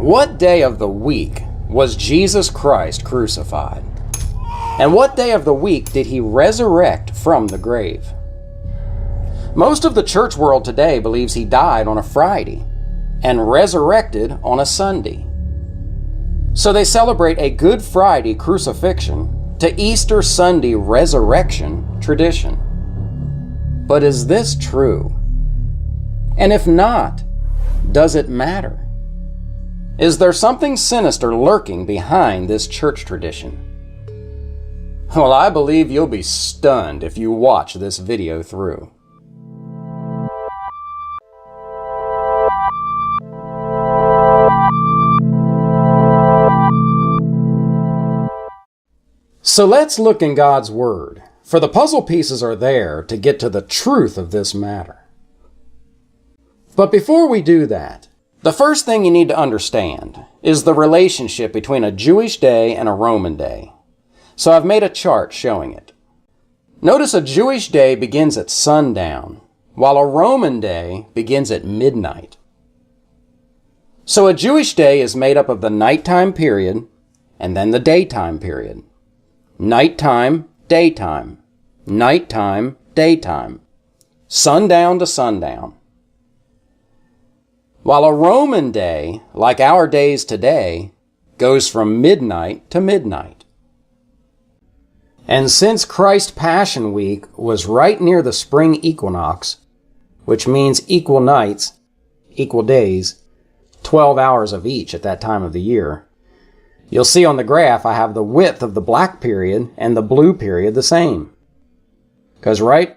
What day of the week was Jesus Christ crucified? And what day of the week did he resurrect from the grave? Most of the church world today believes he died on a Friday and resurrected on a Sunday. So they celebrate a Good Friday crucifixion to Easter Sunday resurrection tradition. But is this true? And if not, does it matter? Is there something sinister lurking behind this church tradition? Well, I believe you'll be stunned if you watch this video through. So let's look in God's Word, for the puzzle pieces are there to get to the truth of this matter. But before we do that, the first thing you need to understand is the relationship between a Jewish day and a Roman day. So I've made a chart showing it. Notice a Jewish day begins at sundown, while a Roman day begins at midnight. So a Jewish day is made up of the nighttime period and then the daytime period. Nighttime, daytime. Nighttime, daytime. Sundown to sundown. While a Roman day, like our days today, goes from midnight to midnight. And since Christ's Passion Week was right near the spring equinox, which means equal nights, equal days, 12 hours of each at that time of the year, you'll see on the graph I have the width of the black period and the blue period the same. Because right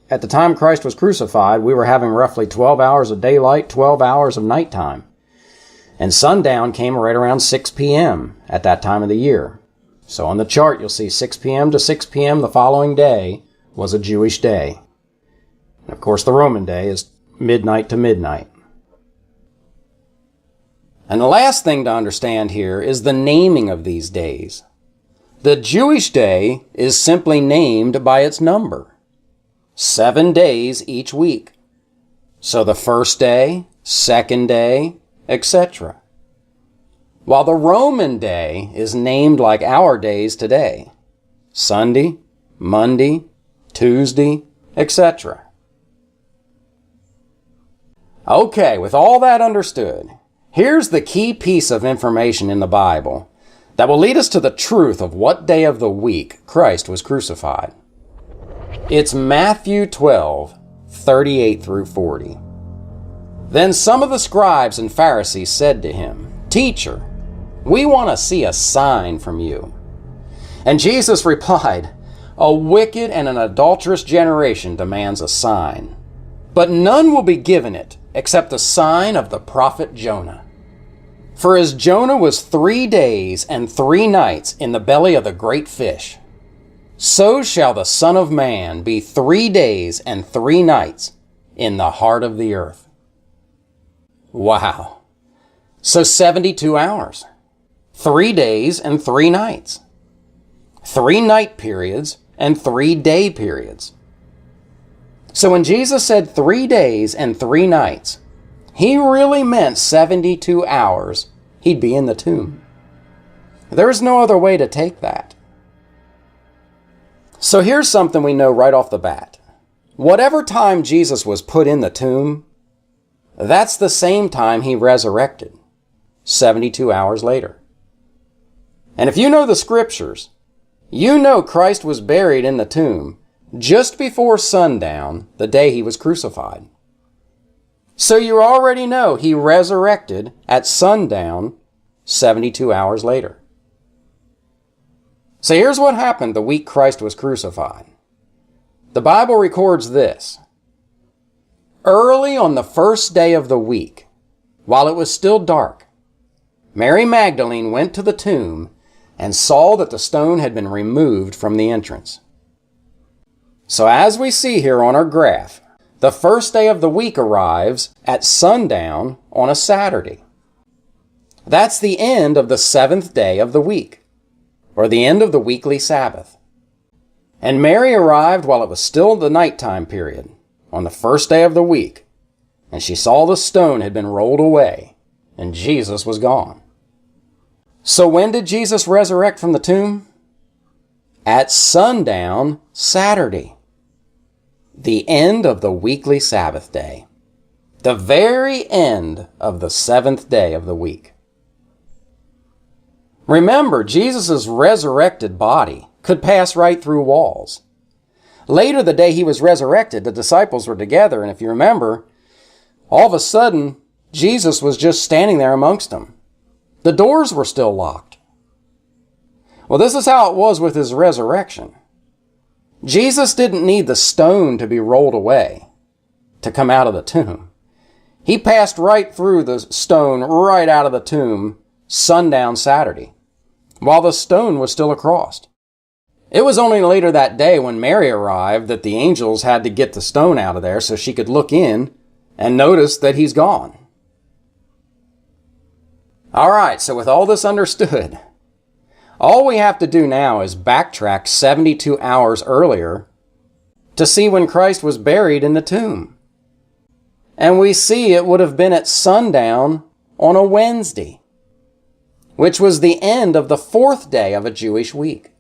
at the time Christ was crucified, we were having roughly 12 hours of daylight, 12 hours of nighttime. And sundown came right around 6 p.m. at that time of the year. So on the chart you'll see 6 p.m. to 6 p.m. the following day was a Jewish day. And of course the Roman day is midnight to midnight. And the last thing to understand here is the naming of these days. The Jewish day is simply named by its number. 7 days each week. So the first day, second day, etc. While the Roman day is named like our days today. Sunday, Monday, Tuesday, etc. Okay, with all that understood, here's the key piece of information in the Bible that will lead us to the truth of what day of the week Christ was crucified. It's Matthew 12, 38 through 40. Then some of the scribes and Pharisees said to him, "Teacher, we want to see a sign from you." And Jesus replied, "A wicked and an adulterous generation demands a sign, but none will be given it except the sign of the prophet Jonah. For as Jonah was 3 days and 3 nights in the belly of the great fish, so shall the Son of Man be 3 days and 3 nights in the heart of the earth." Wow. So 72 hours. 3 days and 3 nights. 3 night periods and 3 day periods. So when Jesus said 3 days and 3 nights, he really meant 72 hours he'd be in the tomb. There's no other way to take that. So here's something we know right off the bat. Whatever time Jesus was put in the tomb, that's the same time he resurrected, 72 hours later. And if you know the scriptures, you know Christ was buried in the tomb just before sundown, the day he was crucified. So you already know he resurrected at sundown, 72 hours later. So here's what happened the week Christ was crucified. The Bible records this. Early on the first day of the week, while it was still dark, Mary Magdalene went to the tomb and saw that the stone had been removed from the entrance. So as we see here on our graph, the first day of the week arrives at sundown on a Saturday. That's the end of the 7th day of the week, or the end of the weekly Sabbath. And Mary arrived while it was still the nighttime period, on the first day of the week, and she saw the stone had been rolled away, and Jesus was gone. So when did Jesus resurrect from the tomb? At sundown Saturday, the end of the weekly Sabbath day, the very end of the seventh day of the week. Remember, Jesus' resurrected body could pass right through walls. Later the day he was resurrected, the disciples were together, and if you remember, all of a sudden, Jesus was just standing there amongst them. The doors were still locked. Well, this is how it was with his resurrection. Jesus didn't need the stone to be rolled away to come out of the tomb. He passed right through the stone, right out of the tomb, sundown Saturday, while the stone was still across. It was only later that day when Mary arrived that the angels had to get the stone out of there so she could look in and notice that he's gone. All right, so with all this understood, all we have to do now is backtrack 72 hours earlier to see when Christ was buried in the tomb. And we see it would have been at sundown on a Wednesday, which was the end of the fourth day of a Jewish week.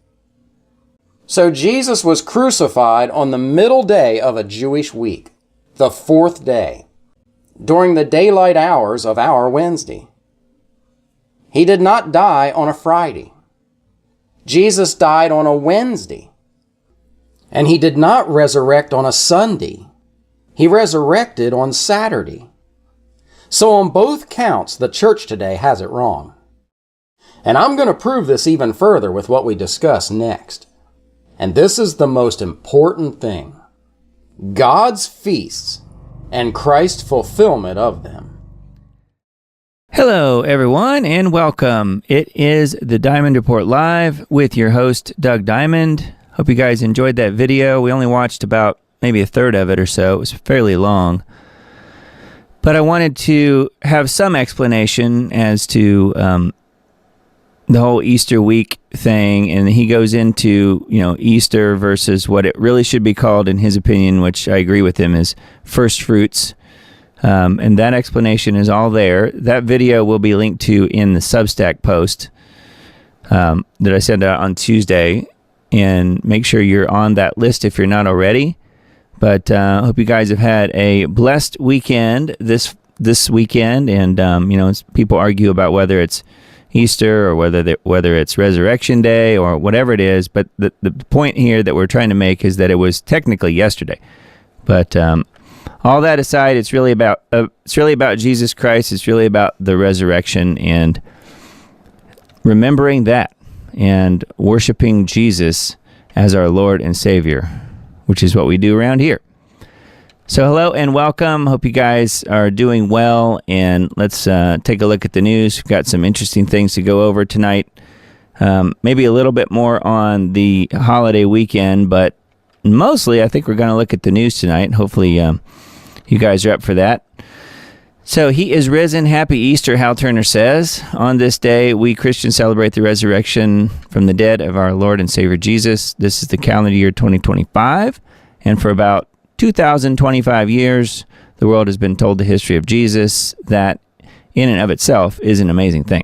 So Jesus was crucified on the middle day of a Jewish week, the fourth day, during the daylight hours of our Wednesday. He did not die on a Friday. Jesus died on a Wednesday. And he did not resurrect on a Sunday. He resurrected on Saturday. So on both counts, the church today has it wrong. And I'm going to prove this even further with what we discuss next. And this is the most important thing: God's feasts and Christ's fulfillment of them. Hello, everyone, and welcome. It is the Diamond Report Live with your host, Doug Diamond. Hope you guys enjoyed that video. We only watched about maybe a third of it or so. It was fairly long. But I wanted to have some explanation as to the whole Easter week thing, and he goes into, Easter versus what it really should be called, in his opinion, which I agree with him, is first fruits. And that explanation is all there. That video will be linked to in the Substack post that I sent out on Tuesday. And make sure you're on that list if you're not already. But I hope you guys have had a blessed weekend this weekend. And, people argue about whether it's Easter or whether it's Resurrection Day or whatever it is. But the point here that we're trying to make is that it was technically yesterday. But all that aside, it's really about Jesus Christ. It's really about the resurrection and remembering that and worshiping Jesus as our Lord and Savior, which is what we do around here. So hello and welcome. Hope you guys are doing well, and let's take a look at the news. We've got some interesting things to go over tonight. Maybe a little bit more on the holiday weekend, but mostly I think we're going to look at the news tonight. Hopefully you guys are up for that. So, he is risen. Happy Easter, Hal Turner says. On this day, we Christians celebrate the resurrection from the dead of our Lord and Savior Jesus. This is the calendar year 2025. And for about 2,025 years, the world has been told the history of Jesus. That, in and of itself, is an amazing thing.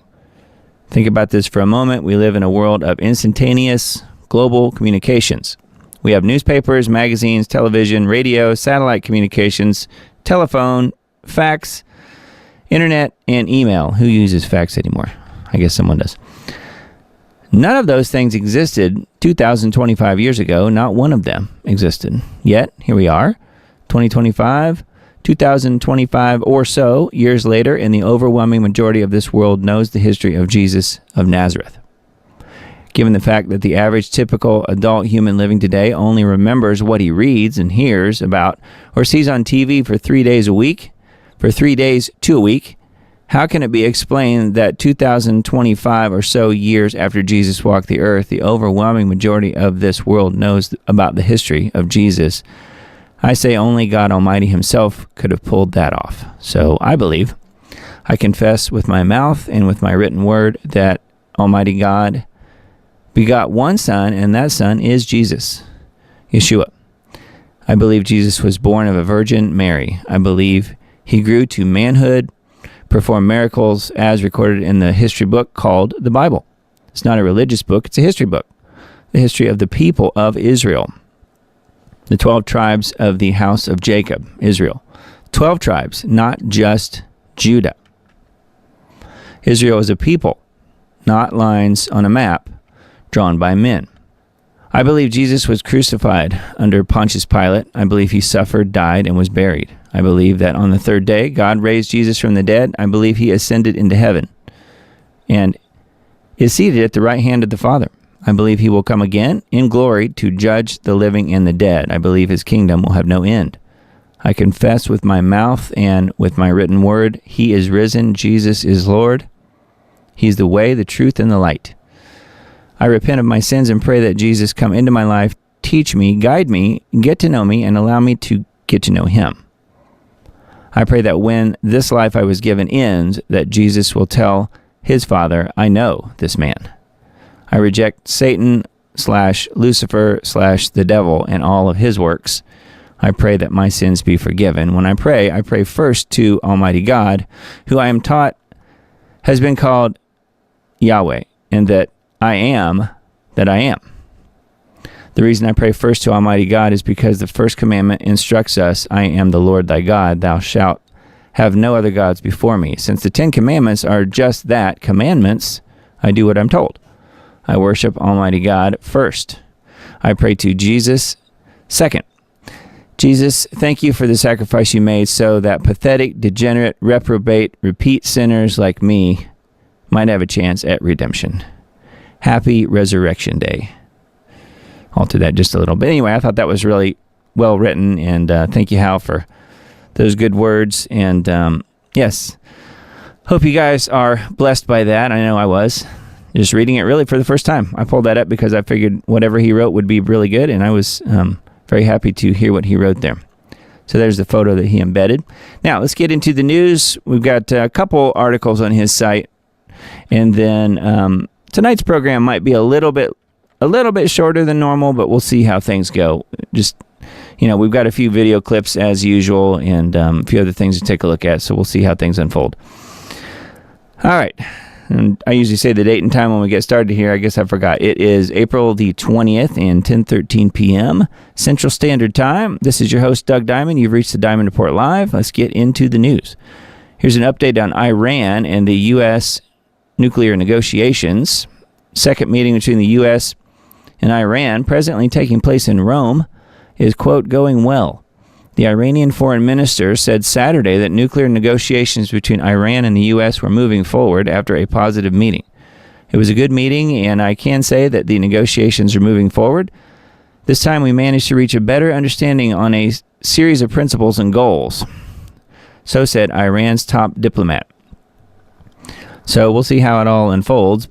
Think about this for a moment. We live in a world of instantaneous global communications. We have newspapers, magazines, television, radio, satellite communications, telephone, fax, internet, and email. Who uses fax anymore? I guess someone does. None of those things existed 2,025 years ago. Not one of them existed. Yet, here we are, 2025, 2025 or so years later, and the overwhelming majority of this world knows the history of Jesus of Nazareth. Given the fact that the average typical adult human living today only remembers what he reads and hears about or sees on TV for 3 days a week, for 3 days to a week, how can it be explained that 2025 or so years after Jesus walked the earth, the overwhelming majority of this world knows about the history of Jesus? I say only God Almighty himself could have pulled that off. So I believe, I confess with my mouth and with my written word that Almighty God begot one Son, and that Son is Jesus, Yeshua. I believe Jesus was born of a Virgin Mary. I believe he grew to manhood, performed miracles as recorded in the history book called the Bible. It's not a religious book, it's a history book. The history of the people of Israel. The 12 tribes of the house of Jacob, Israel. 12 tribes, not just Judah. Israel is a people, not lines on a map drawn by men. I believe Jesus was crucified under Pontius Pilate. I believe he suffered, died, and was buried. I believe that on the third day, God raised Jesus from the dead. I believe he ascended into heaven and is seated at the right hand of the Father. I believe he will come again in glory to judge the living and the dead. I believe his kingdom will have no end. I confess with my mouth and with my written word, he is risen, Jesus is Lord. He is the way, the truth, and the light. I repent of my sins and pray that Jesus come into my life, teach me, guide me, get to know me, and allow me to get to know him. I pray that when this life I was given ends, that Jesus will tell his Father, I know this man. I reject Satan / Lucifer / the devil and all of his works. I pray that my sins be forgiven. When I pray first to Almighty God, who I am taught has been called Yahweh, and that I am that I am. The reason I pray first to Almighty God is because the first commandment instructs us, I am the Lord thy God, thou shalt have no other gods before me. Since the 10 commandments are just that, commandments, I do what I'm told. I worship Almighty God first. I pray to Jesus second. Jesus, thank you for the sacrifice you made so that pathetic, degenerate, reprobate, repeat sinners like me might have a chance at redemption. Happy Resurrection Day. Alter that just a little bit. Anyway, I thought that was really well written, and thank you, Hal, for those good words. And yes, hope you guys are blessed by that. I know I was. Just reading it really for the first time. I pulled that up because I figured whatever he wrote would be really good, and I was very happy to hear what he wrote there. So there's the photo that he embedded. Now, let's get into the news. We've got a couple articles on his site, and then tonight's program might be a little bit shorter than normal, but we'll see how things go. Just, we've got a few video clips as usual, and a few other things to take a look at, so we'll see how things unfold. All right. And I usually say the date and time when we get started here. I guess I forgot. It is April the 20th and 10:13 p.m. Central Standard Time. This is your host, Doug Diamond. You've reached the Diamond Report Live. Let's get into the news. Here's an update on Iran and the U.S. nuclear negotiations. Second meeting between the U.S. and Iran, presently taking place in Rome, is, quote, going well. The Iranian foreign minister said Saturday that nuclear negotiations between Iran and the U.S. were moving forward after a positive meeting. It was a good meeting, and I can say that the negotiations are moving forward. This time we managed to reach a better understanding on a series of principles and goals. So said Iran's top diplomat. So we'll see how it all unfolds.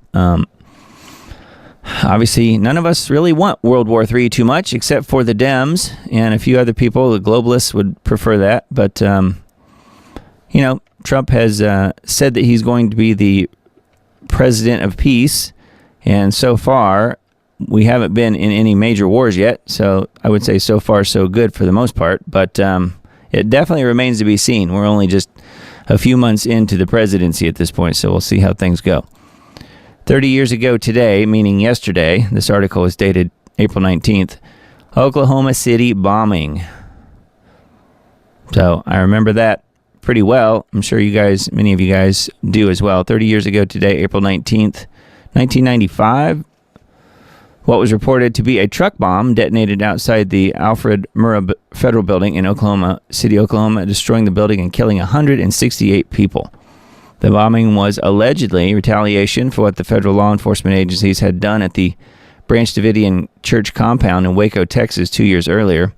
Obviously, none of us really want World War III too much, except for the Dems and a few other people. The globalists would prefer that. But, Trump has said that he's going to be the president of peace. And so far, we haven't been in any major wars yet. So I would say so far, so good for the most part. But it definitely remains to be seen. We're only just a few months into the presidency at this point, so we'll see how things go. 30 years ago today, meaning yesterday, this article is dated April 19th, Oklahoma City bombing. So I remember that pretty well. I'm sure many of you guys do as well. 30 years ago today, April 19th, 1995, what was reported to be a truck bomb detonated outside the Alfred Murrah Federal Building in Oklahoma City, Oklahoma, destroying the building and killing 168 people. The bombing was allegedly retaliation for what the federal law enforcement agencies had done at the Branch Davidian church compound in Waco, Texas, 2 years earlier.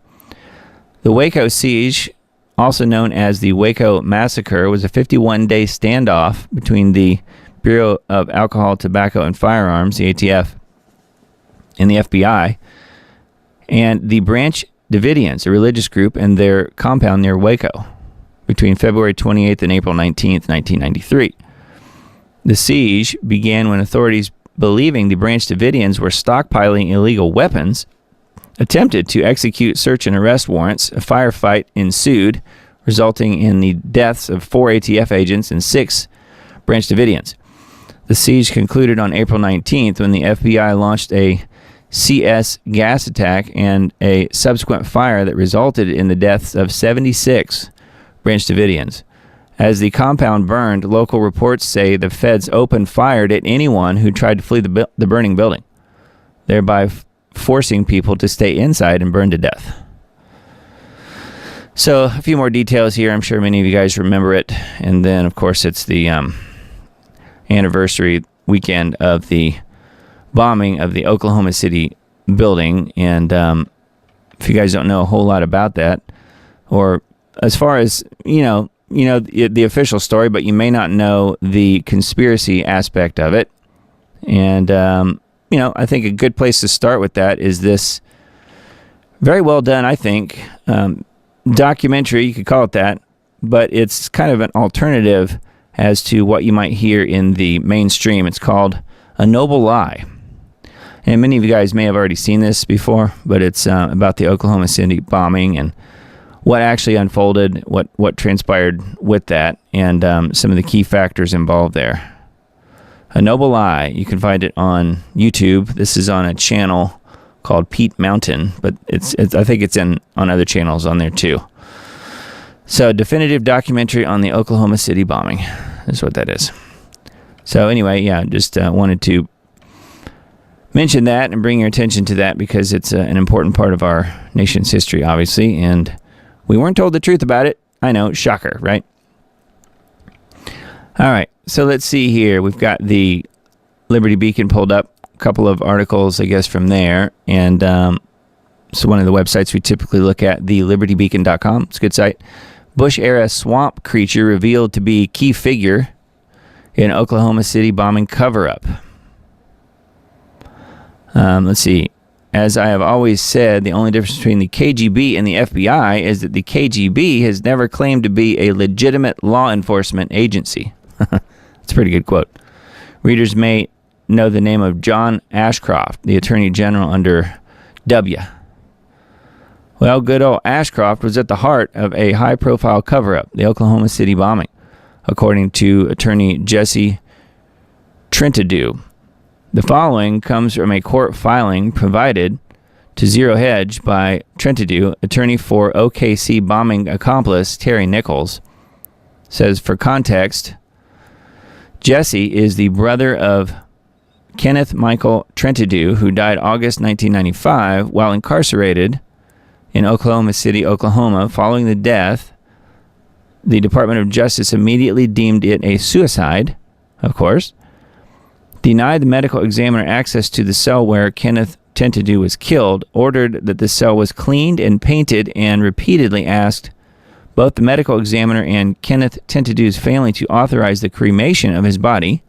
The Waco siege, also known as the Waco Massacre, was a 51-day standoff between the Bureau of Alcohol, Tobacco, and Firearms, the ATF, and the FBI, and the Branch Davidians, a religious group, and their compound near Waco, between February 28th and April 19th, 1993. The siege began when authorities, believing the Branch Davidians were stockpiling illegal weapons, attempted to execute search and arrest warrants. A firefight ensued, resulting in the deaths of 4 ATF agents and 6 Branch Davidians. The siege concluded on April 19th when the FBI launched a CS gas attack and a subsequent fire that resulted in the deaths of 76 Branch Davidians. As the compound burned, local reports say the feds opened fire at anyone who tried to flee the burning building, thereby forcing people to stay inside and burn to death. So a few more details here. I'm sure many of you guys remember it. And then, of course, it's the anniversary weekend of the bombing of the Oklahoma City building. And if you guys don't know a whole lot about that, or as far as, you know the official story, but you may not know the conspiracy aspect of it. And, I think a good place to start with that is this very well done, I think, documentary, you could call it that, but it's kind of an alternative as to what you might hear in the mainstream. It's called A Noble Lie. And many of you guys may have already seen this before, but it's about the Oklahoma City bombing and what actually unfolded, what transpired with that, and some of the key factors involved there. A Noble Lie. You can find it on YouTube. This is on a channel called Pete Mountain, but it's I think it's on other channels on there too. So, definitive documentary on the Oklahoma City bombing is what that is. So anyway, yeah, just wanted to mention that and bring your attention to that because it's an important part of our nation's history, obviously, and we weren't told the truth about it. I know, shocker, right? All right, so let's see here. We've got the Liberty Beacon pulled up, a couple of articles, I guess, from there. And so one of the websites we typically look at, thelibertybeacon.com. It's a good site. Bush-era swamp creature revealed to be key figure in Oklahoma City bombing cover-up. Let's see. As I have always said, the only difference between the KGB and the FBI is that the KGB has never claimed to be a legitimate law enforcement agency. That's a pretty good quote. Readers may know the name of John Ashcroft, the Attorney General under W. Well, good old Ashcroft was at the heart of a high-profile cover-up, the Oklahoma City bombing, according to Attorney Jesse Trentadue. The following comes from a court filing provided to Zero Hedge by Trentadue, attorney for OKC bombing accomplice Terry Nichols. Says, for context, Jesse is the brother of Kenneth Michael Trentadue, who died August 1995 while incarcerated in Oklahoma City, Oklahoma. Following the death, the Department of Justice immediately deemed it a suicide, of course, denied the medical examiner access to the cell where Kenneth Trentadue was killed, ordered that the cell was cleaned and painted, and repeatedly asked both the medical examiner and Kenneth Trentadue's family to authorize the cremation of his body.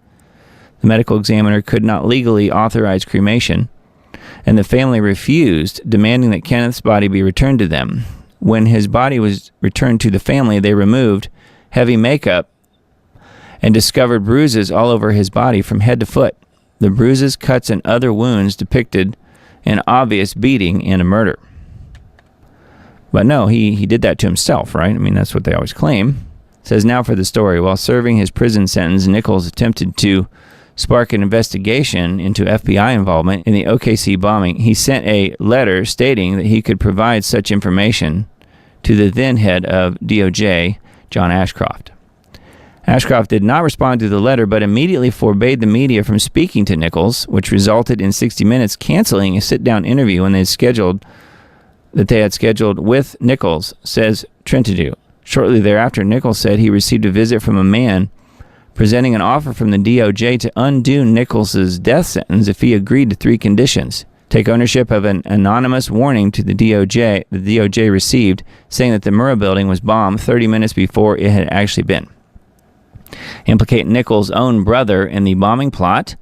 The medical examiner could not legally authorize cremation, and the family refused, demanding that Kenneth's body be returned to them. When his body was returned to the family, they removed heavy makeup and discovered bruises all over his body from head to foot. The bruises, cuts, and other wounds depicted an obvious beating and a murder. But no, he did that to himself, right? I mean, that's what they always claim. It says, now for the story. While serving his prison sentence, Nichols attempted to spark an investigation into FBI involvement in the OKC bombing. He sent a letter stating that he could provide such information to the then head of DOJ, John Ashcroft. Ashcroft did not respond to the letter, but immediately forbade the media from speaking to Nichols, which resulted in 60 Minutes canceling a sit-down interview when they had scheduled with Nichols, says Trentadue. Shortly thereafter, Nichols said he received a visit from a man presenting an offer from the DOJ to undo Nichols' death sentence if he agreed to 3 conditions. Take ownership of an anonymous warning to the DOJ the DOJ received, saying that the Murrah building was bombed 30 minutes before it had actually been. Implicate Nichols' own brother in the bombing plot,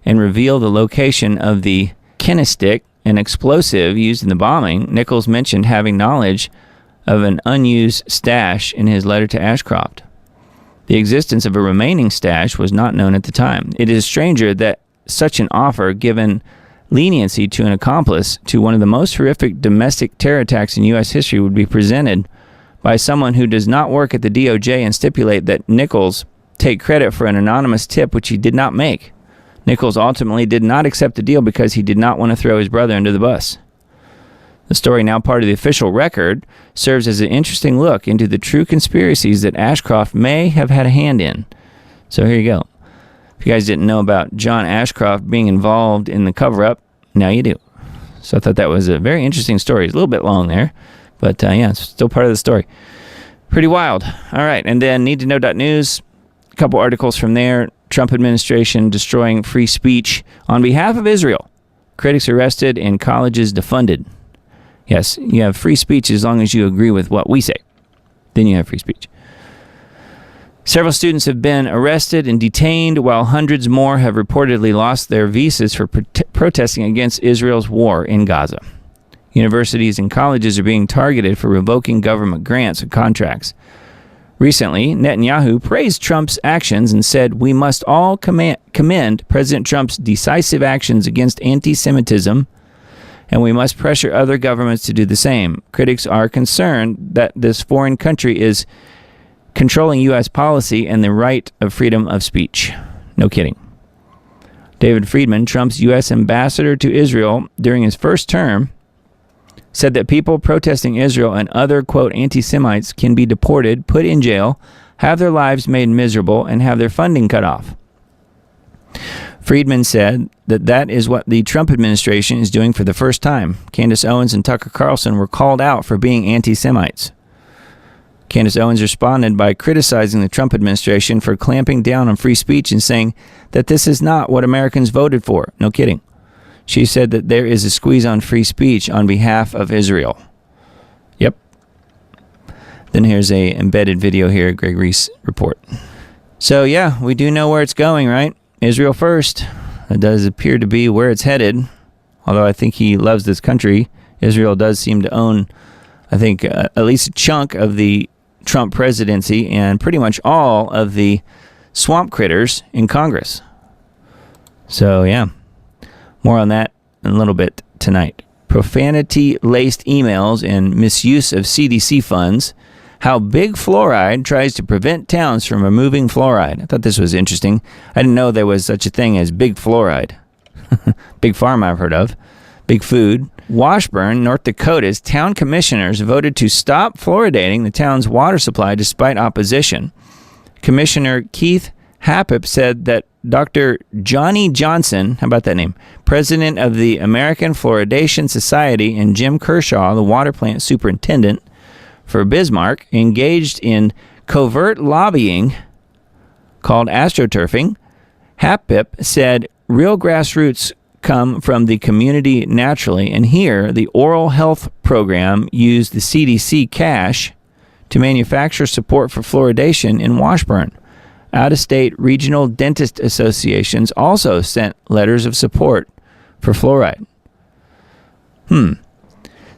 and reveal the location of the kennestick, an explosive used in the bombing. Nichols mentioned having knowledge of an unused stash in his letter to Ashcroft. The existence of a remaining stash was not known at the time. It is stranger that such an offer, given leniency to an accomplice to one of the most horrific domestic terror attacks in U.S. history, would be presented by someone who does not work at the DOJ and stipulate that Nichols take credit for an anonymous tip which he did not make. Nichols ultimately did not accept the deal because he did not want to throw his brother under the bus. The story, now part of the official record, serves as an interesting look into the true conspiracies that Ashcroft may have had a hand in. So here you go. If you guys didn't know about John Ashcroft being involved in the cover-up, now you do. So I thought that was a very interesting story. It's a little bit long there, but yeah, it's still part of the story. Pretty wild. All right, and then need-to-know.news, a couple articles from there. Trump administration destroying free speech on behalf of Israel. Critics arrested and colleges defunded. Yes, you have free speech as long as you agree with what we say. Then you have free speech. Several students have been arrested and detained, while hundreds more have reportedly lost their visas for protesting against Israel's war in Gaza. Universities and colleges are being targeted for revoking government grants and contracts. Recently, Netanyahu praised Trump's actions and said, "We must all commend President Trump's decisive actions against anti-Semitism, and we must pressure other governments to do the same." Critics are concerned that this foreign country is controlling U.S. policy and the right of freedom of speech. No kidding. David Friedman, Trump's U.S. ambassador to Israel during his first term, said that people protesting Israel and other, quote, anti-Semites can be deported, put in jail, have their lives made miserable, and have their funding cut off. Friedman said that that is what the Trump administration is doing for the first time. Candace Owens and Tucker Carlson were called out for being anti-Semites. Candace Owens responded by criticizing the Trump administration for clamping down on free speech and saying that this is not what Americans voted for. No kidding. She said that there is a squeeze on free speech on behalf of Israel. Yep. Then here's a embedded video here, Greg Reese report. So yeah, we do know where it's going, right? Israel first. It does appear to be where it's headed. Although I think he loves this country. Israel does seem to own, I think, at least a chunk of the Trump presidency and pretty much all of the swamp critters in Congress. So yeah. More on that in a little bit tonight. Profanity-laced emails and misuse of CDC funds. How big fluoride tries to prevent towns from removing fluoride. I thought this was interesting. I didn't know there was such a thing as big fluoride. Big Pharma I've heard of. Big Food. Washburn, North Dakota's town commissioners voted to stop fluoridating the town's water supply despite opposition. Commissioner Keith Happip said that Dr. Johnny Johnson, how about that name, president of the American Fluoridation Society, and Jim Kershaw, the water plant superintendent for Bismarck, engaged in covert lobbying called astroturfing. Happip said real grassroots come from the community naturally, and here the oral health program used the CDC cash to manufacture support for fluoridation in Washburn. Out-of-state regional dentist associations also sent letters of support for fluoride.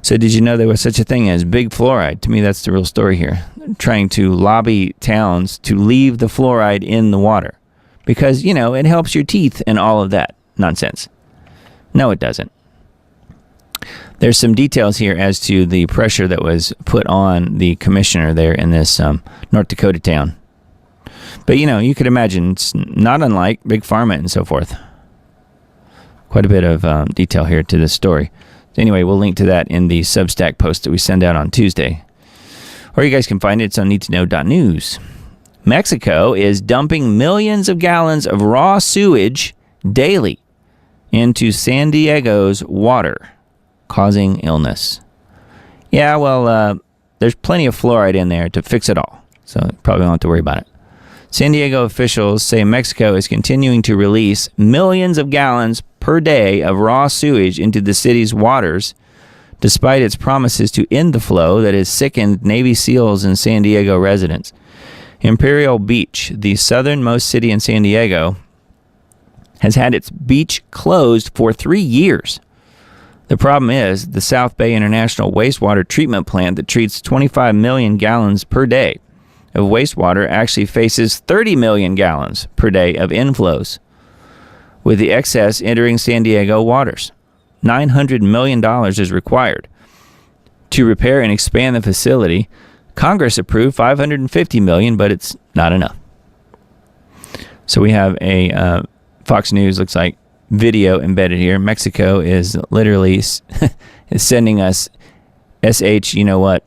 So did you know there was such a thing as big fluoride? To me, that's the real story here. Trying to lobby towns to leave the fluoride in the water. Because, you know, it helps your teeth and all of that nonsense. No, it doesn't. There's some details here as to the pressure that was put on the commissioner there in this North Dakota town. But, you know, you could imagine it's not unlike Big Pharma and so forth. Quite a bit of detail here to this story. So anyway, we'll link to that in the Substack post that we send out on Tuesday. Or you guys can find it. It's on needtoknow.news. Mexico is dumping millions of gallons of raw sewage daily into San Diego's water, causing illness. Yeah, well, there's plenty of fluoride in there to fix it all. So you probably don't have to worry about it. San Diego officials say Mexico is continuing to release millions of gallons per day of raw sewage into the city's waters, despite its promises to end the flow that has sickened Navy SEALs and San Diego residents. Imperial Beach, the southernmost city in San Diego, has had its beach closed for 3 years. The problem is the South Bay International Wastewater Treatment Plant that treats 25 million gallons per day of wastewater actually faces 30 million gallons per day of inflows, with the excess entering San Diego waters. $900 million is required to repair and expand the facility, Congress approved $550 million, but it's not enough. So we have a Fox News, looks like, video embedded here. Mexico is literally is sending us SH, you know what.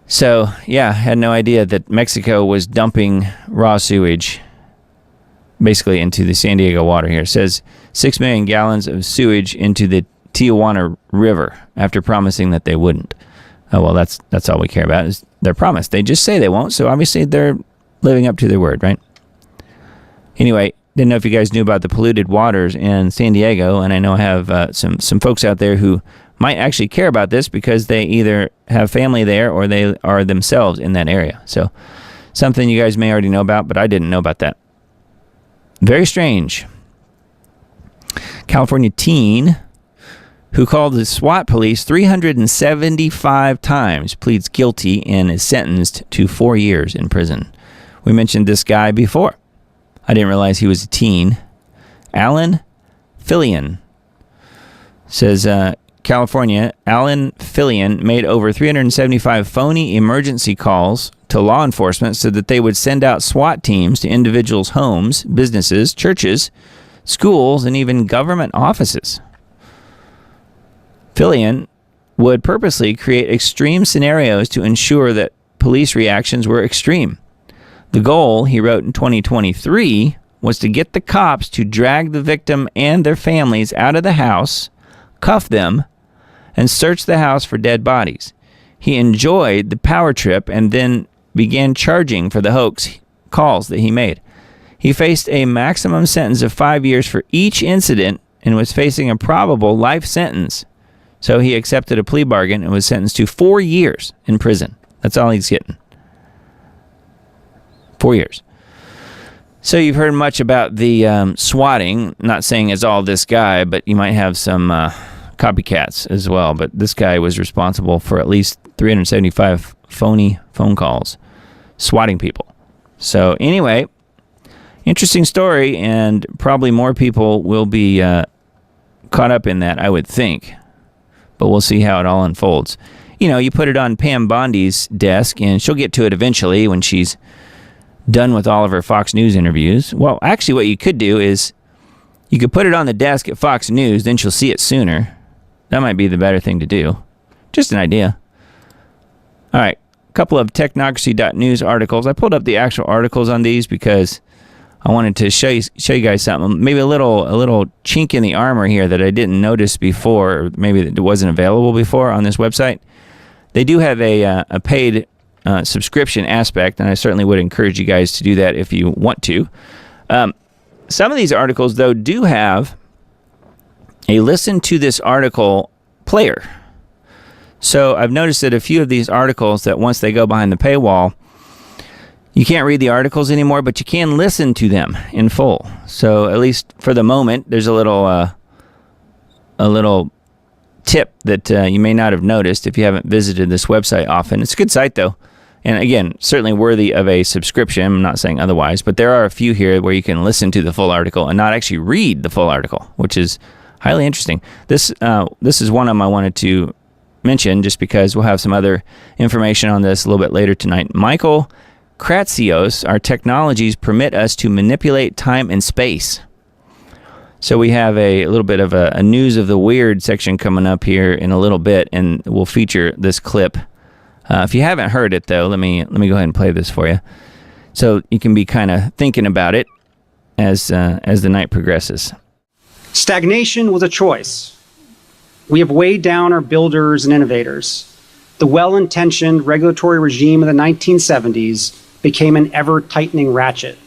So, yeah, had no idea that Mexico was dumping raw sewage basically into the San Diego water here. It says 6 million gallons of sewage into the Tijuana River after promising that they wouldn't. Oh, well, that's all we care about is their promise. They just say they won't, so obviously they're living up to their word, right? Anyway, didn't know if you guys knew about the polluted waters in San Diego, and I know I have some folks out there who might actually care about this because they either have family there or they are themselves in that area. So something you guys may already know about, but I didn't know about that. Very strange. California teen who called the SWAT police 375 times pleads guilty and is sentenced to 4 years in prison. We mentioned this guy before. I didn't realize he was a teen. Alan Fillion says, California, Alan Fillion made over 375 phony emergency calls to law enforcement so that they would send out SWAT teams to individuals' homes, businesses, churches, schools, and even government offices. Fillion would purposely create extreme scenarios to ensure that police reactions were extreme. The goal, he wrote in 2023, was to get the cops to drag the victim and their families out of the house, cuff them, and search the house for dead bodies. He enjoyed the power trip and then began charging for the hoax calls that he made. He faced a maximum sentence of 5 years for each incident and was facing a probable life sentence. So he accepted a plea bargain and was sentenced to 4 years in prison. That's all he's getting. 4 years. So you've heard much about the swatting. Not saying it's all this guy, but you might have some copycats as well. But this guy was responsible for at least 375 phony phone calls, swatting people. So anyway, interesting story, and probably more people will be caught up in that, I would think. But we'll see how it all unfolds. You know, you put it on Pam Bondi's desk, and she'll get to it eventually when she's done with all of her Fox News interviews. Well, actually, what you could do is you could put it on the desk at Fox News, then she'll see it sooner. That might be the better thing to do. Just an idea. All right, a couple of technocracy.news articles. I pulled up the actual articles on these because I wanted to show you guys something. Maybe a little chink in the armor here that I didn't notice before, or maybe it wasn't available before on this website. They do have a paid subscription aspect, and I certainly would encourage you guys to do that if you want to. Some of these articles, though, do have a listen to this article player. So I've noticed that a few of these articles that once they go behind the paywall, you can't read the articles anymore, but you can listen to them in full. So at least for the moment, there's a little tip that you may not have noticed if you haven't visited this website often. It's a good site, though. And again, certainly worthy of a subscription. I'm not saying otherwise, but there are a few here where you can listen to the full article and not actually read the full article, which is highly interesting. This is one of them I wanted to mention just because we'll have some other information on this a little bit later tonight. Michael Kratsios, our technologies permit us to manipulate time and space. So we have a little bit of a news of the weird section coming up here in a little bit, and we'll feature this clip. If you haven't heard it, though, let me go ahead and play this for you, so you can be kind of thinking about it as the night progresses. Stagnation was a choice. We have weighed down our builders and innovators. The well-intentioned regulatory regime of the 1970s became an ever-tightening ratchet,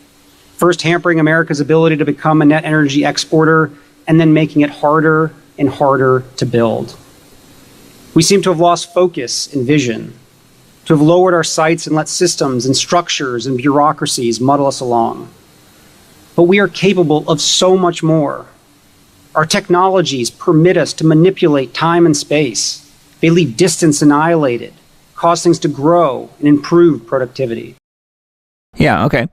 first hampering America's ability to become a net energy exporter and then making it harder and harder to build. We seem to have lost focus and vision, to have lowered our sights and let systems and structures and bureaucracies muddle us along. But we are capable of so much more. Our technologies permit us to manipulate time and space. They leave distance annihilated, cause things to grow, and improve productivity. Yeah, okay.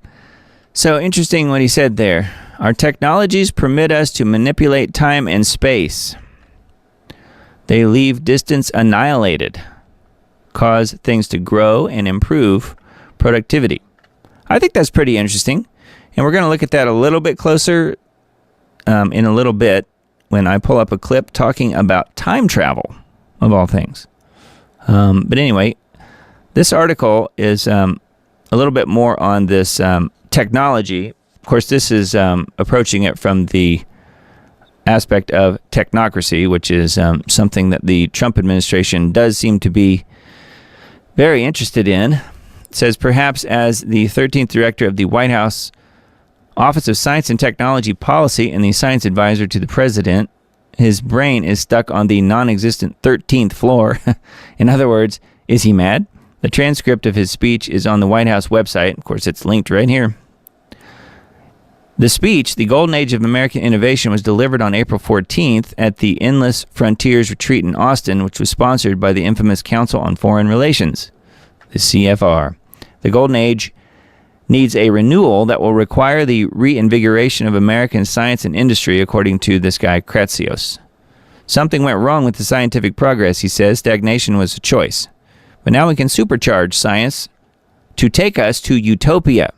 So interesting what he said there. Our technologies permit us to manipulate time and space. They leave distance annihilated, cause things to grow and improve productivity. I think that's pretty interesting. And we're going to look at that a little bit closer in a little bit when I pull up a clip talking about time travel, of all things. But anyway, this article is a little bit more on this technology. Of course, this is approaching it from the aspect of technocracy, which is something that the Trump administration does seem to be very interested in. It says, perhaps as the 13th director of the White House Office of Science and Technology Policy and the science advisor to the president, his brain is stuck on the non-existent 13th floor. In other words, is he mad? The transcript of his speech is on the White House website. Of course, it's linked right here. The speech, The Golden Age of American Innovation, was delivered on April 14th at the Endless Frontiers Retreat in Austin, which was sponsored by the infamous Council on Foreign Relations, the CFR. The Golden Age needs a renewal that will require the reinvigoration of American science and industry, according to this guy, Kratsios. Something went wrong with the scientific progress, he says. Stagnation was a choice. But now we can supercharge science to take us to utopia.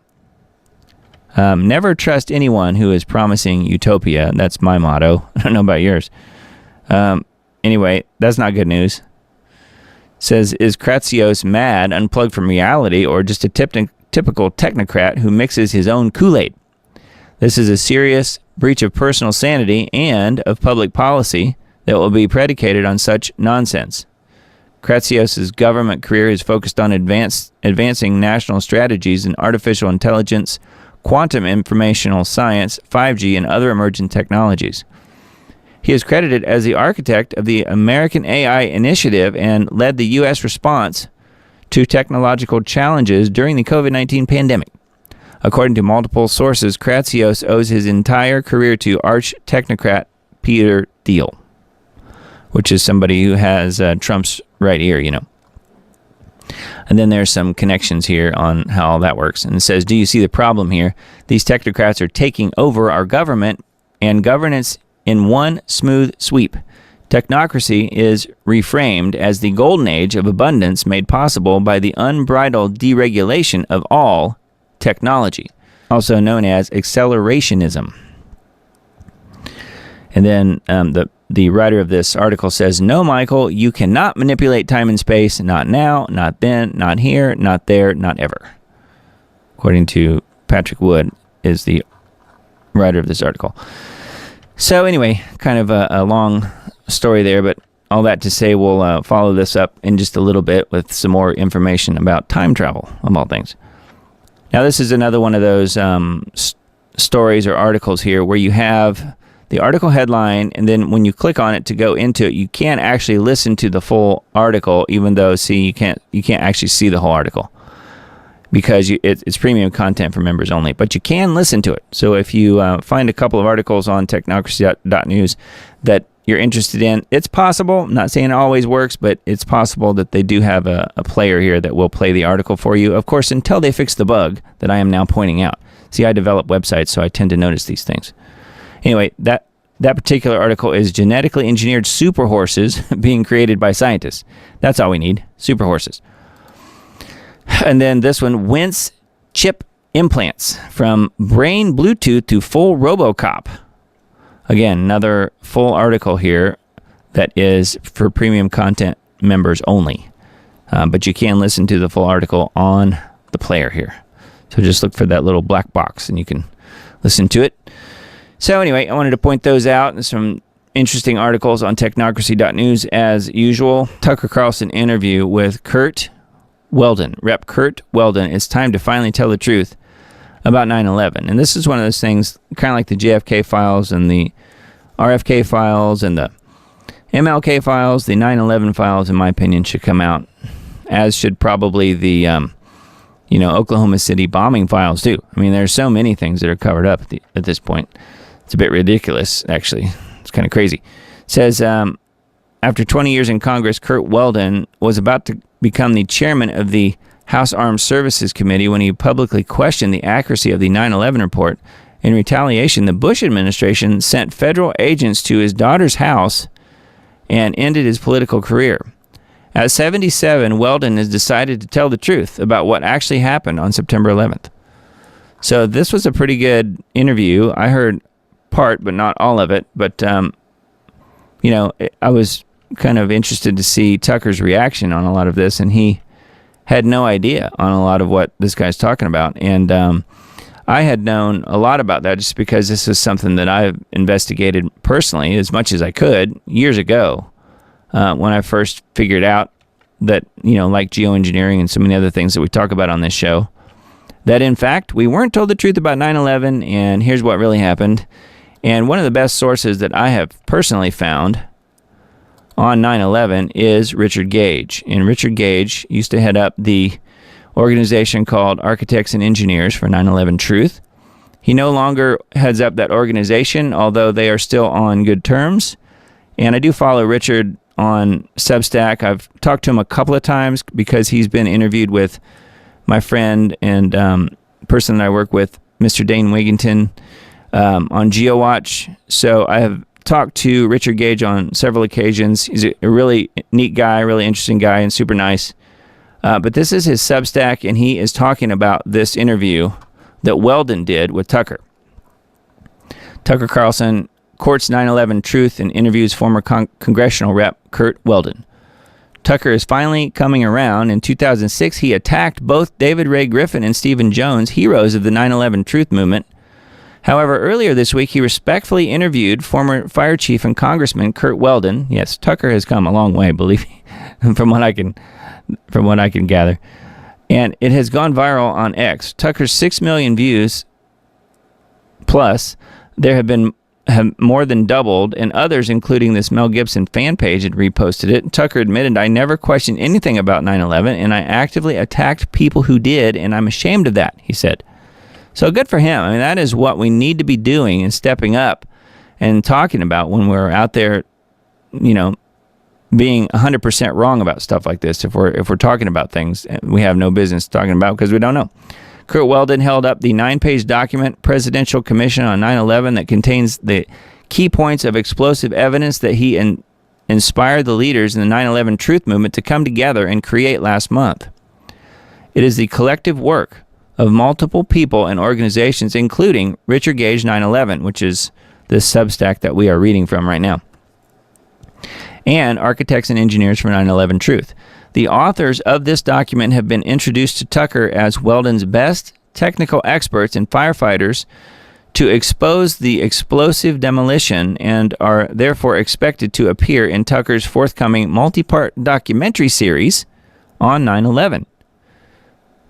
Never trust anyone who is promising utopia. That's my motto. I don't know about yours. Anyway, that's not good news. Says, is Kratsios mad, unplugged from reality, or just a typical technocrat who mixes his own Kool-Aid? This is a serious breach of personal sanity and of public policy that will be predicated on such nonsense. Kratsios' government career is focused on advancing national strategies in artificial intelligence, quantum informational science, 5G, and other emerging technologies. He is credited as the architect of the American AI Initiative and led the U.S. response to technological challenges during the COVID-19 pandemic. According to multiple sources, Kratsios owes his entire career to arch technocrat Peter Thiel, which is somebody who has Trump's right ear, you know. And then there's some connections here on how all that works. And it says, do you see the problem here? These technocrats are taking over our government and governance in one smooth sweep. Technocracy is reframed as the golden age of abundance made possible by the unbridled deregulation of all technology, also known as accelerationism. And then the writer of this article says, no, Michael, you cannot manipulate time and space. Not now, not then, not here, not there, not ever. According to Patrick Wood, is the writer of this article. So anyway, kind of a long story there, but all that to say, we'll follow this up in just a little bit with some more information about time travel, of all things. Now, this is another one of those stories or articles here where you have the article headline, and then when you click on it to go into it, you can't actually listen to the full article, even though, see, you can't actually see the whole article because it's premium content for members only, but you can listen to it. So if you find a couple of articles on technocracy.news that you're interested in, it's possible, I'm not saying it always works, but it's possible that they do have a player here that will play the article for you, of course, until they fix the bug that I am now pointing out. See, I develop websites, so I tend to notice these things. Anyway, that particular article is genetically engineered super horses being created by scientists. That's all we need, super horses. And then this one, Wince chip implants from brain Bluetooth to full RoboCop. Again, another full article here that is for premium content members only. But you can listen to the full article on the player here. So just look for that little black box and you can listen to it. So anyway, I wanted to point those out and some interesting articles on technocracy.news as usual. Tucker Carlson interview with Kurt Weldon. Rep. Kurt Weldon. It's time to finally tell the truth about 9/11. And this is one of those things, kind of like the JFK files and the RFK files and the MLK files, the 9/11 files, in my opinion, should come out, as should probably the Oklahoma City bombing files too. I mean, there's so many things that are covered up at this point. It's a bit ridiculous, actually. It's kind of crazy. It says, after 20 years in Congress, Kurt Weldon was about to become the chairman of the House Armed Services Committee when he publicly questioned the accuracy of the 9/11 report. In retaliation, the Bush administration sent federal agents to his daughter's house and ended his political career. At 77, Weldon has decided to tell the truth about what actually happened on September 11th. So this was a pretty good interview. I heard part, but not all of it. But, I was kind of interested to see Tucker's reaction on a lot of this, and he had no idea on a lot of what this guy's talking about. And I had known a lot about that just because this is something that I've investigated personally as much as I could years ago when I first figured out that, like geoengineering and so many other things that we talk about on this show, that in fact we weren't told the truth about 9/11, and here's what really happened. And one of the best sources that I have personally found on 9/11 is Richard Gage. And Richard Gage used to head up the organization called Architects and Engineers for 9/11 Truth. He no longer heads up that organization, although they are still on good terms. And I do follow Richard on Substack. I've talked to him a couple of times because he's been interviewed with my friend and person that I work with, Mr. Dane Wigington, on GeoWatch. So I have talked to Richard Gage on several occasions. He's a really neat guy, really interesting guy, and super nice. But this is his Substack, and he is talking about this interview that Weldon did with Tucker. Tucker Carlson courts 9/11 truth and interviews former congressional rep Curt Weldon. Tucker is finally coming around. In 2006, he attacked both David Ray Griffin and Stephen Jones, heroes of the 9/11 truth movement. However, earlier this week, he respectfully interviewed former fire chief and Congressman Curt Weldon. Yes, Tucker has come a long way, believe me, from what I can gather. And it has gone viral on X. Tucker's 6 million views plus, there have more than doubled, and others, including this Mel Gibson fan page, had reposted it. Tucker admitted, "I never questioned anything about 9/11, and I actively attacked people who did, and I'm ashamed of that," he said. So good for him. I mean, that is what we need to be doing and stepping up and talking about when we're out there, being 100% wrong about stuff like this. If we're talking about things we have no business talking about because we don't know. Curt Weldon held up the 9-page document, Presidential Commission on 9/11, that contains the key points of explosive evidence that he inspired the leaders in the 9/11 truth movement to come together and create last month. It is the collective work of multiple people and organizations, including Richard Gage 9/11, which is this Substack that we are reading from right now, and Architects and Engineers for 9/11 Truth. The authors of this document have been introduced to Tucker as Weldon's best technical experts and firefighters to expose the explosive demolition, and are therefore expected to appear in Tucker's forthcoming multi-part documentary series on 9/11.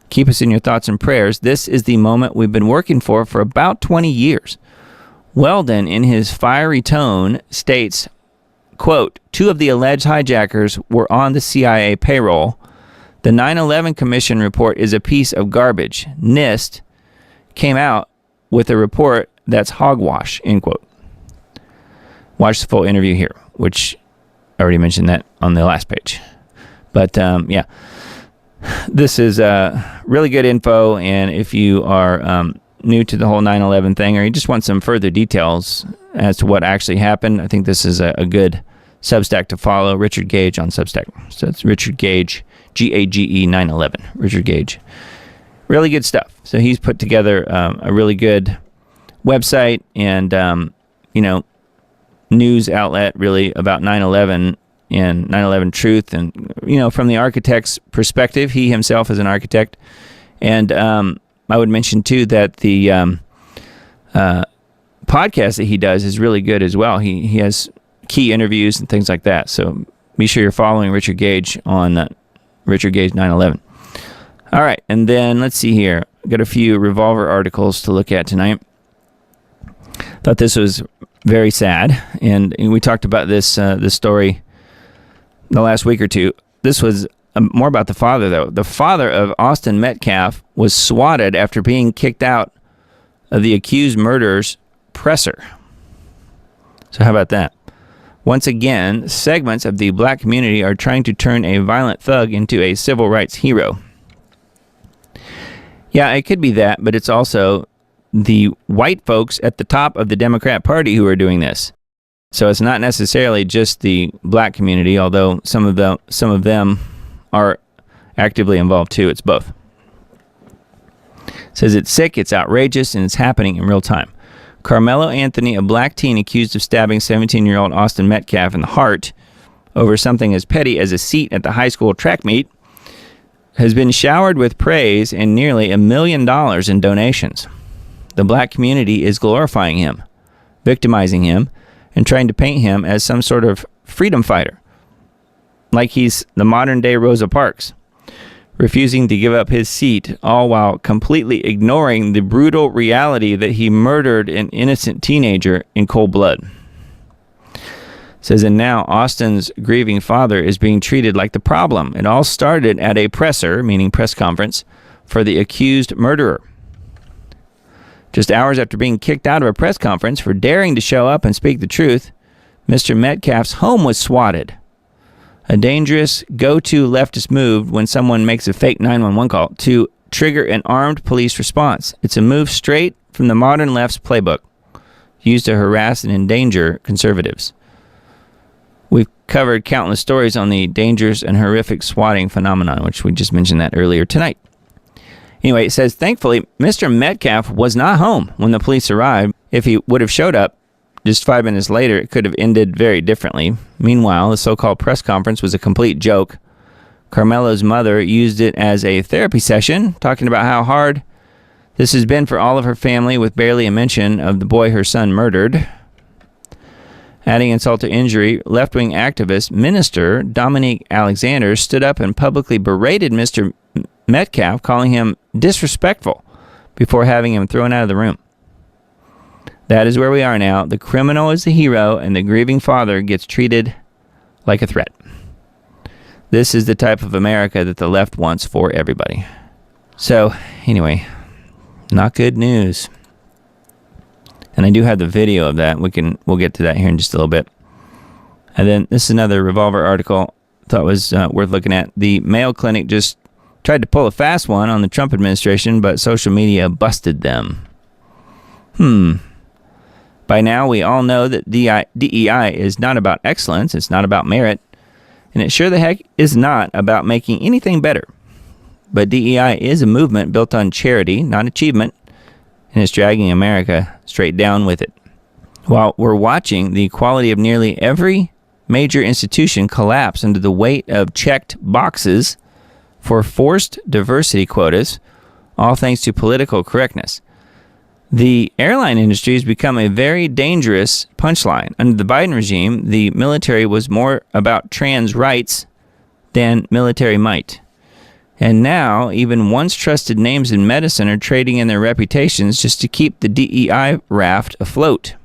Keep us in your thoughts and prayers. This is the moment we've been working for about 20 years. Weldon, in his fiery tone, states, quote, "Two of the alleged hijackers were on the CIA payroll. The 9/11 Commission report is a piece of garbage. NIST came out with a report that's hogwash," end quote. Watch the full interview here, which I already mentioned that on the last page. But yeah, this is really good info. And if you are new to the whole 9/11 thing, or you just want some further details as to what actually happened, I think this is a good Substack to follow. Richard Gage on Substack. So it's Richard Gage, Gage 9/11. Richard Gage. Really good stuff. So he's put together a really good website and, news outlet really about 9/11 and 9/11 truth. And, from the architect's perspective, he himself is an architect. And I would mention, too, that the podcast that he does is really good as well. He has key interviews and things like that. So be sure you're following Richard Gage on Richard Gage 9/11. All right, and then let's see here. Got a few Revolver articles to look at tonight. Thought this was very sad, and we talked about this story the last week or two. This was more about the father, though. The father of Austin Metcalf was swatted after being kicked out of the accused murderer's presser. So how about that? Once again, segments of the black community are trying to turn a violent thug into a civil rights hero. Yeah, it could be that, but it's also the white folks at the top of the Democrat Party who are doing this. So it's not necessarily just the black community, although some of them are actively involved too. It's both. It says it's sick, it's outrageous, and it's happening in real time. Carmelo Anthony, a black teen accused of stabbing 17-year-old Austin Metcalf in the heart over something as petty as a seat at the high school track meet, has been showered with praise and nearly $1 million in donations. The black community is glorifying him, victimizing him, and trying to paint him as some sort of freedom fighter, like he's the modern-day Rosa Parks, refusing to give up his seat, all while completely ignoring the brutal reality that he murdered an innocent teenager in cold blood. It says, and now Austin's grieving father is being treated like the problem. It all started at a presser, meaning press conference, for the accused murderer. Just hours after being kicked out of a press conference for daring to show up and speak the truth, Mr. Metcalf's home was swatted. A dangerous go-to leftist move when someone makes a fake 911 call to trigger an armed police response. It's a move straight from the modern left's playbook, used to harass and endanger conservatives. We've covered countless stories on the dangerous and horrific swatting phenomenon, which we just mentioned that earlier tonight. Anyway, it says, thankfully, Mr. Metcalf was not home when the police arrived. If he would have showed up just 5 minutes later, it could have ended very differently. Meanwhile, the so-called press conference was a complete joke. Carmelo's mother used it as a therapy session, talking about how hard this has been for all of her family, with barely a mention of the boy her son murdered. Adding insult to injury, left-wing activist Minister Dominique Alexander stood up and publicly berated Mr. Metcalf, calling him disrespectful before having him thrown out of the room. That is where we are now. The criminal is the hero, and the grieving father gets treated like a threat. This is the type of America that the left wants for everybody. So, anyway, not good news. And I do have the video of that. We'll get to that here in just a little bit. And then this is another Revolver article I thought was worth looking at. The Mayo Clinic just tried to pull a fast one on the Trump administration, but social media busted them. By now, we all know that DEI is not about excellence. It's not about merit. And it sure the heck is not about making anything better. But DEI is a movement built on charity, not achievement, and it's dragging America straight down with it. While we're watching the quality of nearly every major institution collapse under the weight of checked boxes for forced diversity quotas, all thanks to political correctness, the airline industry has become a very dangerous punchline. Under the Biden regime, the military was more about trans rights than military might. And now, even once trusted names in medicine are trading in their reputations just to keep the DEI raft afloat.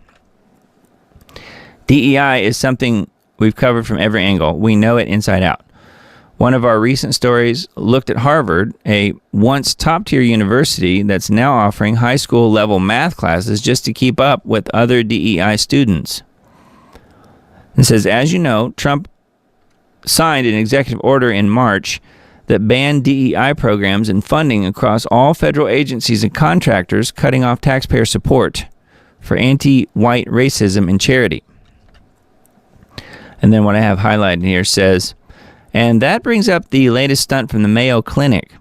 DEI is something we've covered from every angle. We know it inside out. One of our recent stories looked at Harvard, a once top-tier university that's now offering high school level math classes just to keep up with other DEI students. It says, as you know, Trump signed an executive order in March that banned DEI programs and funding across all federal agencies and contractors, cutting off taxpayer support for anti-white racism and charity. And then what I have highlighted here says, and that brings up the latest stunt from the Mayo Clinic.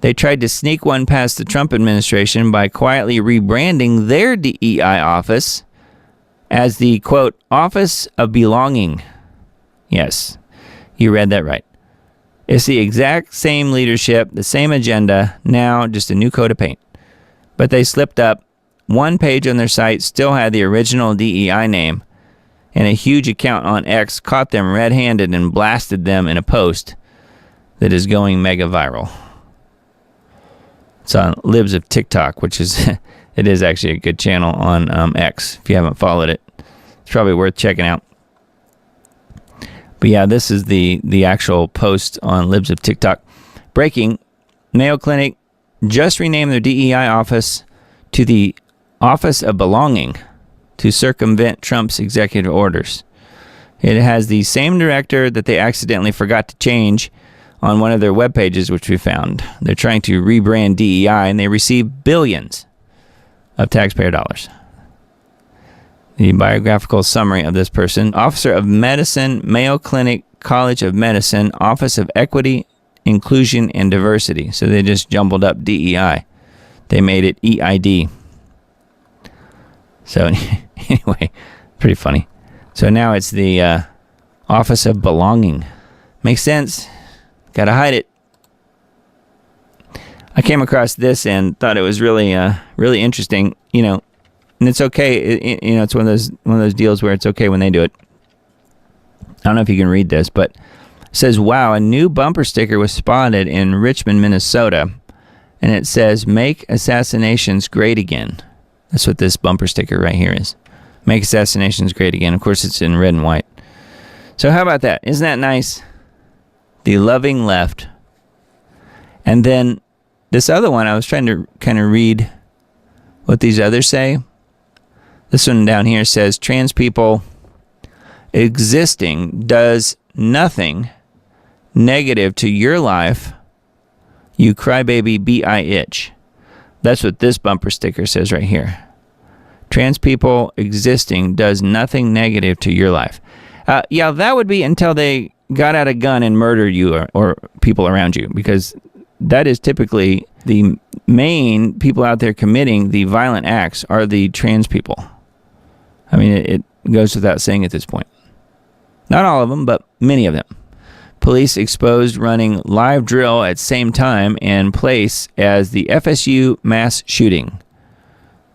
They tried to sneak one past the Trump administration by quietly rebranding their DEI office as the, quote, Office of Belonging. Yes, you read that right. It's the exact same leadership, the same agenda, now just a new coat of paint. But they slipped up. One page on their site still had the original DEI name, and a huge account on X caught them red-handed and blasted them in a post that is going mega viral. It's on Libs of TikTok, which is, it is actually a good channel on X. If you haven't followed it, it's probably worth checking out. But yeah, this is the actual post on Libs of TikTok. Breaking, Mayo Clinic just renamed their DEI office to the Office of Belonging to circumvent Trump's executive orders. It has the same director that they accidentally forgot to change on one of their web pages, which we found. They're trying to rebrand DEI, and they receive billions of taxpayer dollars. the biographical summary of this person. Officer of Medicine, Mayo Clinic College of Medicine, Office of Equity, Inclusion, and Diversity. So they just jumbled up DEI. They made it EID. So anyway, pretty funny. So now it's the Office of Belonging. Makes sense. Gotta hide it. I came across this and thought it was really interesting. And it's okay. It's one of those deals where it's okay when they do it. I don't know if you can read this, but it says, "Wow, a new bumper sticker was spotted in Richmond, Minnesota," and it says, "Make assassinations great again." That's what this bumper sticker right here is. Make assassinations great again. Of course, it's in red and white. So how about that? Isn't that nice? The loving left. And then this other one, I was trying to kind of read what these others say. This one down here says, "Trans people existing does nothing negative to your life, you crybaby bi itch." That's what this bumper sticker says right here. Trans people existing does nothing negative to your life. Yeah, that would be until they got out a gun and murdered you or people around you, because that is typically the main people out there committing the violent acts are the trans people. I mean, it goes without saying at this point. Not all of them, but many of them. Police exposed running live drill at same time and place as the FSU mass shooting.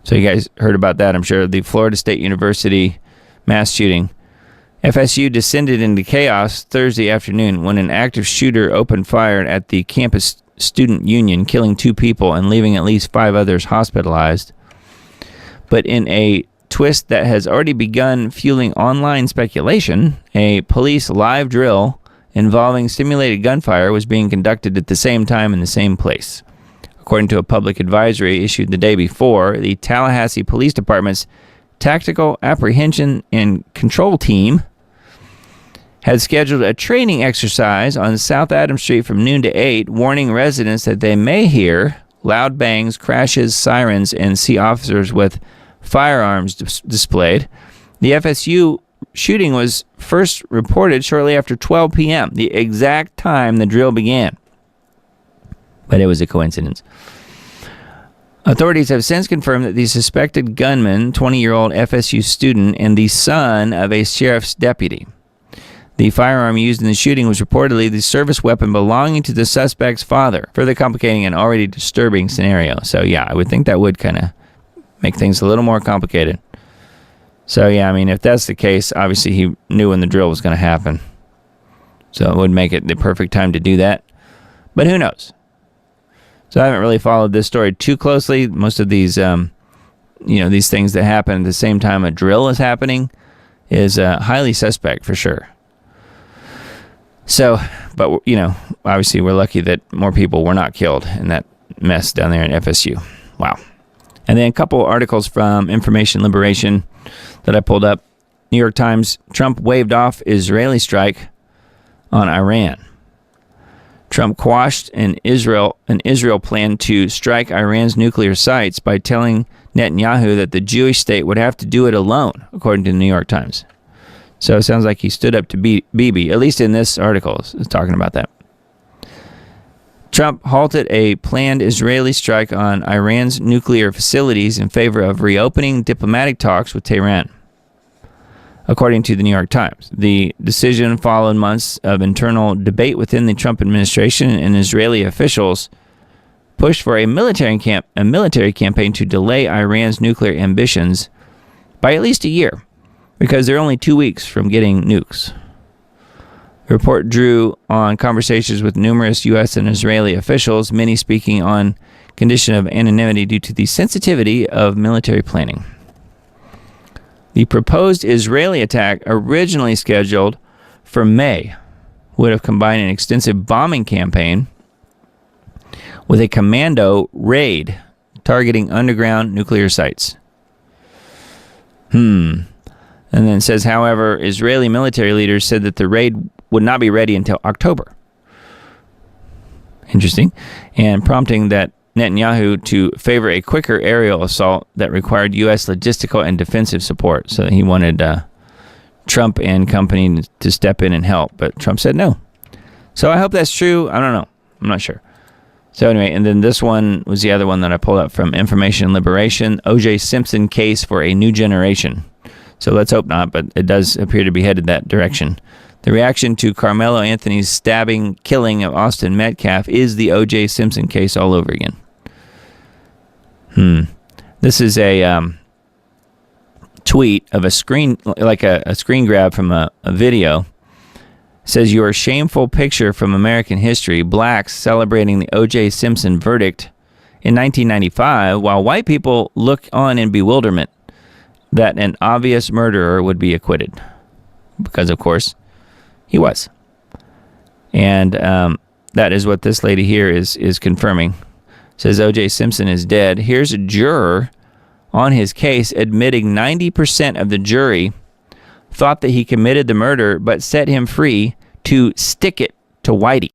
So you guys heard about that, I'm sure. The Florida State University mass shooting. FSU descended into chaos Thursday afternoon when an active shooter opened fire at the campus student union, killing 2 people and leaving at least 5 others hospitalized. But in a twist that has already begun fueling online speculation, a police live drill involving simulated gunfire was being conducted at the same time in the same place. According to a public advisory issued the day before, the Tallahassee Police Department's Tactical Apprehension and Control Team had scheduled a training exercise on South Adams Street from noon to 8, warning residents that they may hear loud bangs, crashes, sirens, and see officers with firearms displayed. The FSU shooting was first reported shortly after 12 p.m., the exact time the drill began. But it was a coincidence. Authorities have since confirmed that the suspected gunman, 20-year-old FSU student, and the son of a sheriff's deputy. The firearm used in the shooting was reportedly the service weapon belonging to the suspect's father, further complicating an already disturbing scenario. So yeah, I would think that would kind of make things a little more complicated. So yeah, I mean, if that's the case, obviously he knew when the drill was going to happen. So it would make it the perfect time to do that. But who knows? So I haven't really followed this story too closely. Most of these, these things that happen at the same time a drill is happening is highly suspect for sure. So, but, obviously we're lucky that more people were not killed in that mess down there in FSU. Wow. And then a couple articles from Information Liberation that I pulled up. New York Times, Trump waved off Israeli strike on Iran. Trump quashed an Israel plan to strike Iran's nuclear sites by telling Netanyahu that the Jewish state would have to do it alone, according to the New York Times. So it sounds like he stood up to Bibi, at least in this article, is talking about that. Trump halted a planned Israeli strike on Iran's nuclear facilities in favor of reopening diplomatic talks with Tehran. According to the New York Times, the decision followed months of internal debate within the Trump administration, and Israeli officials pushed for a military campaign to delay Iran's nuclear ambitions by at least a year, because they're only 2 weeks from getting nukes. The report drew on conversations with numerous U.S. and Israeli officials, many speaking on condition of anonymity due to the sensitivity of military planning. The proposed Israeli attack, originally scheduled for May, would have combined an extensive bombing campaign with a commando raid targeting underground nuclear sites. And then it says, however, Israeli military leaders said that the raid would not be ready until October. Interesting. And prompting that Netanyahu to favor a quicker aerial assault that required U.S. logistical and defensive support. So he wanted Trump and company to step in and help, but Trump said no. So I hope that's true. I don't know. I'm not sure. So anyway, and then this one was the other one that I pulled up from Information Liberation, O.J. Simpson case for a new generation. So let's hope not, but it does appear to be headed that direction. The reaction to Carmelo Anthony's stabbing, killing of Austin Metcalf is the O.J. Simpson case all over again. This is a tweet of a screen, like a screen grab from a video. It says, your shameful picture from American history, blacks celebrating the O.J. Simpson verdict in 1995, while white people look on in bewilderment that an obvious murderer would be acquitted. Because, of course, he was. And that is what this lady here is confirming. It says O.J. Simpson is dead. Here's a juror on his case admitting 90% of the jury thought that he committed the murder, but set him free to stick it to Whitey.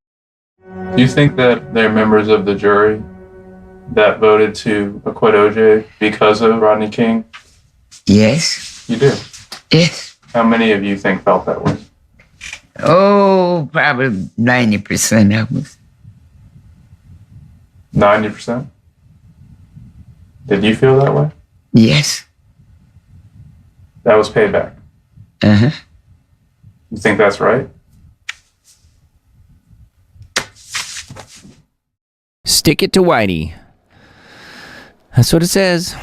Do you think that they're members of the jury that voted to acquit OJ because of Rodney King? Yes. You do? Yes. How many of you think felt that way? Oh, probably 90% of us. 90%? Did you feel that way? Yes. That was payback. Uh-huh. You think that's right? Stick it to Whitey. That's what it says.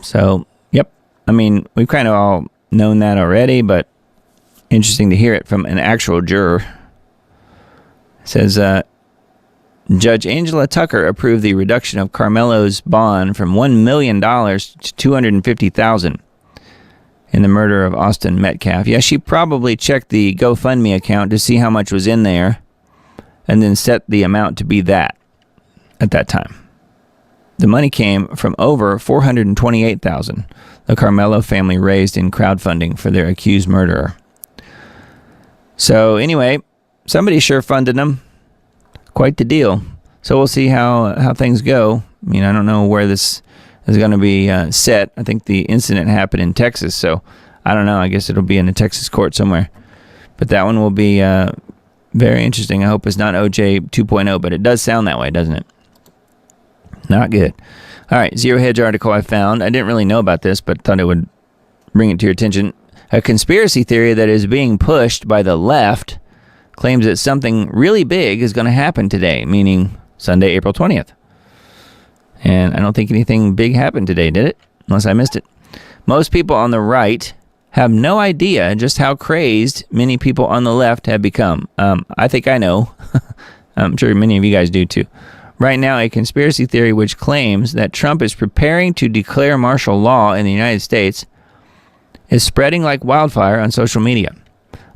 So, yep. I mean, we've kind of all known that already, but interesting to hear it from an actual juror. It says, Judge Angela Tucker approved the reduction of Carmelo's bond from $1 million to $250,000 in the murder of Austin Metcalf. Yeah, she probably checked the GoFundMe account to see how much was in there and then set the amount to be that at that time. The money came from over $428,000 the Carmelo family raised in crowdfunding for their accused murderer. So anyway, somebody sure funded them. Quite the deal. So we'll see how things go. I mean, I don't know where this is going to be set. I think the incident happened in Texas, so I don't know. I guess it'll be in a Texas court somewhere. But that one will be very interesting. I hope it's not OJ 2.0, but it does sound that way, doesn't it? Not good. All right, Zero Hedge article I found. I didn't really know about this, but thought it would bring it to your attention. A conspiracy theory that is being pushed by the left claims that something really big is going to happen today, meaning Sunday, April 20th. And I don't think anything big happened today, did it? Unless I missed it. Most people on the right have no idea just how crazed many people on the left have become. I think I know. I'm sure many of you guys do too. Right now, a conspiracy theory which claims that Trump is preparing to declare martial law in the United States is spreading like wildfire on social media.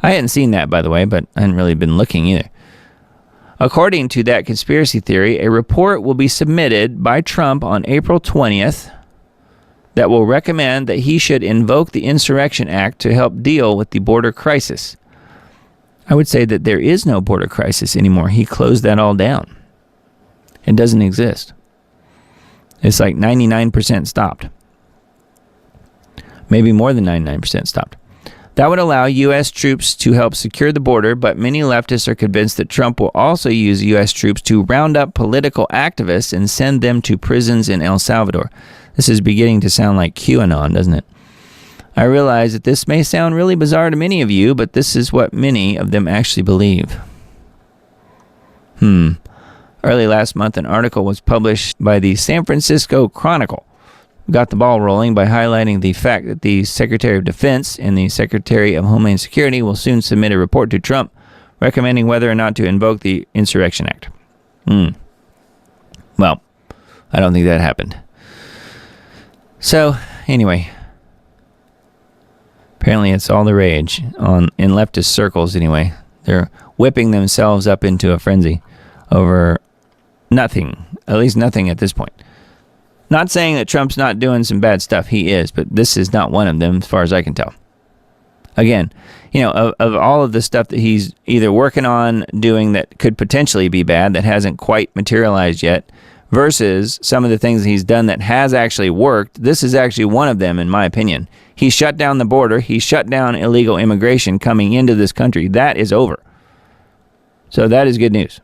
I hadn't seen that, by the way, but I hadn't really been looking either. According to that conspiracy theory, a report will be submitted by Trump on April 20th that will recommend that he should invoke the Insurrection Act to help deal with the border crisis. I would say that there is no border crisis anymore. He closed that all down. It doesn't exist. It's like 99% stopped. Maybe more than 99% stopped. That would allow U.S. troops to help secure the border, but many leftists are convinced that Trump will also use U.S. troops to round up political activists and send them to prisons in El Salvador. This is beginning to sound like QAnon, doesn't it? I realize that this may sound really bizarre to many of you, but this is what many of them actually believe. Early last month, an article was published by the San Francisco Chronicle. Got the ball rolling by highlighting the fact that the Secretary of Defense and the Secretary of Homeland Security will soon submit a report to Trump recommending whether or not to invoke the Insurrection Act. Well, I don't think that happened. So, anyway, apparently it's all the rage in leftist circles anyway. They're whipping themselves up into a frenzy over nothing, at least nothing at this point. Not saying that Trump's not doing some bad stuff. He is, but this is not one of them as far as I can tell. Again, of all of the stuff that he's either working on doing that could potentially be bad, that hasn't quite materialized yet, versus some of the things he's done that has actually worked. This is actually one of them, in my opinion. He shut down the border. He shut down illegal immigration coming into this country. That is over. So that is good news.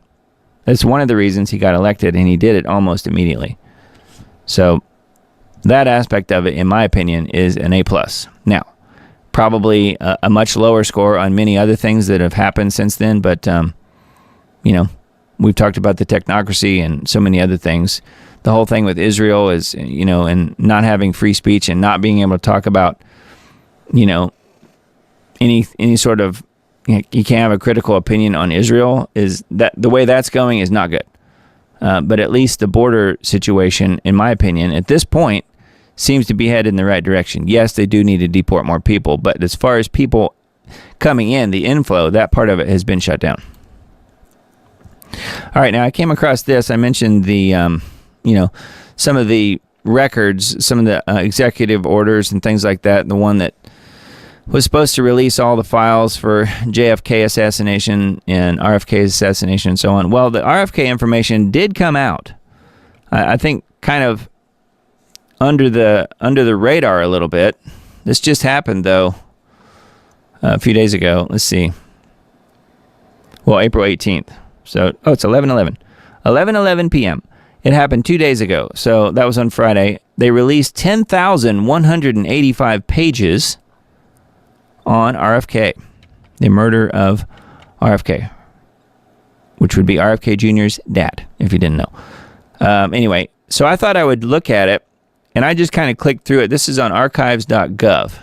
That's one of the reasons he got elected, and he did it almost immediately. So that aspect of it, in my opinion, is an A+. Now, probably a much lower score on many other things that have happened since then, but, you know, we've talked about the technocracy and so many other things. The whole thing with Israel is, you know, and not having free speech and not being able to talk about, you know, any sort of, you can't have a critical opinion on Israel, is that the way that's going is not good. But at least the border situation, in my opinion, at this point, seems to be headed in the right direction. Yes, they do need to deport more people, but as far as people coming in, the inflow, that part of it has been shut down. All right, now I came across this. I mentioned the, you know, some of the records, some of the executive orders and things like that. The one that was supposed to release all the files for JFK assassination and RFK assassination and so on. Well, the RFK information did come out. I think kind of under the radar a little bit. This just happened though a few days ago. Let's see. Well, April 18th. So, it's 11:11 p.m. It happened 2 days ago. So that was on Friday. They released 10,185 pages on RFK, the murder of RFK, which would be RFK Jr.'s dad, if you didn't know. Anyway, so I thought I would look at it, and I just kind of clicked through it. This is on archives.gov,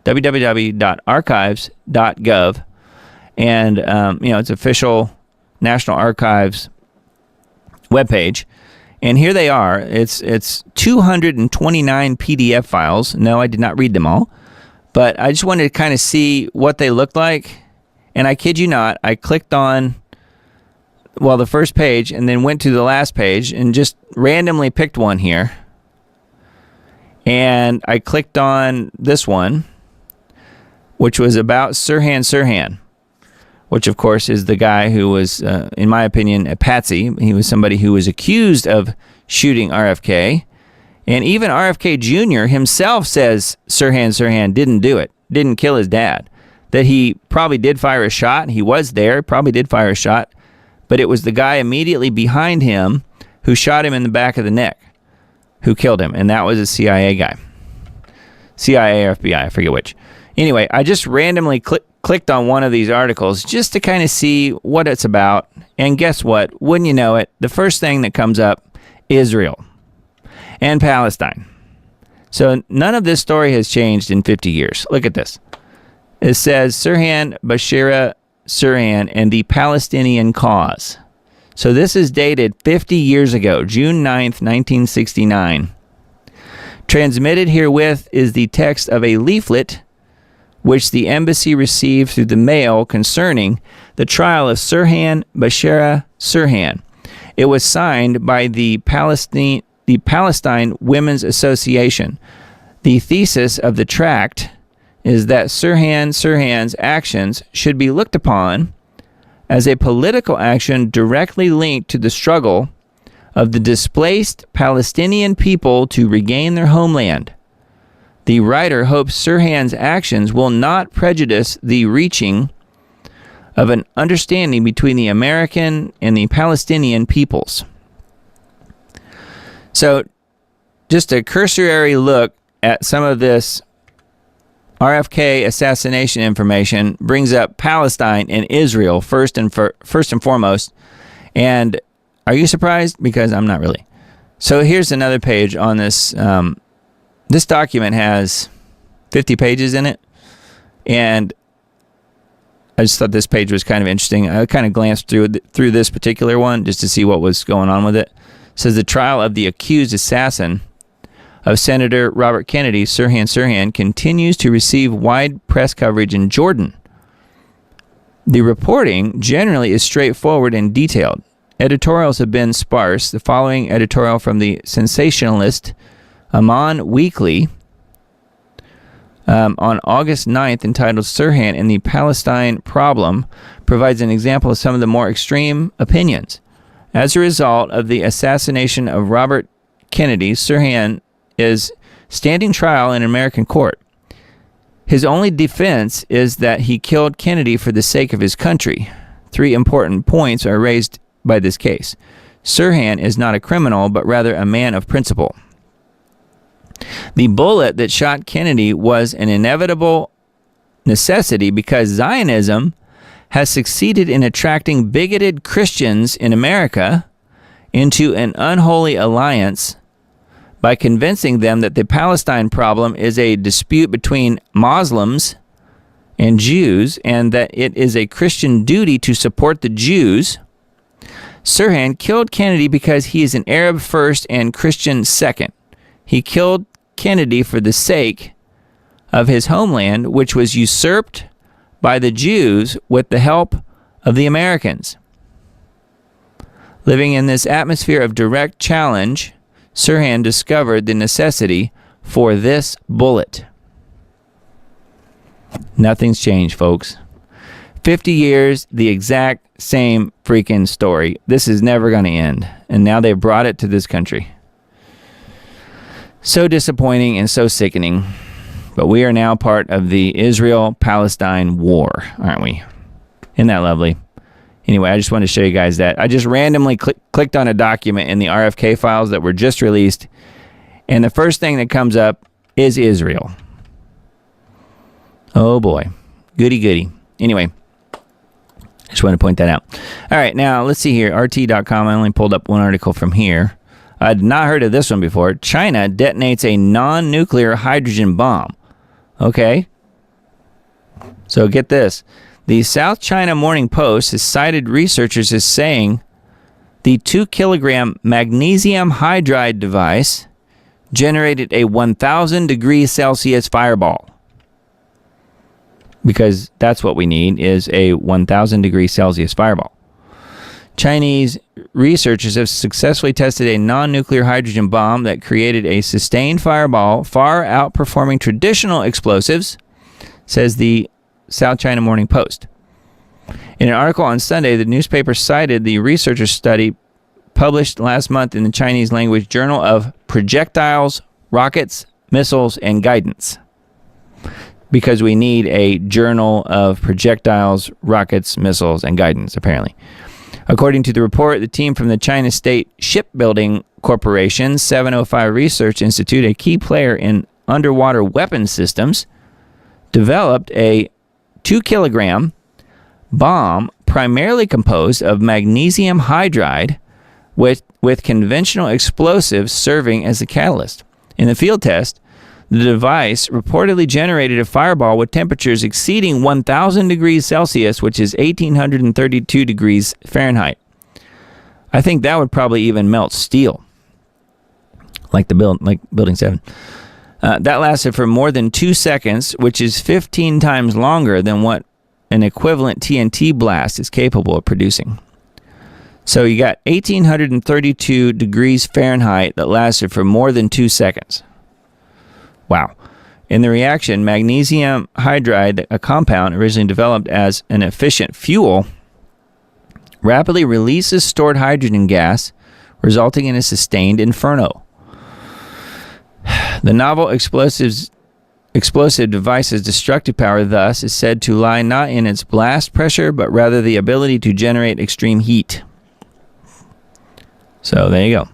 www.archives.gov, and you know, it's official National Archives webpage. And here they are. It's 229 PDF files. No, I did not read them all. But I just wanted to kind of see what they looked like. And I kid you not, I clicked on, well, the first page and then went to the last page and just randomly picked one here. And I clicked on this one, which was about Sirhan Sirhan, which, of course, is the guy who was, in my opinion, a patsy. He was somebody who was accused of shooting RFK. And even RFK Jr. himself says Sirhan Sirhan didn't do it, didn't kill his dad, that he probably did fire a shot. He was there, probably did fire a shot, but it was the guy immediately behind him who shot him in the back of the neck who killed him, and that was a CIA guy. CIA or FBI, I forget which. Anyway, I just randomly clicked on one of these articles just to kind of see what it's about, and guess what? Wouldn't you know it, the first thing that comes up, Israel and Palestine. So none of this story has changed in 50 years. Look at this. It says Sirhan Bashira Sirhan and the Palestinian cause. So this is dated 50 years ago, June 9th, 1969. Transmitted herewith is the text of a leaflet which the embassy received through the mail concerning the trial of Sirhan Bashira Sirhan. It was signed by the Palestine Women's Association. The thesis of the tract is that Sirhan Sirhan's actions should be looked upon as a political action directly linked to the struggle of the displaced Palestinian people to regain their homeland. The writer hopes Sirhan's actions will not prejudice the reaching of an understanding between the American and the Palestinian peoples. So, just a cursory look at some of this RFK assassination information brings up Palestine and Israel first and foremost. And are you surprised? Because I'm not really. So here's another page on this. This document has 50 pages in it, and I just thought this page was kind of interesting. I kind of glanced through this particular one just to see what was going on with it. It says the trial of the accused assassin of Senator Robert Kennedy, Sirhan Sirhan, continues to receive wide press coverage in Jordan. The reporting generally is straightforward and detailed. Editorials have been sparse. The following editorial from the sensationalist Amman Weekly on August 9th, entitled Sirhan and the Palestine Problem, provides an example of some of the more extreme opinions. As a result of the assassination of Robert Kennedy, Sirhan is standing trial in an American court. His only defense is that he killed Kennedy for the sake of his country. 3 important points are raised by this case. Sirhan is not a criminal, but rather a man of principle. The bullet that shot Kennedy was an inevitable necessity because Zionism has succeeded in attracting bigoted Christians in America into an unholy alliance by convincing them that the Palestine problem is a dispute between Muslims and Jews and that it is a Christian duty to support the Jews. Sirhan killed Kennedy because he is an Arab first and Christian second. He killed Kennedy for the sake of his homeland, which was usurped by the Jews with the help of the Americans. Living in this atmosphere of direct challenge, Sirhan discovered the necessity for this bullet. Nothing's changed, folks. 50 years, the exact same freaking story. This is never going to end. And now they've brought it to this country. So disappointing and so sickening. But we are now part of the Israel-Palestine war, aren't we? Isn't that lovely? Anyway, I just wanted to show you guys that. I just randomly clicked on a document in the RFK files that were just released, and the first thing that comes up is Israel. Oh boy. Goody goody. Anyway, I just wanted to point that out. All right, now let's see here. RT.com, I only pulled up one article from here. I'd not heard of this one before. China detonates a non-nuclear hydrogen bomb. Okay. So get this. The South China Morning Post has cited researchers as saying the 2-kilogram magnesium hydride device generated a 1,000 degrees Celsius fireball. Because that's what we need, is a 1,000 degrees Celsius fireball. Chinese researchers have successfully tested a non-nuclear hydrogen bomb that created a sustained fireball far outperforming traditional explosives, says the South China Morning Post. In an article on Sunday, the newspaper cited the researchers' study published last month in the Chinese language Journal of Projectiles, Rockets, Missiles, and Guidance. Because we need a Journal of Projectiles, Rockets, Missiles, and Guidance, apparently. According to the report, the team from the China State Shipbuilding Corporation 705 Research Institute, a key player in underwater weapons systems, developed a 2-kilogram bomb primarily composed of magnesium hydride with conventional explosives serving as the catalyst. In the field test, the device reportedly generated a fireball with temperatures exceeding 1,000 degrees Celsius, which is 1,832 degrees Fahrenheit. I think that would probably even melt steel, like Building 7. That lasted for more than 2 seconds, which is 15 times longer than what an equivalent TNT blast is capable of producing. So you got 1,832 degrees Fahrenheit that lasted for more than 2 seconds. Wow. In the reaction, magnesium hydride, a compound originally developed as an efficient fuel, rapidly releases stored hydrogen gas, resulting in a sustained inferno. The novel explosive device's destructive power, thus, is said to lie not in its blast pressure, but rather the ability to generate extreme heat. So there you go.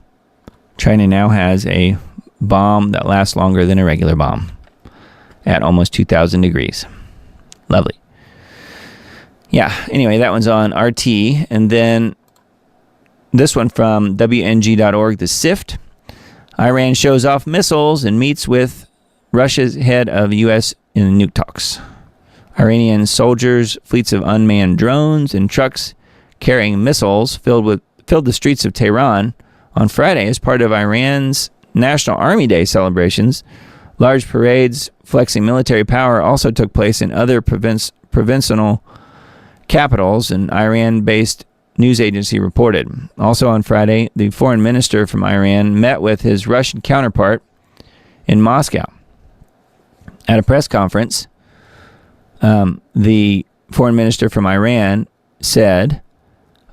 China now has a bomb that lasts longer than a regular bomb at almost 2,000 degrees. Lovely. Yeah, anyway, that one's on RT. And then this one from WNG.org, The Sift. Iran shows off missiles and meets with Russia's head of the U.S. in nuke talks. Iranian soldiers, fleets of unmanned drones, and trucks carrying missiles filled the streets of Tehran on Friday as part of Iran's National Army Day celebrations. Large parades flexing military power also took place in other provincial capitals, an Iran-based news agency reported. Also on Friday, the foreign minister from Iran met with his Russian counterpart in Moscow. At a press conference, the foreign minister from Iran said,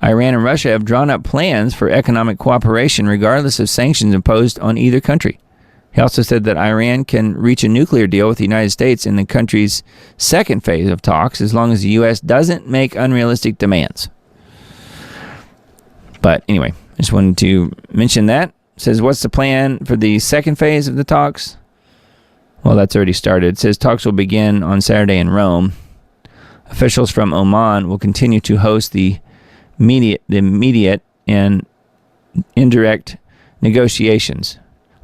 Iran and Russia have drawn up plans for economic cooperation regardless of sanctions imposed on either country. He also said that Iran can reach a nuclear deal with the United States in the country's second phase of talks as long as the U.S. doesn't make unrealistic demands. But anyway, I just wanted to mention that. It says, what's the plan for the second phase of the talks? Well, that's already started. It says talks will begin on Saturday in Rome. Officials from Oman will continue to host the immediate and indirect negotiations.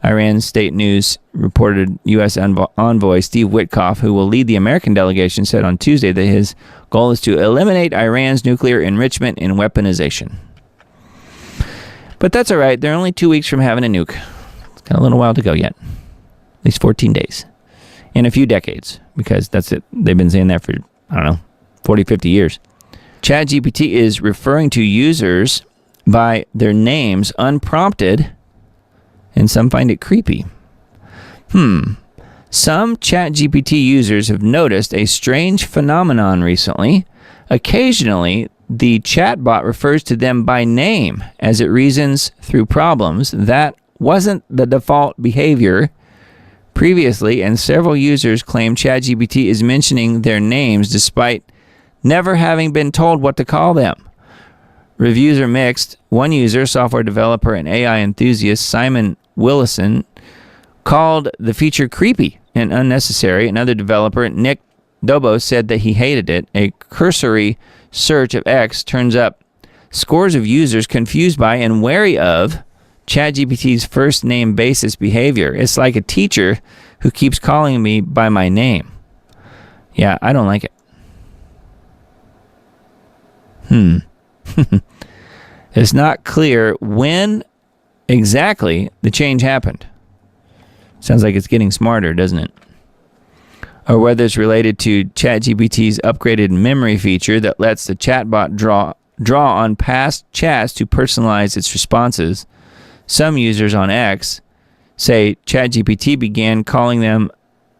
Iran State News reported U.S. envoy Steve Witkoff, who will lead the American delegation, said on Tuesday that his goal is to eliminate Iran's nuclear enrichment and weaponization. But that's all right. They're only 2 weeks from having a nuke. It's got a little while to go yet. At least 14 days. In a few decades, because that's it. They've been saying that for, 40, 50 years. ChatGPT is referring to users by their names unprompted, and some find it creepy. Some ChatGPT users have noticed a strange phenomenon recently. Occasionally, the chatbot refers to them by name as it reasons through problems. That wasn't the default behavior previously, and several users claim ChatGPT is mentioning their names despite never having been told what to call them. Reviews are mixed. One user, software developer and AI enthusiast Simon Willison, called the feature creepy and unnecessary. Another developer, Nick Dobo, said that he hated it. A cursory search of X turns up scores of users confused by and wary of ChatGPT's first name basis behavior. It's like a teacher who keeps calling me by my name. Yeah, I don't like it. It's not clear when exactly the change happened. Sounds like it's getting smarter, doesn't it? Or whether it's related to ChatGPT's upgraded memory feature that lets the chatbot draw on past chats to personalize its responses. Some users on X say ChatGPT began calling them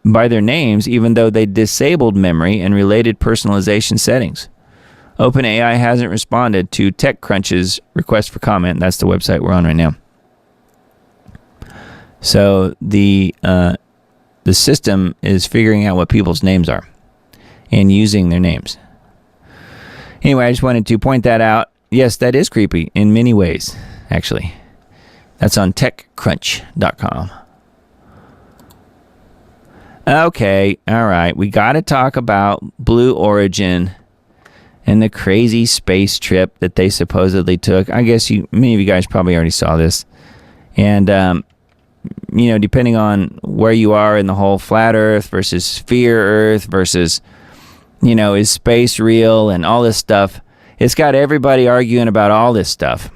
by their names even though they disabled memory and related personalization settings. OpenAI hasn't responded to TechCrunch's request for comment. That's the website we're on right now. So the system is figuring out what people's names are and using their names. Anyway, I just wanted to point that out. Yes, that is creepy in many ways, actually. That's on TechCrunch.com. Okay, all right. We got to talk about Blue Origin and the crazy space trip that they supposedly took. I guess many of you guys probably already saw this. And, depending on where you are in the whole flat Earth versus sphere Earth versus, is space real and all this stuff, it's got everybody arguing about all this stuff.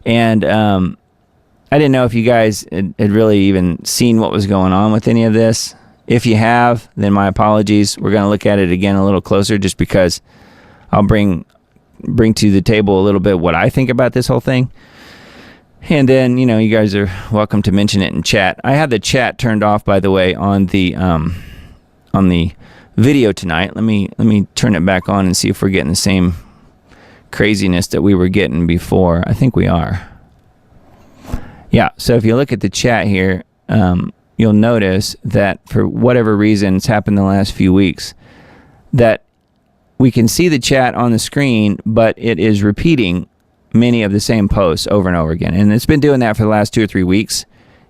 And I didn't know if you guys had really even seen what was going on with any of this. If you have, then my apologies. We're going to look at it again a little closer just because I'll bring to the table a little bit what I think about this whole thing. And then, you guys are welcome to mention it in chat. I had the chat turned off, by the way, on the video tonight. Let me turn it back on and see if we're getting the same craziness that we were getting before. I think we are. Yeah, so if you look at the chat here, you'll notice that for whatever reason it's happened the last few weeks, that we can see the chat on the screen, but it is repeating many of the same posts over and over again. And it's been doing that for the last 2 or 3 weeks,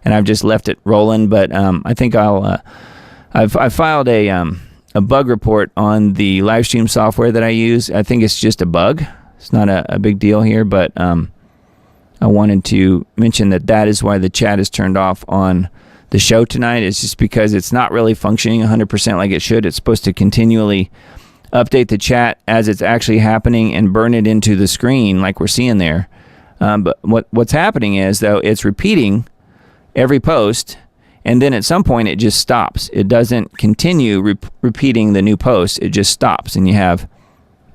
and I've just left it rolling. But I think I've filed a bug report on the live stream software that I use. I think it's just a bug. It's not a big deal here, but I wanted to mention that is why the chat is turned off on the show tonight. It's just because it's not really functioning 100% like it should. It's supposed to continually update the chat as it's actually happening and burn it into the screen like we're seeing there. But what's happening is, though, it's repeating every post, and then at some point it just stops. It doesn't continue repeating the new post. It just stops, and you have,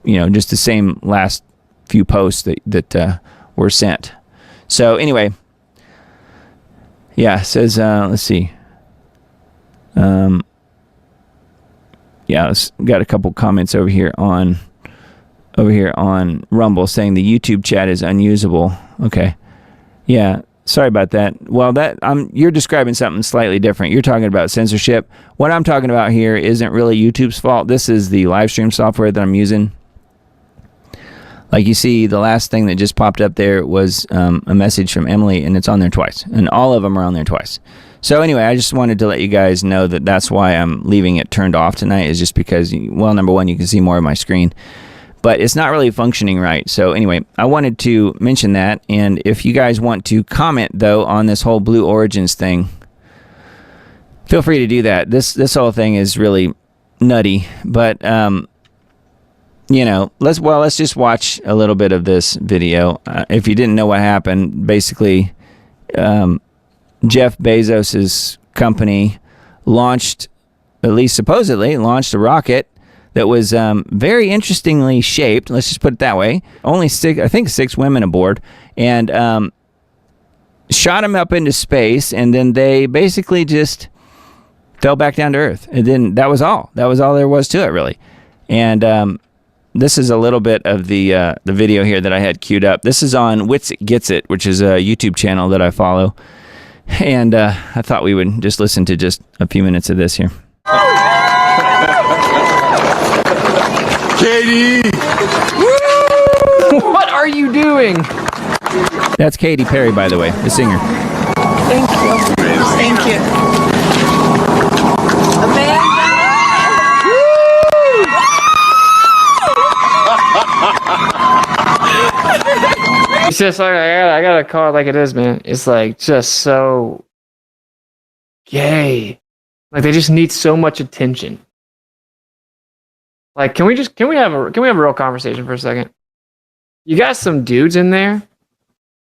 just the same last few posts that were sent. So anyway, yeah, it says, let's see. Yeah, got a couple comments over here on over here on Rumble saying the YouTube chat is unusable. Okay. Yeah. Sorry about that. Well, you're describing something slightly different. You're talking about censorship. What I'm talking about here isn't really YouTube's fault. This is the live stream software that I'm using. Like you see, the last thing that just popped up there was a message from Emily, and it's on there twice. And all of them are on there twice. So anyway, I just wanted to let you guys know that that's why I'm leaving it turned off tonight, is just because, well, number one, you can see more of my screen. But it's not really functioning right. So anyway, I wanted to mention that. And if you guys want to comment, though, on this whole Blue Origins thing, feel free to do that. This whole thing is really nutty. But, let's just watch a little bit of this video. If you didn't know what happened, basically, Jeff Bezos's company launched, at least supposedly, launched a rocket that was very interestingly shaped. Let's just put it that way. Only six women aboard, and shot them up into space, and then they basically just fell back down to Earth. And then that was all. That was all there was to it, really. And this is a little bit of the video here that I had queued up. This is on Witsit Gets It, which is a YouTube channel that I follow. And I thought we would just listen to just a few minutes of this here. Katie! What are you doing? That's Katy Perry, by the way, the singer. Thank you. Thank you. Amanda! It's just like, I gotta call it like it is, man. It's like just so gay. Like they just need so much attention. Like, can we have a real conversation for a second? You got some dudes in there,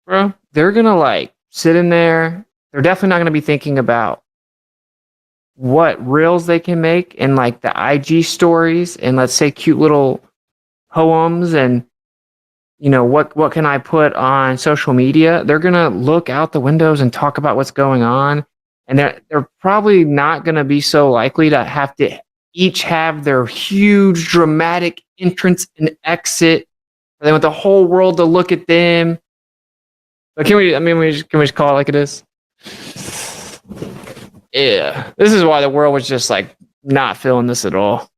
bro. They're gonna like sit in there. They're definitely not gonna be thinking about what reels they can make and like the IG stories and let's say cute little poems and what can I put on social media. They're gonna look out the windows and talk about what's going on, and they're probably not gonna be so likely to have to each have their huge dramatic entrance and exit. They want the whole world to look at them. But can we just call it like it is? Yeah. This is why the world was just like not feeling this at all.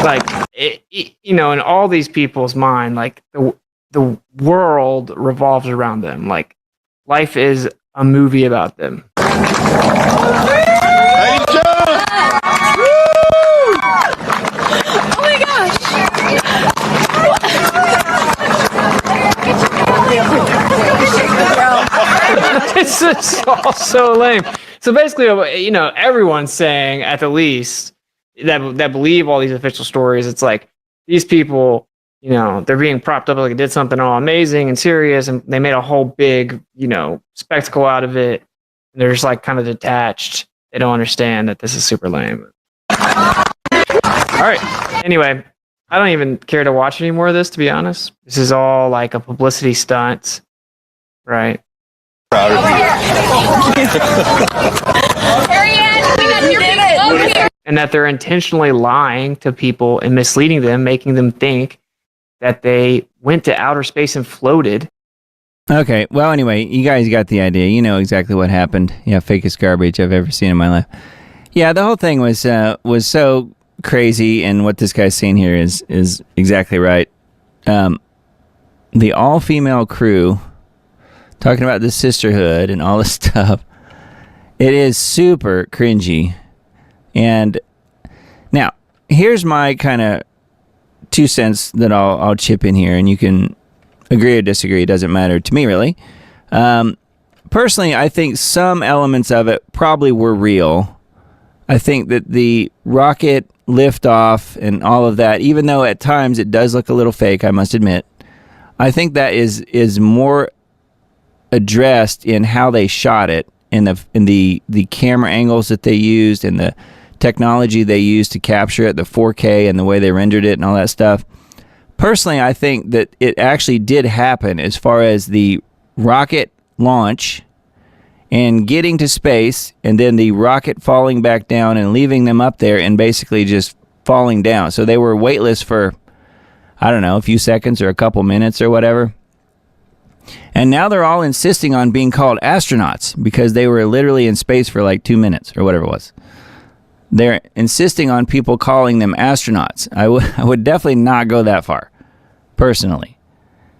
Like, in all these people's mind, like the world revolves around them. Like life is a movie about them. Oh my gosh! It's just all so lame. So basically, everyone's saying at the least that believe all these official stories. It's like these people, they're being propped up like they did something all amazing and serious, and they made a whole big, spectacle out of it. And they're just like kind of detached. They don't understand that this is super lame. All right. Anyway, I don't even care to watch any more of this, to be honest. This is all like a publicity stunt, right? Proud of you. And that they're intentionally lying to people and misleading them, making them think that they went to outer space and floated. Okay, well, anyway, you guys got the idea. You know exactly what happened. Yeah, fakest garbage I've ever seen in my life. Yeah, the whole thing was so crazy, and what this guy's saying here is exactly right. The all-female crew, talking about the sisterhood and all this stuff, it is super cringy. And now, here's my kind of 2 cents that I'll chip in here, and you can agree or disagree. It doesn't matter to me, really. Personally, I think some elements of it probably were real. I think that the rocket liftoff and all of that, even though at times it does look a little fake, I must admit, I think that is more addressed in how they shot it, in the camera angles that they used, and the technology they used to capture it, the 4K, and the way they rendered it and all that stuff. Personally, I think that it actually did happen as far as the rocket launch and getting to space, and then the rocket falling back down and leaving them up there and basically just falling down. So they were weightless for, I don't know, a few seconds or a couple minutes or whatever. And now they're all insisting on being called astronauts because they were literally in space for like 2 minutes or whatever it was. They're insisting on people calling them astronauts. I would definitely not go that far, personally.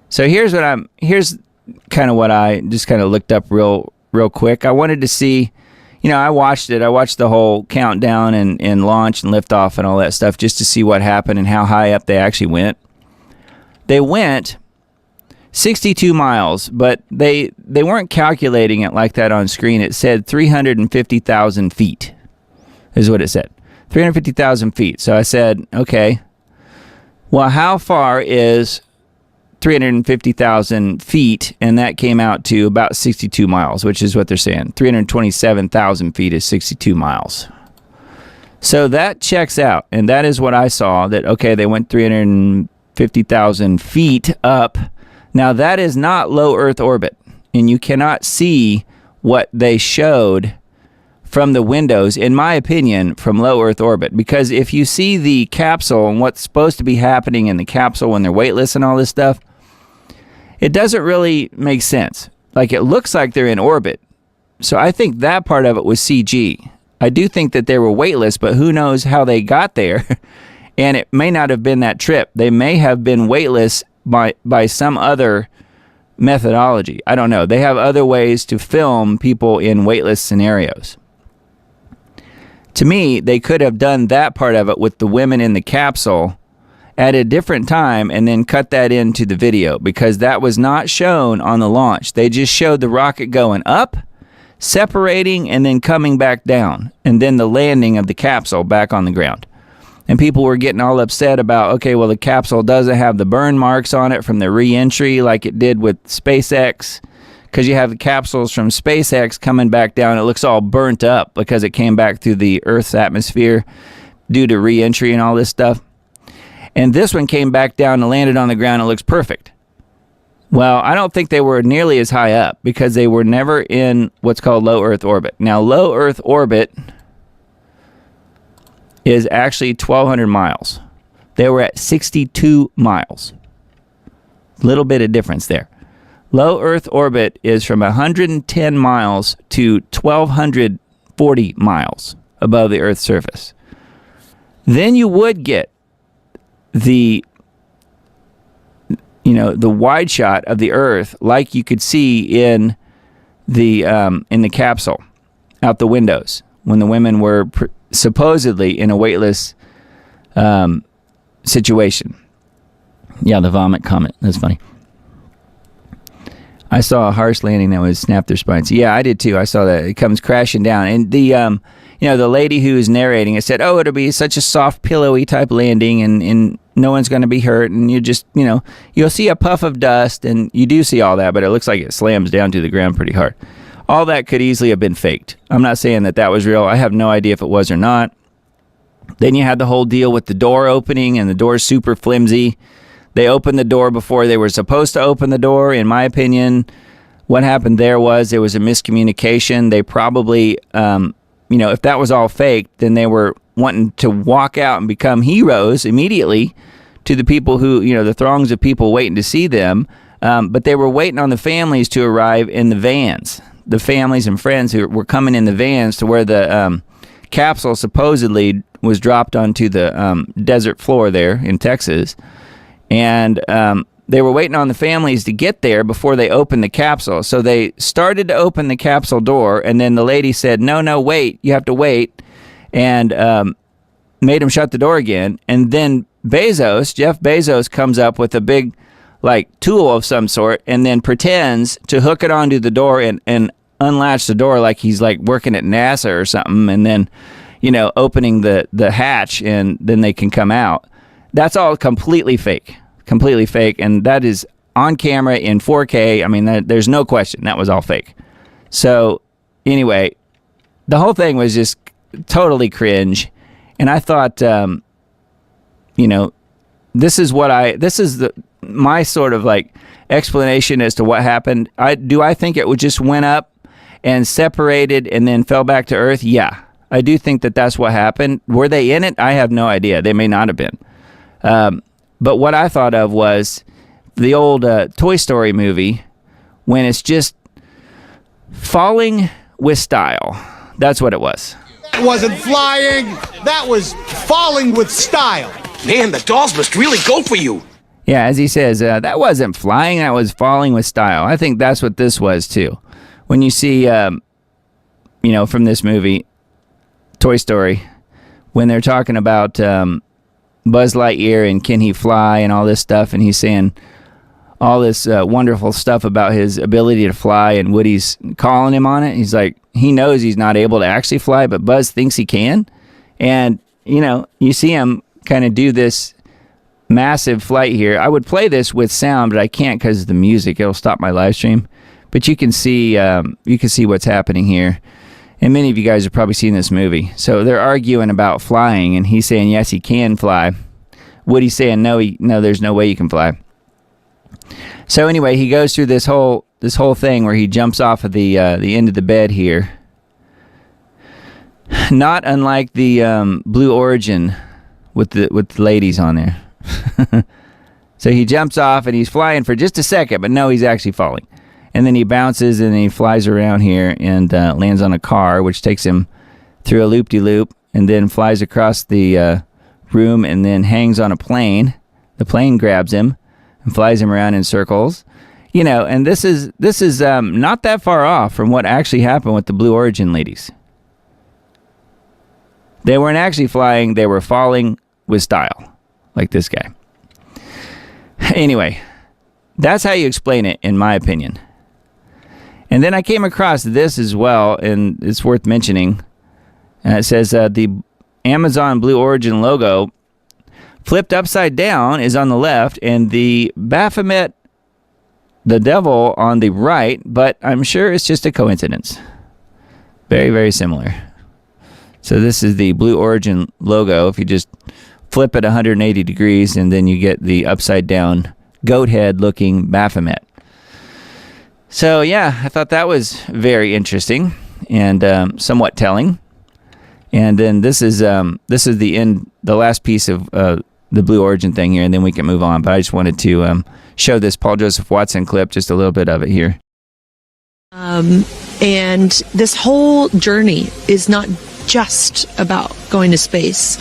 So here's kind of what I just kind of looked up real quick. I wanted to see, I watched it. I watched the whole countdown and launch and liftoff and all that stuff just to see what happened and how high up they actually went. They went 62 miles, but they weren't calculating it like that on screen. It said 350,000 feet is what it said. 350,000 feet. So I said, okay, well, how far is 350,000 feet? And that came out to about 62 miles, which is what they're saying. 327,000 feet is 62 miles. So that checks out. And that is what I saw, that, okay, they went 350,000 feet up. Now, that is not low Earth orbit, and you cannot see what they showed from the windows, in my opinion, from low Earth orbit. Because if you see the capsule and what's supposed to be happening in the capsule when they're weightless and all this stuff, it doesn't really make sense. Like, it looks like they're in orbit. So I think that part of it was CG. I do think that they were weightless, but who knows how they got there. And it may not have been that trip. They may have been weightless by some other methodology. I don't know. They have other ways to film people in weightless scenarios. To me, they could have done that part of it with the women in the capsule at a different time and then cut that into the video, because that was not shown on the launch. They just showed the rocket going up, separating, and then coming back down, and then the landing of the capsule back on the ground. And people were getting all upset about, okay, well, the capsule doesn't have the burn marks on it from the re-entry like it did with SpaceX, because you have the capsules from SpaceX coming back down. It looks all burnt up because it came back through the Earth's atmosphere due to re-entry and all this stuff. And this one came back down and landed on the ground. It looks perfect. Well, I don't think they were nearly as high up because they were never in what's called low Earth orbit. Now, low Earth orbit is actually 1,200 miles. They were at 62 miles. Little bit of difference there. Low Earth orbit is from 110 miles to 1,240 miles above the Earth's surface. Then you would get the wide shot of the Earth like you could see in the capsule out the windows when the women were supposedly in a weightless situation. Yeah, the vomit comment. That's funny. I saw a harsh landing that would snap their spines. Yeah, I did too. I saw that. It comes crashing down. And the lady who was narrating it said, oh, it'll be such a soft, pillowy type landing and no one's going to be hurt. And you just, you'll see a puff of dust, and you do see all that, but it looks like it slams down to the ground pretty hard. All that could easily have been faked. I'm not saying that was real. I have no idea if it was or not. Then you had the whole deal with the door opening, and the door's super flimsy. They opened the door before they were supposed to open the door. In my opinion, what happened there was a miscommunication. They probably, if that was all fake, then they were wanting to walk out and become heroes immediately to the people who, the throngs of people waiting to see them. But they were waiting on the families to arrive in the vans. The families and friends who were coming in the vans to where the capsule supposedly was dropped onto the desert floor there in Texas. And they were waiting on the families to get there before they opened the capsule. So they started to open the capsule door, and then the lady said, no, wait, you have to wait, and made them shut the door again. And then Jeff Bezos comes up with a big tool of some sort and then pretends to hook it onto the door and unlatch the door like he's working at NASA or something, and then opening the hatch, and then they can come out. That's all completely fake, and that is on camera in 4K. I mean, there's no question that was all fake. So anyway, the whole thing was just totally cringe, and I thought, this is my sort of explanation as to what happened. I think it just went up and separated and then fell back to Earth? Yeah, I do think that that's what happened. Were they in it? I have no idea. They may not have been. But what I thought of was the old Toy Story movie when it's just falling with style. That's what it was. That wasn't flying. That was falling with style. Man, the dolls must really go for you. Yeah, as he says, that wasn't flying, that was falling with style. I think that's what this was, too. When you see, from this movie, Toy Story, when they're talking about Buzz Lightyear and can he fly and all this stuff, and he's saying all this wonderful stuff about his ability to fly, and Woody's calling him on it. He's like, he knows he's not able to actually fly, but Buzz thinks he can. And, you see him kind of do this massive flight here. I would play this with sound, but I can't because of the music. It'll stop my live stream. But you can see what's happening here. And many of you guys have probably seen this movie. So they're arguing about flying, and he's saying yes, he can fly. Woody's saying no, there's no way you can fly. So anyway, he goes through this whole thing where he jumps off of the end of the bed here. Not unlike the Blue Origin with the ladies on there. So he jumps off and he's flying for just a second, but no, he's actually falling. And then he bounces and he flies around here and lands on a car, which takes him through a loop-de-loop and then flies across the room and then hangs on a plane. The plane grabs him and flies him around in circles. And this is not that far off from what actually happened with the Blue Origin ladies. They weren't actually flying, they were falling with style. Like this guy. Anyway, that's how you explain it, in my opinion. And then I came across this as well, and it's worth mentioning. It says the Amazon Blue Origin logo flipped upside down is on the left, and the Baphomet, the devil, on the right, but I'm sure it's just a coincidence. Very, very similar. So this is the Blue Origin logo. If you just flip it 180 degrees, and then you get the upside down goat head looking Baphomet. So yeah, I thought that was very interesting and somewhat telling. And then this is the last piece of the Blue Origin thing here, and then we can move on. But I just wanted to show this Paul Joseph Watson clip, just a little bit of it here. And this whole journey is not just about going to space.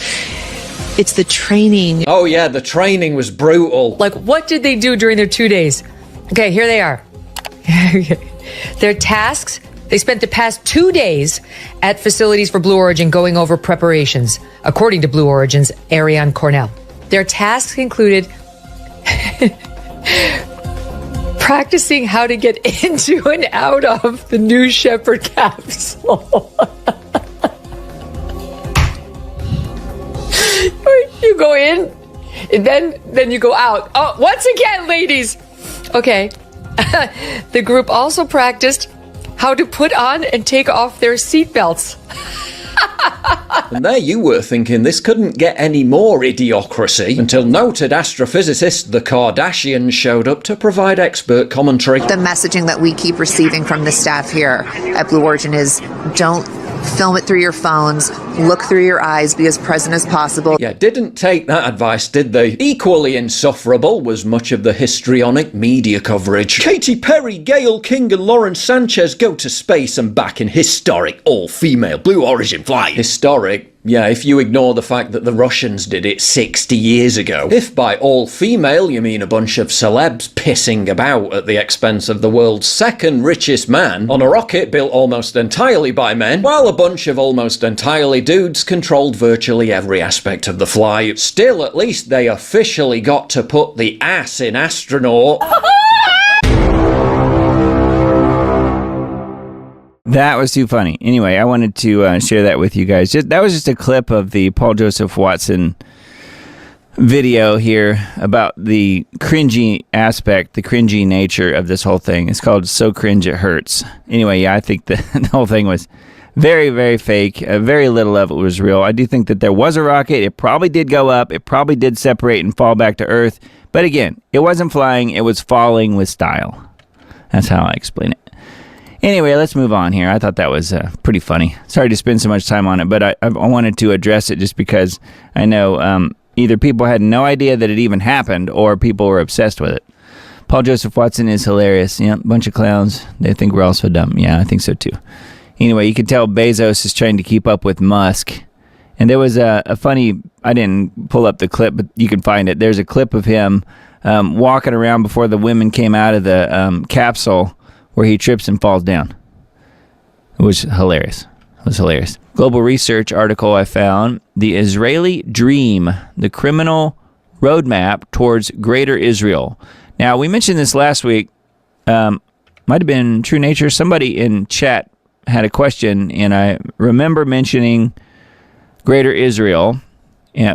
It's the training. Oh yeah, the training was brutal. Like, what did they do during their 2 days? Okay, here they are. Their tasks, they spent the past 2 days at facilities for Blue Origin going over preparations, according to Blue Origin's Ariane Cornell. Their tasks included practicing how to get into and out of the New Shepard capsule. You go in, and then you go out. Oh, once again, ladies. Okay. The group also practiced how to put on and take off their seatbelts. And there you were thinking this couldn't get any more idiocracy until noted astrophysicist the Kardashians showed up to provide expert commentary. The messaging that we keep receiving from the staff here at Blue Origin is don't film it through your phones, look through your eyes, be as present as possible. Yeah, didn't take that advice, did they? Equally insufferable was much of the histrionic media coverage. Katy Perry, Gayle King and Lauren Sanchez go to space and back in historic all-female Blue Origin flight. Historic? Yeah, if you ignore the fact that the Russians did it 60 years ago. If by all-female you mean a bunch of celebs pissing about at the expense of the world's second richest man on a rocket built almost entirely by men, while a bunch of almost entirely dudes controlled virtually every aspect of the flight. Still, at least they officially got to put the ass in astronaut. That was too funny. Anyway, I wanted to share that with you guys. That was just a clip of the Paul Joseph Watson video here about the cringy aspect, the cringy nature of this whole thing. It's called So Cringe It Hurts. Anyway, yeah, I think the whole thing was very, very fake. Very little of it was real. I do think that there was a rocket. It probably did go up. It probably did separate and fall back to Earth. But again, it wasn't flying. It was falling with style. That's how I explain it. Anyway, let's move on here. I thought that was pretty funny. Sorry to spend so much time on it, but I wanted to address it just because I know either people had no idea that it even happened or people were obsessed with it. Paul Joseph Watson is hilarious. Yeah, bunch of clowns. They think we're all so dumb. Yeah, I think so too. Anyway, you can tell Bezos is trying to keep up with Musk. And there was a funny, I didn't pull up the clip, but you can find it. There's a clip of him walking around before the women came out of the capsule where he trips and falls down. It was hilarious. It was hilarious. Global research article I found, The Israeli Dream, the Criminal Roadmap Towards Greater Israel. Now, we mentioned this last week. Might have been True Nature. Somebody in chat had a question, and I remember mentioning Greater Israel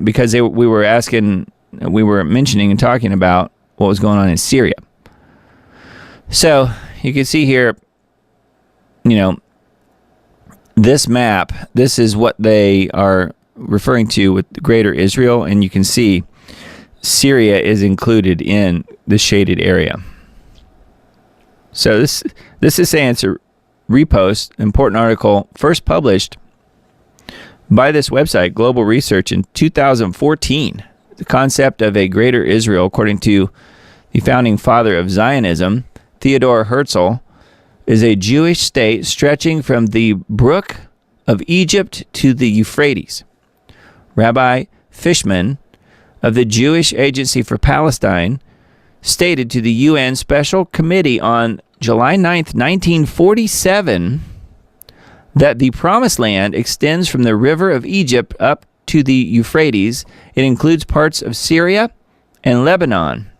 because we were mentioning and talking about what was going on in Syria. So you can see here, this map, this is what they are referring to with the Greater Israel, and you can see Syria is included in the shaded area. So this is saying it's a repost, important article, first published by this website, Global Research, in 2014. The concept of a Greater Israel, according to the founding father of Zionism, Theodor Herzl, is a Jewish state stretching from the Brook of Egypt to the Euphrates. Rabbi Fishman of the Jewish Agency for Palestine stated to the UN Special Committee on July 9th, 1947, that the Promised Land extends from the River of Egypt up to the Euphrates. It includes parts of Syria and Lebanon.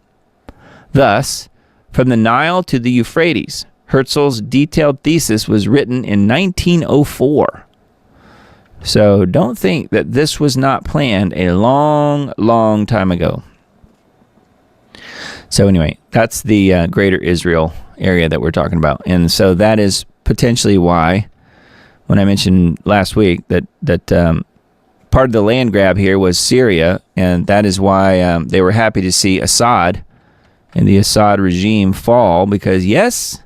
Thus, from the Nile to the Euphrates, Herzl's detailed thesis was written in 1904. So don't think that this was not planned a long, long time ago. So anyway, that's the Greater Israel area that we're talking about. And so that is potentially why, when I mentioned last week that part of the land grab here was Syria, and that is why they were happy to see Assad and the Assad regime fall, because yes,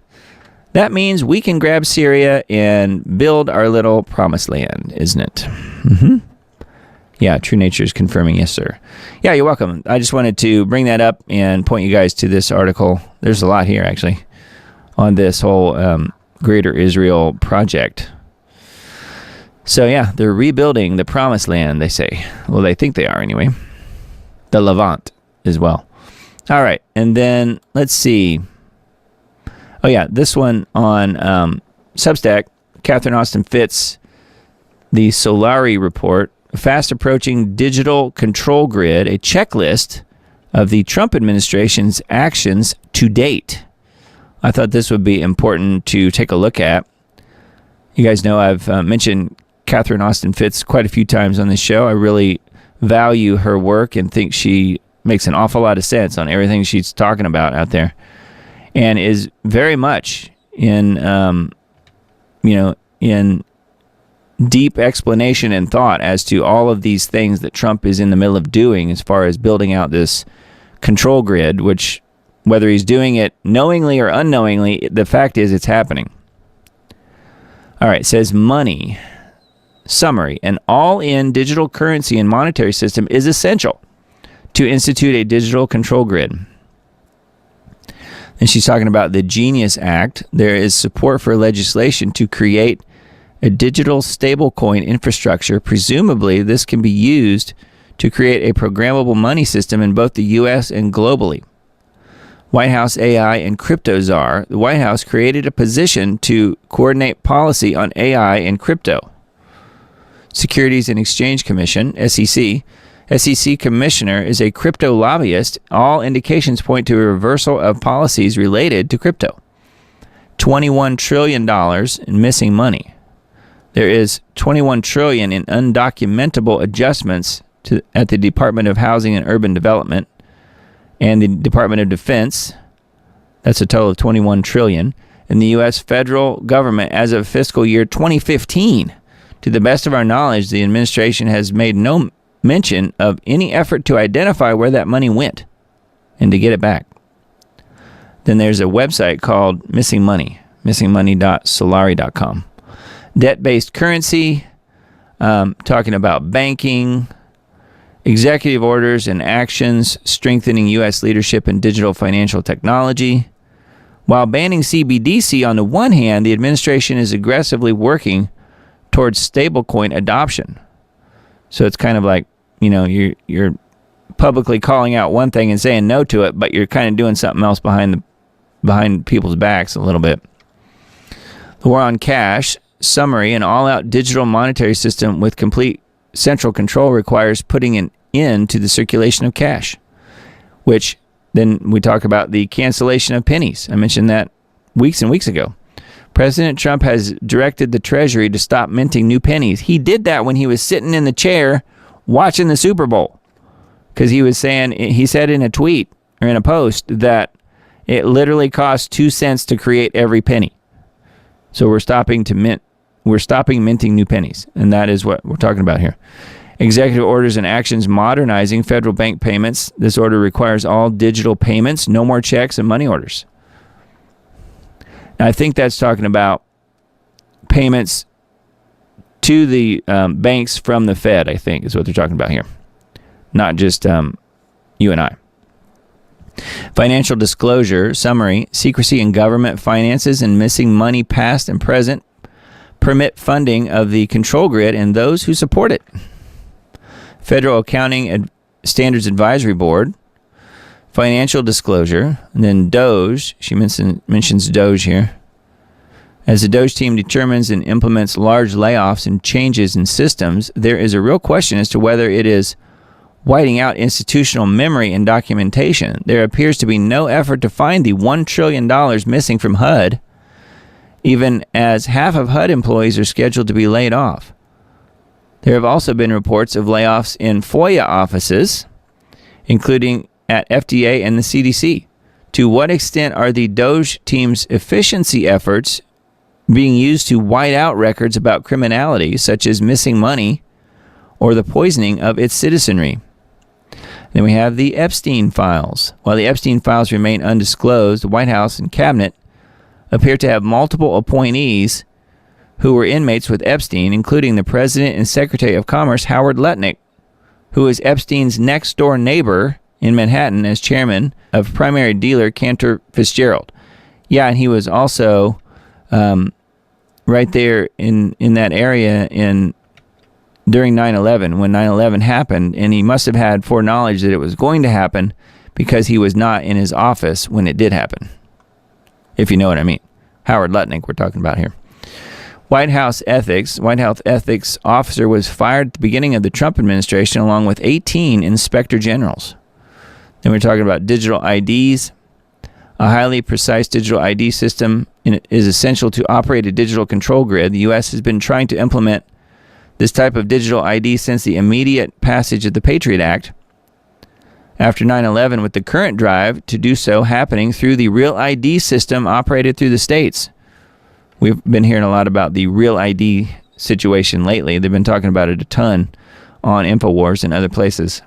that means we can grab Syria and build our little promised land, isn't it? Mm-hmm. Yeah, True Nature is confirming, yes, sir. Yeah, you're welcome. I just wanted to bring that up and point you guys to this article. There's a lot here, actually, on this whole Greater Israel project. So, yeah, they're rebuilding the promised land, they say. Well, they think they are, anyway. The Levant as well. All right, and then let's see. Oh, yeah, this one on Substack, Catherine Austin Fitz, the Solari report, fast approaching digital control grid, a checklist of the Trump administration's actions to date. I thought this would be important to take a look at. You guys know I've mentioned Catherine Austin Fitz quite a few times on this show. I really value her work and think she makes an awful lot of sense on everything she's talking about out there, and is very much in deep explanation and thought as to all of these things that Trump is in the middle of doing as far as building out this control grid, which, whether he's doing it knowingly or unknowingly, the fact is it's happening. All right, it says money. Summary: an all-in digital currency and monetary system is essential to institute a digital control grid. And she's talking about the Genius Act. There is support for legislation to create a digital stablecoin infrastructure. Presumably, this can be used to create a programmable money system in both the U.S. and globally. White House AI and crypto czar, the White House created a position to coordinate policy on AI and crypto. Securities and Exchange Commission, SEC commissioner is a crypto lobbyist. All indications point to a reversal of policies related to crypto. $21 trillion in missing money. There is $21 trillion in undocumentable adjustments at the Department of Housing and Urban Development and the Department of Defense. That's a total of $21 trillion in the U.S. federal government as of fiscal year 2015. To the best of our knowledge, the administration has made no mention of any effort to identify where that money went and to get it back. Then there's a website called Missing Money, missingmoney.solari.com. Debt-based currency, talking about banking, executive orders and actions strengthening U.S. leadership in digital financial technology. While banning CBDC on the one hand, the administration is aggressively working towards stablecoin adoption. So it's kind of like, you're publicly calling out one thing and saying no to it, but you're kind of doing something else behind people's backs a little bit. The war on cash, summary, an all-out digital monetary system with complete central control requires putting an end to the circulation of cash, which then we talk about the cancellation of pennies. I mentioned that weeks and weeks ago. President Trump has directed the Treasury to stop minting new pennies. He did that when he was sitting in the chair watching the Super Bowl, because he said in a tweet or in a post that it literally costs 2 cents to create every penny. So we're stopping minting new pennies, and that is what we're talking about here. Executive orders and actions modernizing federal bank payments. This order requires all digital payments, no more checks and money orders. Now, I think that's talking about payments to the banks from the Fed, I think, is what they're talking about here. Not just you and I. Financial disclosure, summary, secrecy in government finances and missing money past and present permit funding of the control grid and those who support it. Federal Accounting Standards Advisory Board, financial disclosure, and then DOGE. She mentions DOGE here. As the DOGE team determines and implements large layoffs and changes in systems, there is a real question as to whether it is whiting out institutional memory and documentation. There appears to be no effort to find the $1 trillion missing from HUD, even as half of HUD employees are scheduled to be laid off. There have also been reports of layoffs in FOIA offices, including at FDA and the CDC. To what extent are the DOGE team's efficiency efforts being used to white out records about criminality, such as missing money or the poisoning of its citizenry? Then we have the Epstein files. While the Epstein files remain undisclosed, the White House and Cabinet appear to have multiple appointees who were inmates with Epstein, including the President and Secretary of Commerce, Howard Lutnick, who is Epstein's next-door neighbor in Manhattan as chairman of primary dealer Cantor Fitzgerald. Yeah, and he was also right there in that area during 9/11, when 9/11 happened, and he must have had foreknowledge that it was going to happen because he was not in his office when it did happen, if you know what I mean. Howard Lutnick we're talking about here. White House ethics officer was fired at the beginning of the Trump administration along with 18 inspector generals. Then we're talking about digital IDs. A highly precise digital ID system is essential to operate a digital control grid. The U.S. has been trying to implement this type of digital ID since the immediate passage of the Patriot Act after 9/11, with the current drive to do so happening through the Real ID system operated through the states. We've been hearing a lot about the Real ID situation lately. They've been talking about it a ton on InfoWars and other places.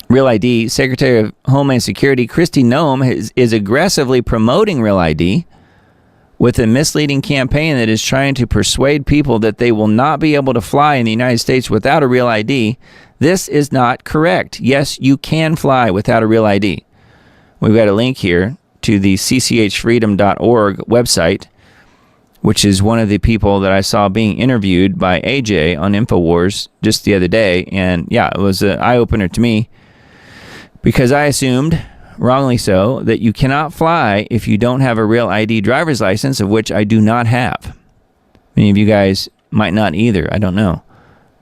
Real ID, Secretary of Homeland Security Kristi Noem is aggressively promoting Real ID with a misleading campaign that is trying to persuade people that they will not be able to fly in the United States without a Real ID. This is not correct. Yes, you can fly without a Real ID. We've got a link here to the cchfreedom.org website, which is one of the people that I saw being interviewed by AJ on InfoWars just the other day. And yeah, it was an eye-opener to me because I assumed, wrongly so, that you cannot fly if you don't have a Real ID driver's license, of which I do not have. Many of you guys might not either. I don't know.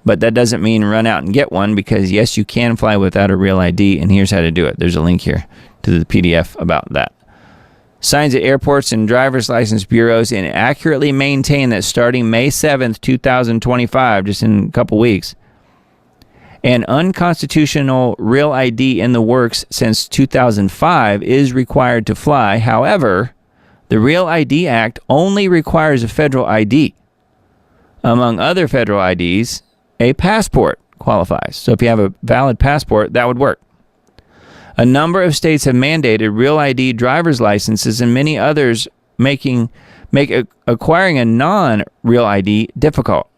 But that doesn't mean run out and get one, because yes, you can fly without a Real ID, and here's how to do it. There's a link here to the PDF about that. Signs at airports and driver's license bureaus inaccurately maintain that starting May 7th, 2025, just in a couple weeks, an unconstitutional Real ID in the works since 2005 is required to fly. However, the Real ID Act only requires a federal ID. Among other federal IDs, a passport qualifies. So if you have a valid passport, that would work. A number of states have mandated Real ID driver's licenses, and many others acquiring a non-real ID difficult.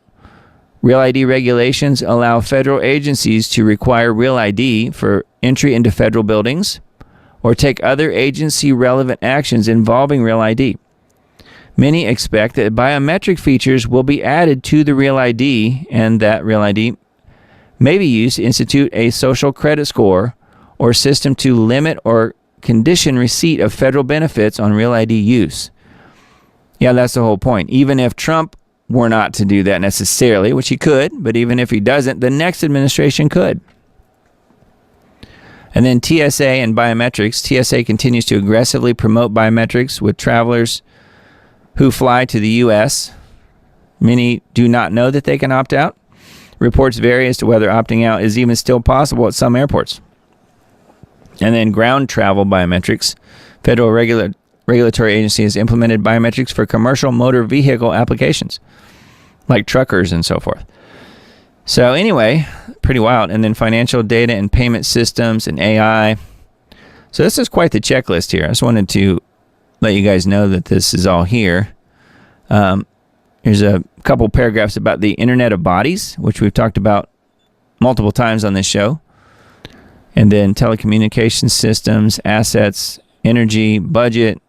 Real ID regulations allow federal agencies to require real ID for entry into federal buildings or take other agency-relevant actions involving real ID. Many expect that biometric features will be added to the real ID, and that real ID may be used to institute a social credit score or system to limit or condition receipt of federal benefits on real ID use. Yeah, that's the whole point. Even if Trump were not to do that necessarily, which he could, but even if he doesn't, the next administration could. And then TSA and biometrics. TSA continues to aggressively promote biometrics with travelers who fly to the U.S. Many do not know that they can opt out. Reports vary as to whether opting out is even still possible at some airports. And then ground travel biometrics. Federal regulatory agency has implemented biometrics for commercial motor vehicle applications, like truckers and so forth. So anyway, pretty wild. And then financial data and payment systems and AI. So this is quite the checklist here. I just wanted to let you guys know that this is all here. Here's a couple paragraphs about the Internet of Bodies, which we've talked about multiple times on this show. And then telecommunications systems, assets, energy, budget,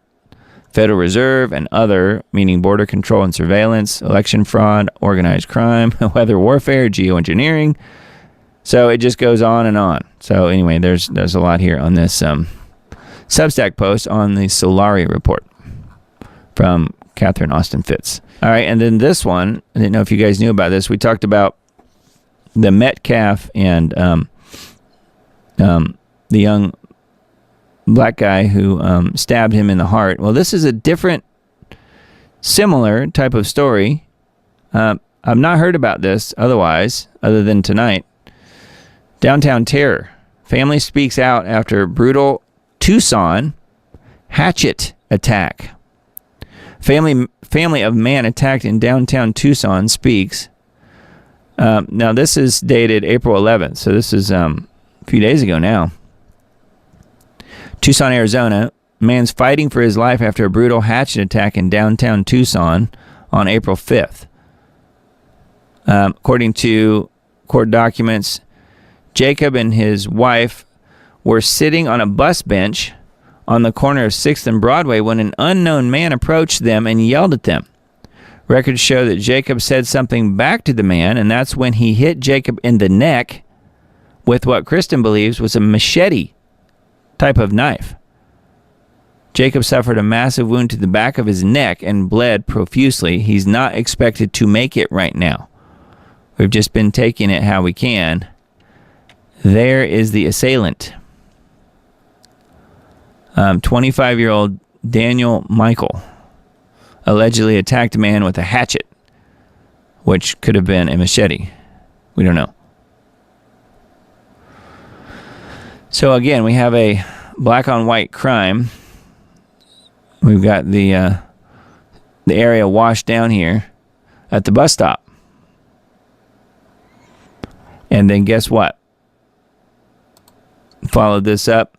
Federal Reserve, and other, meaning border control and surveillance, election fraud, organized crime, weather warfare, geoengineering. So it just goes on and on. So anyway, there's a lot here on this Substack post on the Solari report from Catherine Austin Fitz. All right, and then this one, I didn't know if you guys knew about this. We talked about the Metcalf and the young black guy who stabbed him in the heart. Well, this is a different, similar type of story. I've not heard about this otherwise, other than tonight. Downtown terror. Family speaks out after brutal Tucson hatchet attack. Family of man attacked in downtown Tucson speaks. Now, this is dated April 11th, so this is a few days ago now. Tucson, Arizona. Man's fighting for his life after a brutal hatchet attack in downtown Tucson on April 5th. According to court documents, Jacob and his wife were sitting on a bus bench on the corner of 6th and Broadway when an unknown man approached them and yelled at them. Records show that Jacob said something back to the man, and that's when he hit Jacob in the neck with what Kristen believes was a machete type of knife. Jacob suffered a massive wound to the back of his neck and bled profusely. He's not expected to make it right now. We've just been taking it how we can. There is the assailant. 25-year-old Daniel Michael allegedly attacked a man with a hatchet, which could have been a machete. We don't know. So again, we have a black on white crime. We've got the area washed down here at the bus stop. And then guess what? Followed this up.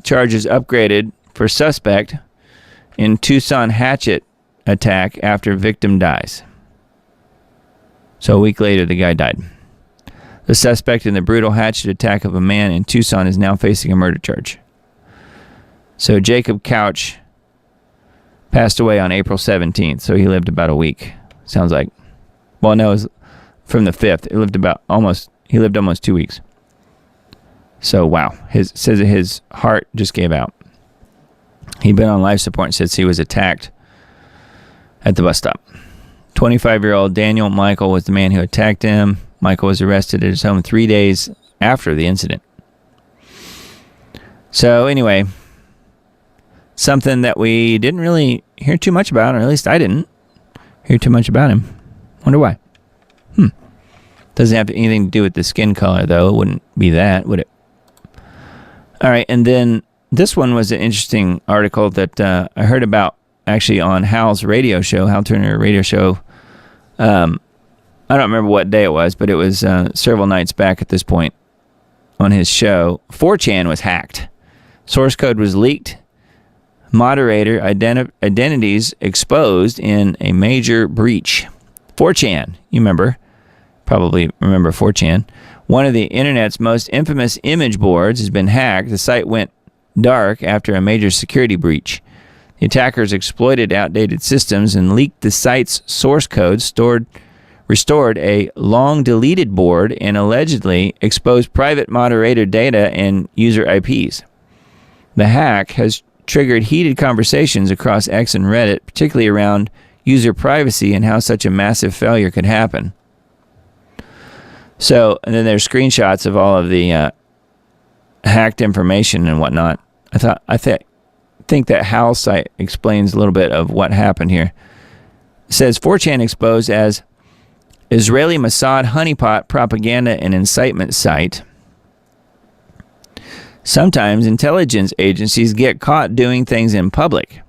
Charges upgraded for suspect in Tucson hatchet attack after victim dies. So a week later, the guy died. The suspect in the brutal hatchet attack of a man in Tucson is now facing a murder charge. So Jacob Couch passed away on April 17th, so he lived about a week. Sounds like. Well, no, it was from the 5th. He lived almost 2 weeks. So, wow. Says that his heart just gave out. He'd been on life support and says he was attacked at the bus stop. 25-year-old Daniel Michael was the man who attacked him. Michael was arrested at his home 3 days after the incident. So, anyway, something that we didn't really hear too much about, or at least I didn't hear too much about him. Wonder why. Doesn't have anything to do with the skin color, though. It wouldn't be that, would it? All right, and then this one was an interesting article that I heard about actually on Hal's radio show, Hal Turner radio show. I don't remember what day it was, but it was several nights back at this point on his show. 4chan was hacked. Source code was leaked. moderator identities exposed in a major breach. 4chan, probably remember 4chan. One of the internet's most infamous image boards has been hacked. The site went dark after a major security breach. The attackers exploited outdated systems and leaked the site's source code, restored a long-deleted board, and allegedly exposed private moderator data and user IPs. The hack has triggered heated conversations across X and Reddit, particularly around user privacy and how such a massive failure could happen. So, and then there's screenshots of all of the hacked information and whatnot. I think that Hal site explains a little bit of what happened here. It says 4chan exposed as Israeli Mossad honeypot propaganda and incitement site. Sometimes intelligence agencies get caught doing things in public,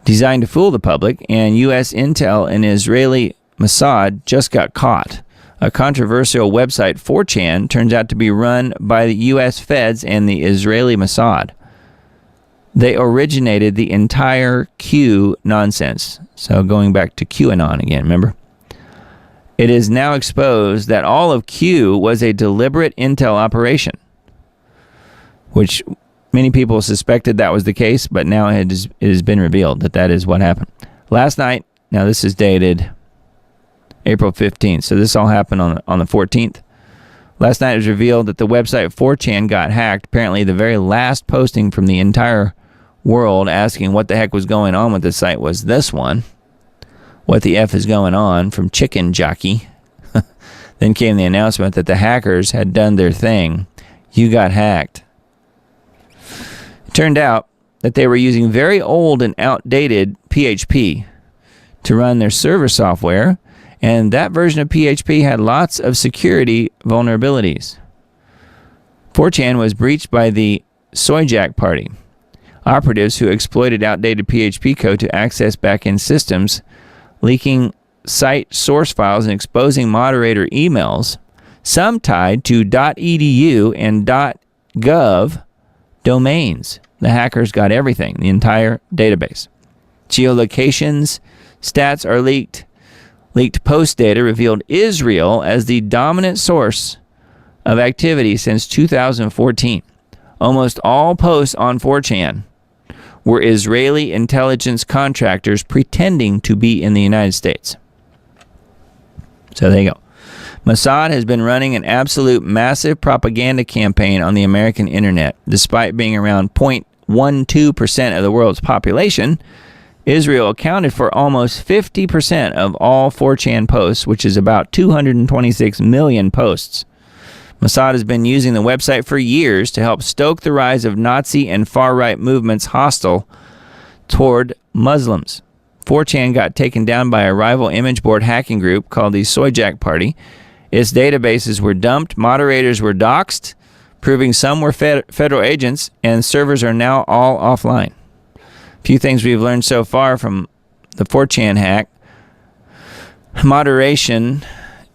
designed to fool the public, and U.S. Intel and Israeli Mossad just got caught. A controversial website, 4chan, turns out to be run by the U.S. Feds and the Israeli Mossad. They originated the entire Q nonsense. So going back to QAnon again, remember? It is now exposed that all of Q was a deliberate intel operation, which many people suspected that was the case, but now it has been revealed that is what happened. Last night, now this is dated April 15th, so this all happened on the 14th. Last night it was revealed that the website 4chan got hacked. Apparently the very last posting from the entire world asking what the heck was going on with the site was this one. What the F is going on, from Chicken Jockey. Then came the announcement that the hackers had done their thing. You got hacked. It turned out that they were using very old and outdated PHP to run their server software, and that version of PHP had lots of security vulnerabilities. 4chan was breached by the Soyjack Party, operatives who exploited outdated PHP code to access back-end systems, leaking site source files and exposing moderator emails, some tied to .edu and .gov domains. The hackers got everything, the entire database. Geolocations, stats are leaked. Leaked post data revealed Israel as the dominant source of activity since 2014. Almost all posts on 4chan were Israeli intelligence contractors pretending to be in the United States. So there you go. Mossad has been running an absolute massive propaganda campaign on the American internet. Despite being around 0.12% of the world's population, Israel accounted for almost 50% of all 4chan posts, which is about 226 million posts. Mossad has been using the website for years to help stoke the rise of Nazi and far-right movements hostile toward Muslims. 4chan got taken down by a rival image board hacking group called the Soyjack Party. Its databases were dumped, moderators were doxxed, proving some were federal agents, and servers are now all offline. A few things we've learned so far from the 4chan hack. Moderation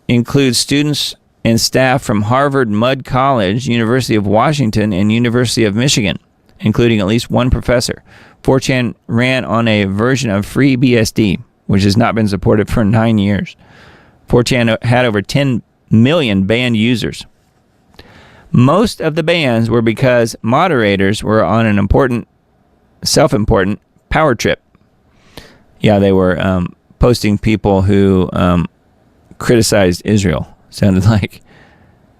includes students and staff from Harvard Mudd College, University of Washington, and University of Michigan, including at least one professor. 4chan ran on a version of FreeBSD, which has not been supported for 9 years. 4chan had over 10 million banned users. Most of the bans were because moderators were on an self-important power trip. Yeah, they were posting people who criticized Israel. Sounded like.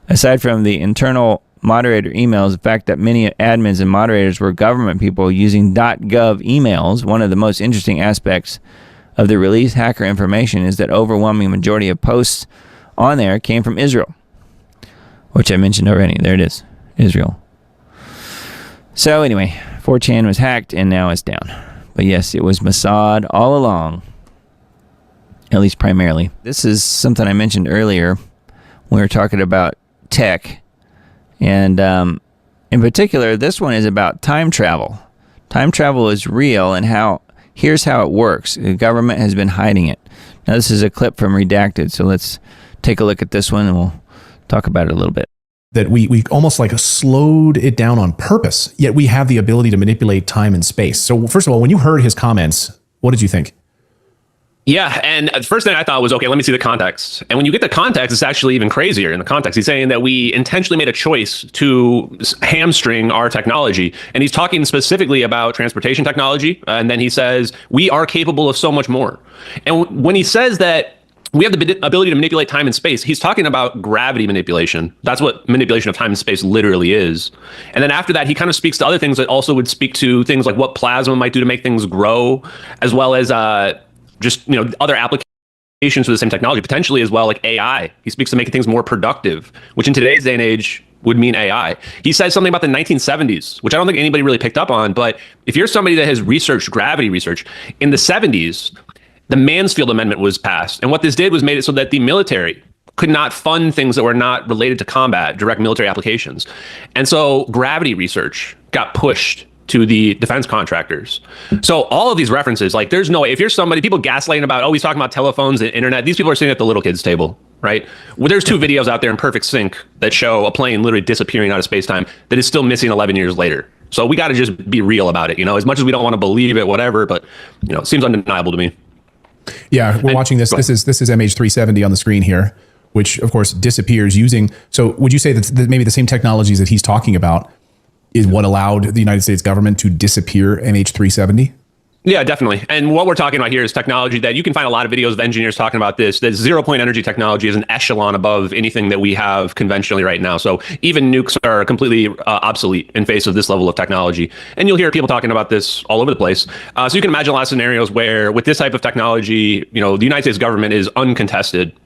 Aside from the internal moderator emails, the fact that many admins and moderators were government people using .gov emails, one of the most interesting aspects of the released hacker information is that overwhelming majority of posts on there came from Israel, which I mentioned already. There it is, Israel. So anyway, 4chan was hacked and now it's down. But yes, it was Mossad all along, at least primarily. This is something I mentioned earlier. We were talking about tech, and in particular, this one is about time travel. Time travel is real, and here's how it works. The government has been hiding it. Now, this is a clip from Redacted, so let's take a look at this one, and we'll talk about it a little bit. that we almost like slowed it down on purpose, yet we have the ability to manipulate time and space. So first of all, when you heard his comments, what did you think? Yeah, and the first thing I thought was, okay, let me see the context. And when you get the context, it's actually even crazier in the context. He's saying that we intentionally made a choice to hamstring our technology. And he's talking specifically about transportation technology. And then he says, we are capable of so much more. And when he says that we have the ability to manipulate time and space, he's talking about gravity manipulation. That's what manipulation of time and space literally is. And then after that, he kind of speaks to other things that also would speak to things like what plasma might do to make things grow, as well as just, you know, other applications for the same technology, potentially as well, like AI. He speaks to making things more productive, which in today's day and age would mean AI. He says something about the 1970s, which I don't think anybody really picked up on. But if you're somebody that has researched gravity research, in the 70s, the Mansfield Amendment was passed. And what this did was made it so that the military could not fund things that were not related to combat, direct military applications. And so gravity research got pushed to the defense contractors. So all of these references, like there's no way, if you're somebody, people gaslighting about, oh, he's talking about telephones and internet, these people are sitting at the little kids table, right? Well, there's two videos out there in perfect sync that show a plane literally disappearing out of space-time that is still missing 11 years later. So we got to just be real about it, you know, as much as we don't want to believe it, whatever, but you know, it seems undeniable to me. Yeah, we're watching this. This is MH370 on the screen here, which of course disappears using. So would you say that maybe the same technologies that he's talking about is what allowed the United States government to disappear MH370? Yeah, definitely. And what we're talking about here is technology that you can find a lot of videos of engineers talking about this. That zero-point energy technology is an echelon above anything that we have conventionally right now. So even nukes are completely obsolete in face of this level of technology. And you'll hear people talking about this all over the place. So you can imagine a lot of scenarios where with this type of technology, you know, the United States government is uncontested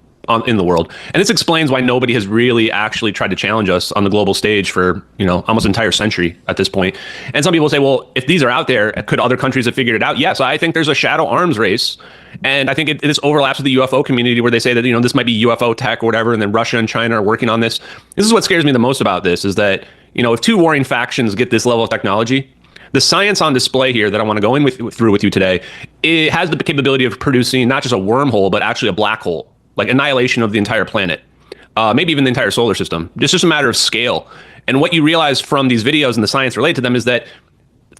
in the world. And this explains why nobody has really actually tried to challenge us on the global stage for, you know, almost an entire century at this point. And some people say, well, if these are out there, could other countries have figured it out? Yes, I think there's a shadow arms race. And I think this overlaps with the UFO community where they say that, you know, this might be UFO tech or whatever, and then Russia and China are working on this. This is what scares me the most about this, is that, you know, if two warring factions get this level of technology, the science on display here that I want to go in through with you today, it has the capability of producing not just a wormhole, but actually a black hole. Like annihilation of the entire planet, maybe even the entire solar system. It's just a matter of scale. And what you realize from these videos and the science related to them is that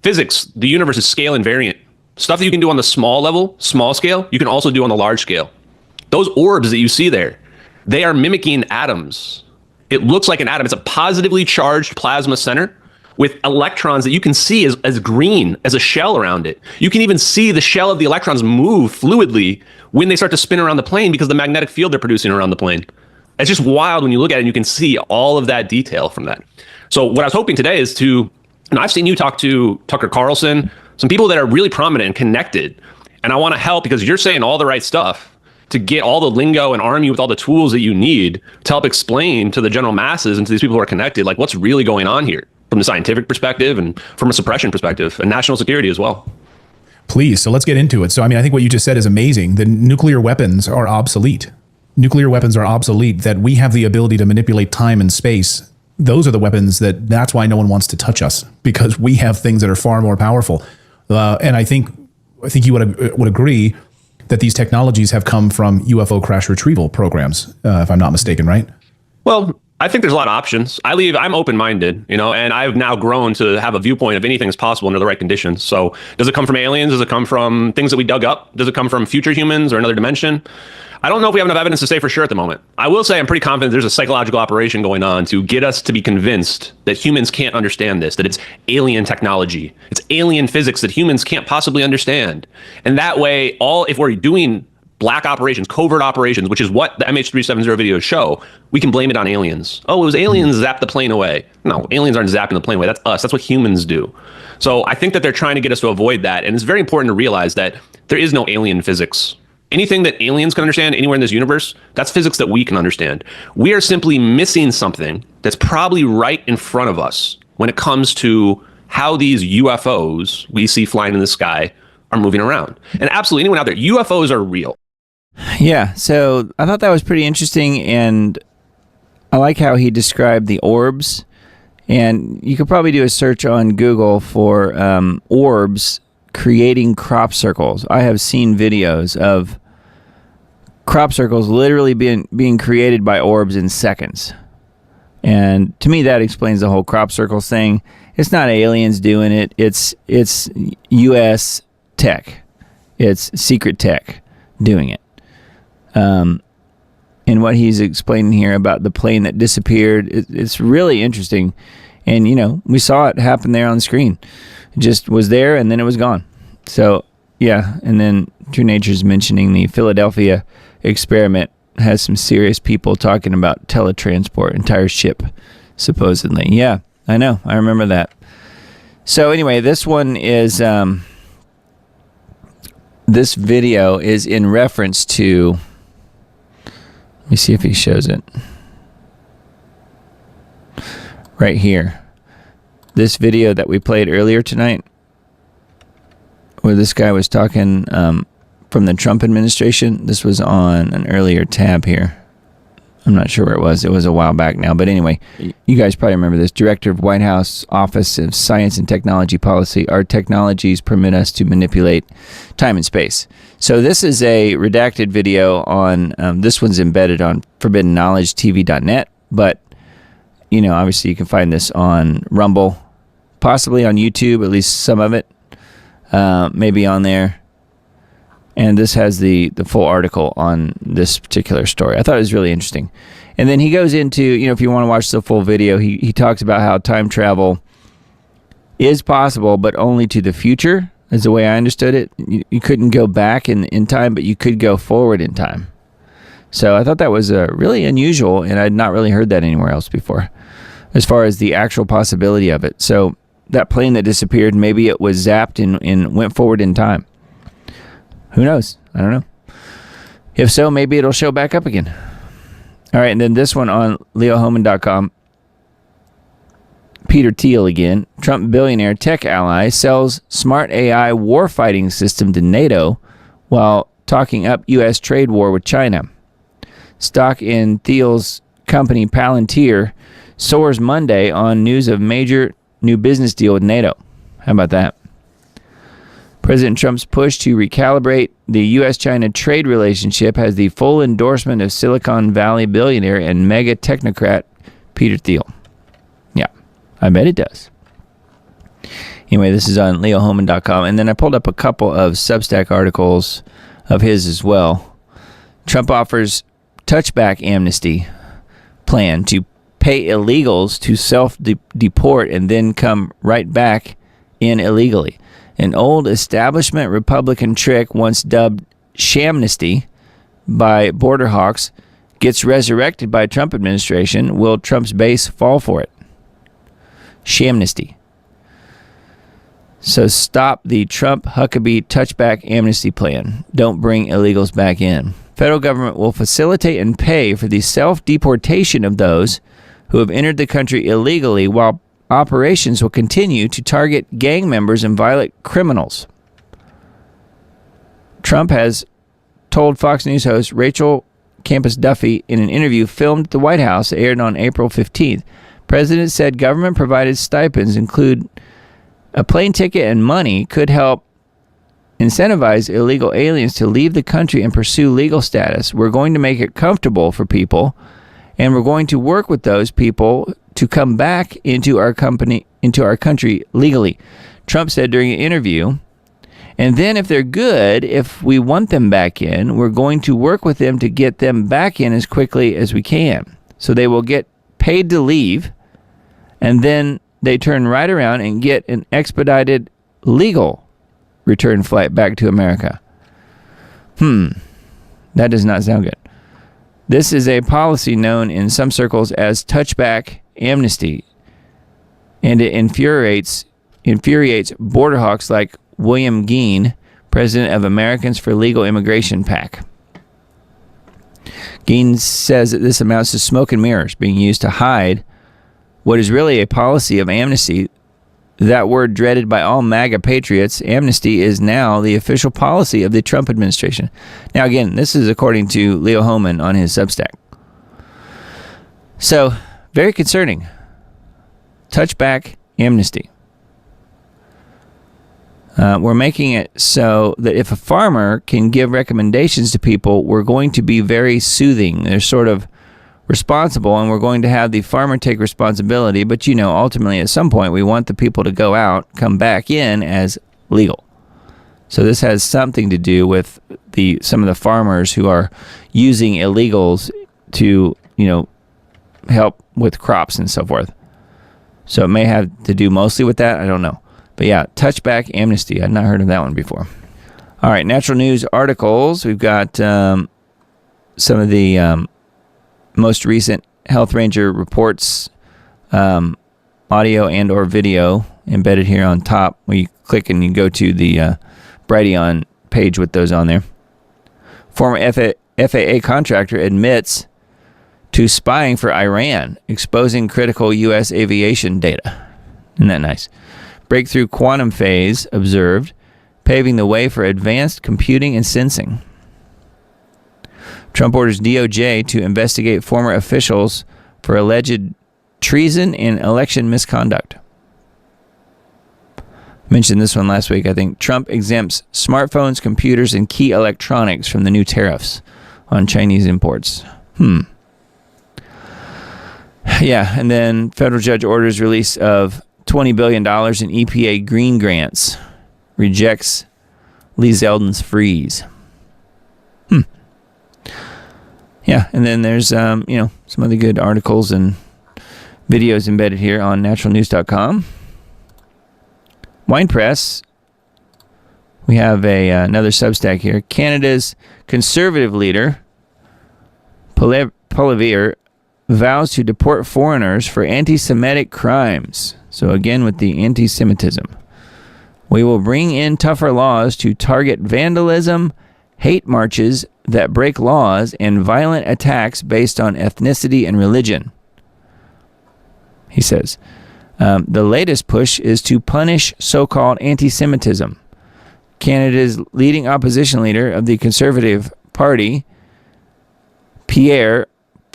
physics, the universe is scale invariant. Stuff that you can do on the small level, small scale, you can also do on the large scale. Those orbs that you see there, they are mimicking atoms. It looks like an atom. It's a positively charged plasma center with electrons that you can see as green as a shell around it. You can even see the shell of the electrons move fluidly when they start to spin around the plane because of the magnetic field they're producing around the plane. It's just wild when you look at it and you can see all of that detail from that. So what I was hoping today is to, and I've seen you talk to Tucker Carlson, some people that are really prominent and connected. And I want to help because you're saying all the right stuff to get all the lingo and arm you with all the tools that you need to help explain to the general masses and to these people who are connected, like what's really going on here from the scientific perspective and from a suppression perspective and national security as well. Please. So let's get into it. So, I mean, I think what you just said is amazing. The nuclear weapons are obsolete. Nuclear weapons are obsolete, that we have the ability to manipulate time and space. Those are the weapons that's why no one wants to touch us, because we have things that are far more powerful. And I think you would agree that these technologies have come from UFO crash retrieval programs, if I'm not mistaken, right? Well, I think there's a lot of options. I'm open-minded, you know, and I've now grown to have a viewpoint of anything is possible under the right conditions. So does it come from aliens? Does it come from things that we dug up? Does it come from future humans or another dimension? I don't know if we have enough evidence to say for sure at the moment. I will say I'm pretty confident there's a psychological operation going on to get us to be convinced that humans can't understand this, that it's alien technology. It's alien physics that humans can't possibly understand. And that way, if we're doing black operations, covert operations, which is what the MH370 videos show, we can blame it on aliens. Oh, it was aliens zapped the plane away. No, aliens aren't zapping the plane away. That's us. That's what humans do. So I think that they're trying to get us to avoid that. And it's very important to realize that there is no alien physics. Anything that aliens can understand anywhere in this universe, that's physics that we can understand. We are simply missing something that's probably right in front of us when it comes to how these UFOs we see flying in the sky are moving around. And absolutely anyone out there, UFOs are real. Yeah, so I thought that was pretty interesting, and I like how he described the orbs. And you could probably do a search on Google for orbs creating crop circles. I have seen videos of crop circles literally being created by orbs in seconds. And to me, that explains the whole crop circles thing. It's not aliens doing it. It's U.S. tech. It's secret tech doing it. And what he's explaining here about the plane that disappeared, it's really interesting. And, you know, we saw it happen there on the screen. It just was there and then it was gone. So, yeah. And then True Nature's mentioning the Philadelphia experiment has some serious people talking about teletransport, entire ship, supposedly. Yeah, I know. I remember that. So anyway, this one is, this video is in reference to, let me see if he shows it. Right here. This video that we played earlier tonight, where this guy was talking from the Trump administration. This was on an earlier tab here. I'm not sure where it was. It was a while back now. But anyway, you guys probably remember this. Director of White House Office of Science and Technology Policy. Our technologies permit us to manipulate time and space. So this is a redacted video on, this one's embedded on ForbiddenKnowledgeTV.net. But, you know, obviously you can find this on Rumble, possibly on YouTube, at least some of it, maybe on there. And this has the full article on this particular story. I thought it was really interesting. And then he goes into, you know, if you want to watch the full video, he talks about how time travel is possible, but only to the future, is the way I understood it. You couldn't go back in time, but you could go forward in time. So I thought that was really unusual, and I'd not really heard that anywhere else before, as far as the actual possibility of it. So that plane that disappeared, maybe it was zapped and went forward in time. Who knows? I don't know. If so, maybe it'll show back up again. All right, and then this one on leohoman.com. Peter Thiel again. Trump billionaire tech ally sells smart AI warfighting system to NATO while talking up U.S. trade war with China. Stock in Thiel's company Palantir soars Monday on news of major new business deal with NATO. How about that? President Trump's push to recalibrate the U.S.-China trade relationship has the full endorsement of Silicon Valley billionaire and mega technocrat Peter Thiel. Yeah, I bet it does. Anyway, this is on leohoman.com. And then I pulled up a couple of Substack articles of his as well. Trump offers touchback amnesty plan to pay illegals to self-deport and then come right back in illegally. An old establishment Republican trick once dubbed shamnesty by border hawks gets resurrected by Trump administration. Will Trump's base fall for it? Shamnesty. So stop the Trump Huckabee touchback amnesty plan. Don't bring illegals back in. Federal government will facilitate and pay for the self-deportation of those who have entered the country illegally, while operations will continue to target gang members and violent criminals. Trump has told Fox News host Rachel Campus Duffy in an interview filmed at the White House, aired on April 15th. President said government-provided stipends include a plane ticket and money could help incentivize illegal aliens to leave the country and pursue legal status. We're going to make it comfortable for people, and we're going to work with those people to come back into our country legally, Trump said during an interview. And then if they're good, if we want them back in, we're going to work with them to get them back in as quickly as we can. So they will get paid to leave, and then they turn right around and get an expedited legal return flight back to America. That does not sound good. This is a policy known in some circles as touchback amnesty, and it infuriates border hawks like William Geen, president of Americans for Legal Immigration PAC. Geen says that this amounts to smoke and mirrors being used to hide what is really a policy of amnesty. That word dreaded by all MAGA patriots, amnesty is now the official policy of the Trump administration. Now, again, this is according to Leo Homan on his Substack. So, very concerning. Touchback amnesty. We're making it so that if a farmer can give recommendations to people, we're going to be very soothing. They're sort of responsible, and we're going to have the farmer take responsibility. But, ultimately at some point we want the people to go out, come back in as legal. So this has something to do with some of the farmers who are using illegals to, help with crops and so forth. So it may have to do mostly with that. I don't know. But yeah, touchback amnesty. I'd not heard of that one before. All right, natural news articles. We've got some of the most recent Health Ranger reports, audio and or video embedded here on top, where you click and you go to the Brighteon page with those on there. Former FAA contractor admits to spying for Iran, exposing critical U.S. aviation data. Isn't that nice? Breakthrough quantum phase observed, paving the way for advanced computing and sensing. Trump orders DOJ to investigate former officials for alleged treason and election misconduct. Mentioned this one last week, I think. Trump exempts smartphones, computers, and key electronics from the new tariffs on Chinese imports. Yeah, and then federal judge orders release of $20 billion in EPA green grants. Rejects Lee Zeldin's freeze. Yeah, and then there's, some other good articles and videos embedded here on naturalnews.com. Wine Press, we have another Substack here. Canada's conservative leader, Poilievre, vows to deport foreigners for anti-Semitic crimes. So again, with the anti-Semitism. We will bring in tougher laws to target vandalism, hate marches that break laws, and violent attacks based on ethnicity and religion, he says. The latest push is to punish so-called anti-Semitism. Canada's leading opposition leader of the Conservative Party, Pierre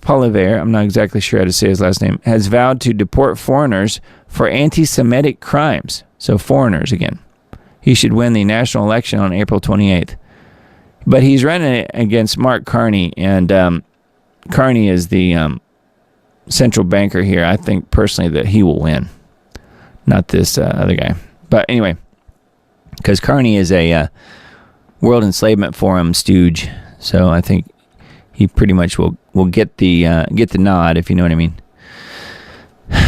Poilievre, I'm not exactly sure how to say his last name, has vowed to deport foreigners for anti-Semitic crimes. So foreigners again. He should win the national election on April 28th. But he's running against Mark Carney, and Carney is the central banker here. I think personally that he will win, not this other guy. But anyway, because Carney is a World Enslavement Forum stooge, so I think he pretty much will get the nod, if you know what I mean.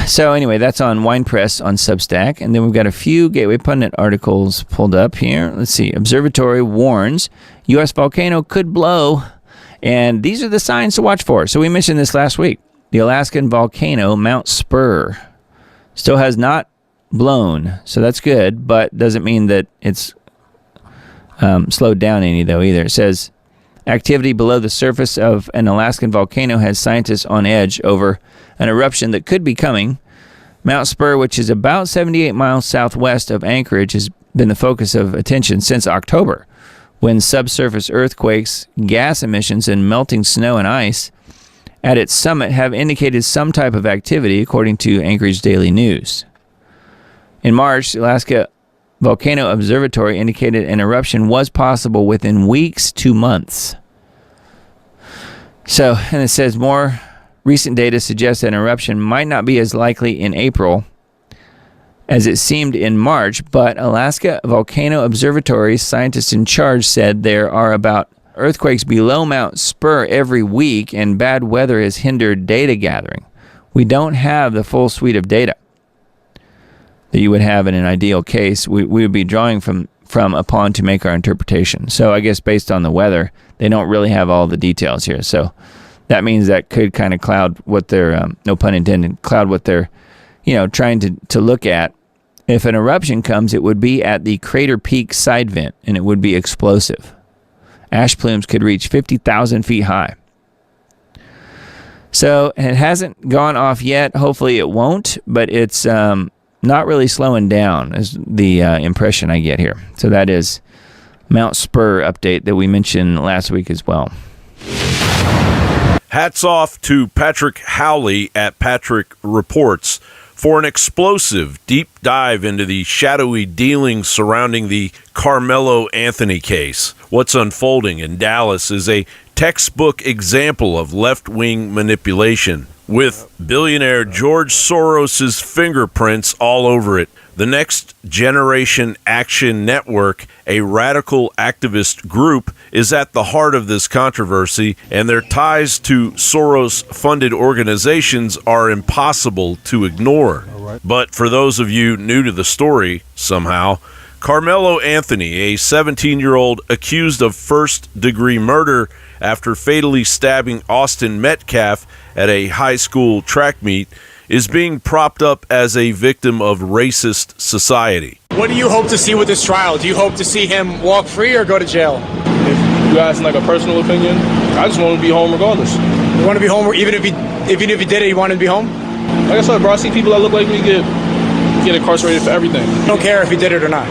So anyway, that's on Wine Press on Substack, and then we've got a few Gateway Pundit articles pulled up here. Let's see. Observatory warns U.S. volcano could blow, and these are the signs to watch for. So we mentioned this last week. The Alaskan volcano, Mount Spur, still has not blown, so that's good, but doesn't mean that it's slowed down any, though, either. It says, activity below the surface of an Alaskan volcano has scientists on edge over an eruption that could be coming. Mount Spur, which is about 78 miles southwest of Anchorage, has been the focus of attention since October, when subsurface earthquakes, gas emissions, and melting snow and ice at its summit have indicated some type of activity, according to Anchorage Daily News. In March, the Alaska Volcano Observatory indicated an eruption was possible within weeks to months. So, and it says more recent data suggests an eruption might not be as likely in April as it seemed in March, but Alaska Volcano Observatory's scientists in charge said there are about earthquakes below Mount Spur every week, and bad weather has hindered data gathering. We don't have the full suite of data that you would have in an ideal case. We would be drawing from upon to make our interpretation. So I guess based on the weather, they don't really have all the details here. So that means that could kind of cloud what they're, no pun intended, cloud what they're, trying to look at. If an eruption comes, it would be at the Crater Peak side vent, and it would be explosive. Ash plumes could reach 50,000 feet high. So it hasn't gone off yet. Hopefully it won't, but it's not really slowing down is the impression I get here. So that is Mount Spur update that we mentioned last week as well. Hats off to Patrick Howley at Patrick Reports for an explosive deep dive into the shadowy dealings surrounding the Carmelo Anthony case. What's unfolding in Dallas is a textbook example of left-wing manipulation, with billionaire George Soros's fingerprints all over it. The Next Generation Action Network, a radical activist group, is at the heart of this controversy, and their ties to Soros-funded organizations are impossible to ignore. But for those of you new to the story, somehow, Carmelo Anthony, a 17-year-old accused of first-degree murder after fatally stabbing Austin Metcalf at a high school track meet, is being propped up as a victim of racist society. What do you hope to see with this trial? Do you hope to see him walk free or go to jail? If you ask like a personal opinion, I just want to be home regardless. You want to be home even if he did it, you want him to be home? Like I said, bro, I see people that look like me get incarcerated for everything. You don't care if he did it or not?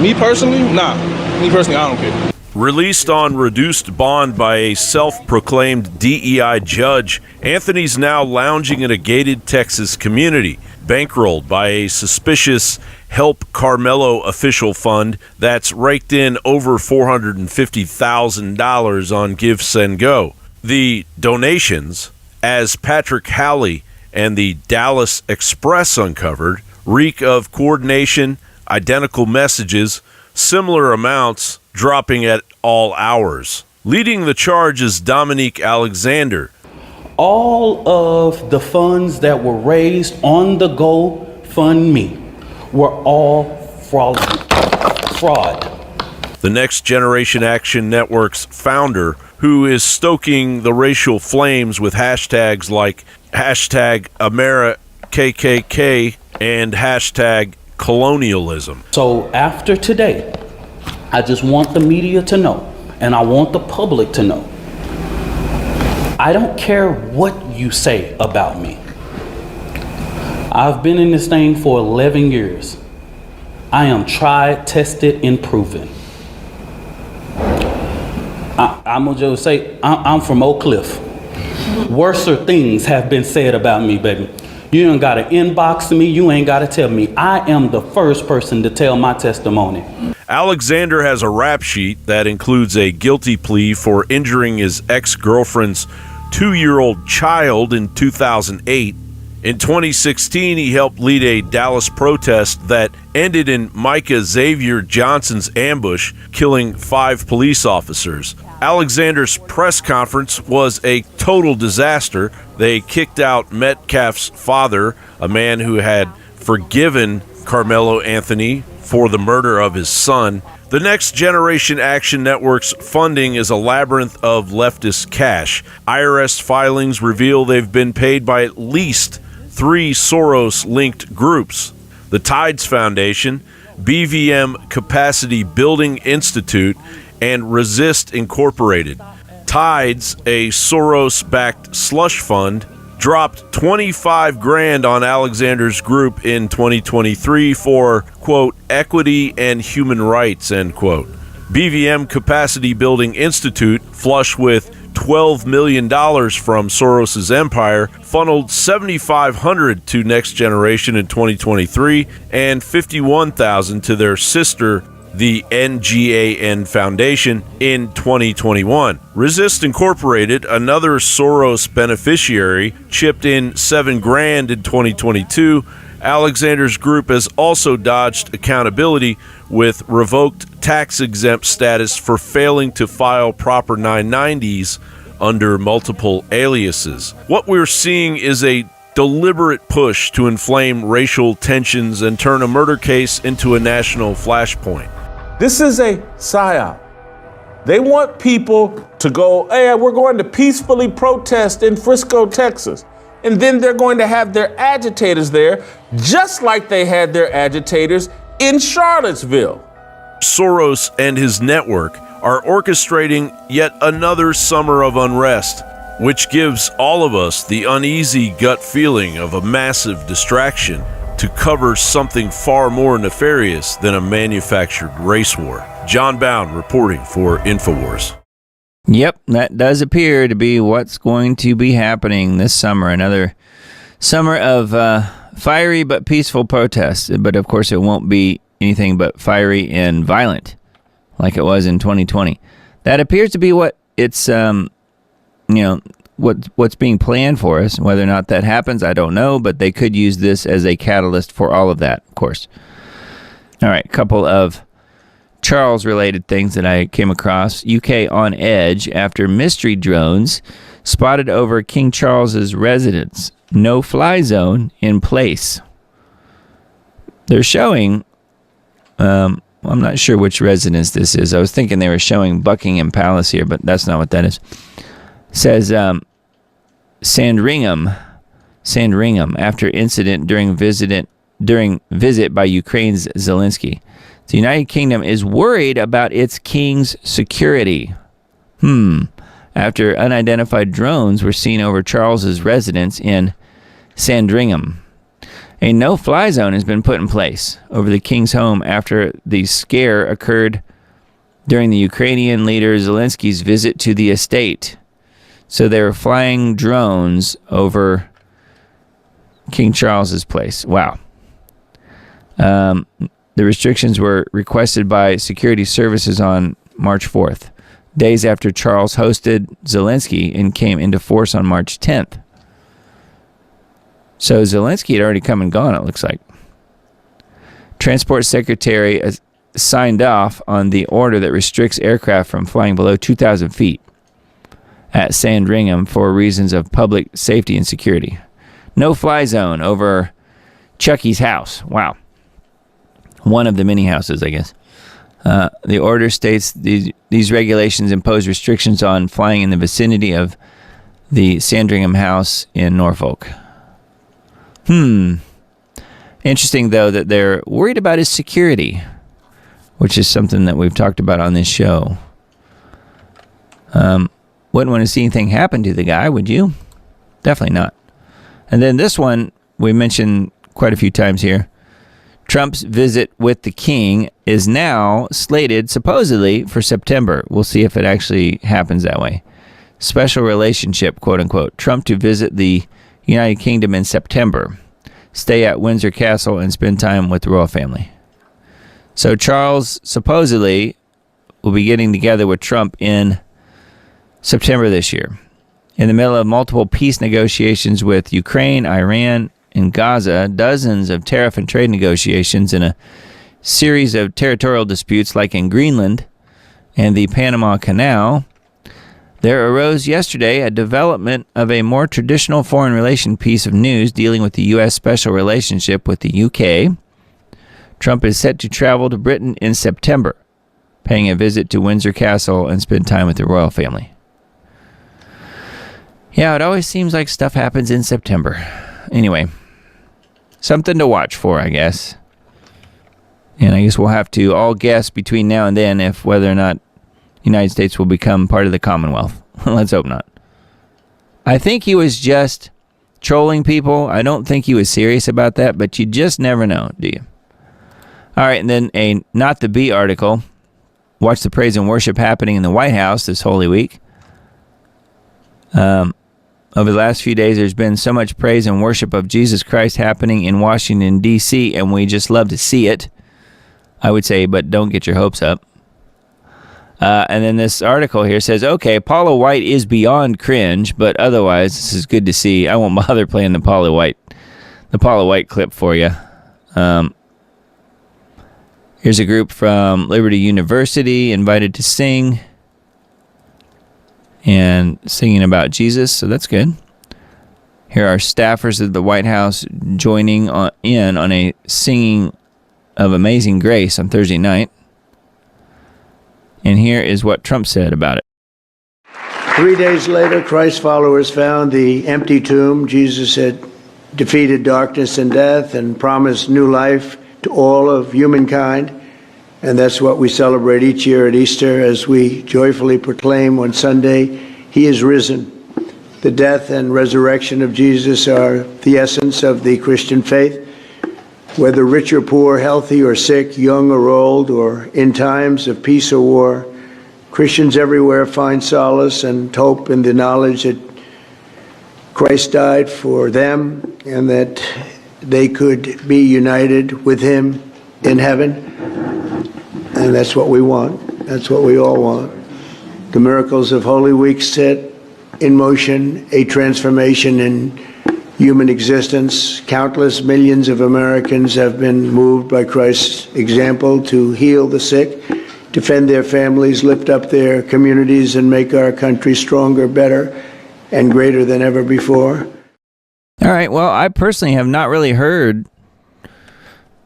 Me personally? Nah. Me personally, I don't care. Released on reduced bond by a self-proclaimed DEI judge, Anthony's now lounging in a gated Texas community, bankrolled by a suspicious Help Carmelo official fund that's raked in over $450,000 on Give, Send, Go. The donations, as Patrick Howley and the Dallas Express uncovered, reek of coordination, identical messages, similar amounts dropping at all hours. Leading the charge is Dominique Alexander. All of the funds that were raised on the GoFundMe were all fraud. The Next Generation Action Network's founder, who is stoking the racial flames with hashtags like hashtag AmeriKKK and hashtag colonialism. So after today, I just want the media to know, and I want the public to know, I don't care what you say about me. I've been in this thing for 11 years. I am tried, tested, and proven. I'm gonna just say, I'm from Oak Cliff. Worser things have been said about me, baby. You ain't gotta inbox me, you ain't gotta tell me. I am the first person to tell my testimony. Alexander has a rap sheet that includes a guilty plea for injuring his ex-girlfriend's 2-year-old child in 2008. In 2016, he helped lead a Dallas protest that ended in Micah Xavier Johnson's ambush, killing 5 police officers. Alexander's press conference was a total disaster. They kicked out Metcalf's father, a man who had forgiven Carmelo Anthony for the murder of his son. The Next Generation Action Network's funding is a labyrinth of leftist cash. IRS filings reveal they've been paid by at least 3 Soros-linked groups: the Tides Foundation, BVM Capacity Building Institute, and Resist Incorporated. Tides, a Soros-backed slush fund, dropped 25 grand on Alexander's group in 2023 for, quote, equity and human rights, end quote. BVM Capacity Building Institute, flush with $12 million from Soros's empire, funneled $7,500 to Next Generation in 2023 and $51,000 to their sister, the NGAN Foundation, in 2021. Resist Incorporated, another Soros beneficiary, chipped in $7 grand in 2022. Alexander's group has also dodged accountability with revoked tax-exempt status for failing to file proper 990s under multiple aliases. What we're seeing is a deliberate push to inflame racial tensions and turn a murder case into a national flashpoint. This is a psyop. They want people to go, hey, we're going to peacefully protest in Frisco, Texas. And then they're going to have their agitators there, just like they had their agitators in Charlottesville. Soros and his network are orchestrating yet another summer of unrest, which gives all of us the uneasy gut feeling of a massive distraction to cover something far more nefarious than a manufactured race war. John Bound reporting for InfoWars. Yep, that does appear to be what's going to be happening this summer. Another summer of fiery but peaceful protests. But of course, it won't be anything but fiery and violent like it was in 2020. That appears to be what it's what's being planned for us. Whether or not that happens, I don't know, but they could use this as a catalyst for all of that, of course. All right, a couple of Charles-related things that I came across. UK on edge after mystery drones spotted over King Charles's residence. No-fly zone in place. They're showing, I'm not sure which residence this is. I was thinking they were showing Buckingham Palace here, but that's not what that is. It says Sandringham after incident during visit by Ukraine's Zelensky. The United Kingdom is worried about its king's security. After unidentified drones were seen over Charles's residence in Sandringham. A no-fly zone has been put in place over the king's home after the scare occurred during the Ukrainian leader Zelensky's visit to the estate. So they were flying drones over King Charles's place. Wow. The restrictions were requested by security services on March 4th, days after Charles hosted Zelensky and came into force on March 10th. So Zelensky had already come and gone, it looks like. Transport Secretary signed off on the order that restricts aircraft from flying below 2,000 feet at Sandringham for reasons of public safety and security. No fly zone over Chucky's house. Wow. One of the many houses, I guess. The order states these regulations impose restrictions on flying in the vicinity of the Sandringham house in Norfolk. Interesting, though, that they're worried about his security, which is something that we've talked about on this show. Wouldn't want to see anything happen to the guy, would you? Definitely not. And then this one we mentioned quite a few times here. Trump's visit with the king is now slated, supposedly, for September. We'll see if it actually happens that way. Special relationship, quote unquote. Trump to visit the United Kingdom in September. Stay at Windsor Castle and spend time with the royal family. So Charles supposedly will be getting together with Trump in September this year. In the middle of multiple peace negotiations with Ukraine, Iran, and Gaza, dozens of tariff and trade negotiations, and a series of territorial disputes like in Greenland and the Panama Canal, there arose yesterday a development of a more traditional foreign relation piece of news dealing with the U.S. special relationship with the UK. Trump is set to travel to Britain in September, paying a visit to Windsor Castle and spend time with the royal family. Yeah, it always seems like stuff happens in September. Anyway, something to watch for, I guess. And I guess we'll have to all guess between now and then if whether or not the United States will become part of the Commonwealth. Let's hope not. I think he was just trolling people. I don't think he was serious about that, but you just never know, do you? All right, and then a Not the Bee article. Watch the praise and worship happening in the White House this Holy Week. Over the last few days, there's been so much praise and worship of Jesus Christ happening in Washington, D.C., and we just love to see it, I would say, but don't get your hopes up. And then this article here says, okay, Paula White is beyond cringe, but otherwise, this is good to see. I won't bother playing the Paula White clip for you. Here's a group from Liberty University invited to sing and singing about Jesus, so that's good. Here are staffers of the White House joining in on a singing of Amazing Grace on Thursday night. And here is what Trump said about it. 3 days later, Christ's followers found the empty tomb. Jesus had defeated darkness and death and promised new life to all of humankind. And that's what we celebrate each year at Easter as we joyfully proclaim on Sunday, He is risen. The death and resurrection of Jesus are the essence of the Christian faith. Whether rich or poor, healthy or sick, young or old, or in times of peace or war, Christians everywhere find solace and hope in the knowledge that Christ died for them and that they could be united with Him in heaven. And that's what we want. That's what we all want. The miracles of Holy Week set in motion a transformation in human existence. Countless millions of Americans have been moved by Christ's example to heal the sick, defend their families, lift up their communities, and make our country stronger, better, and greater than ever before. All right. Well, I personally have not really heard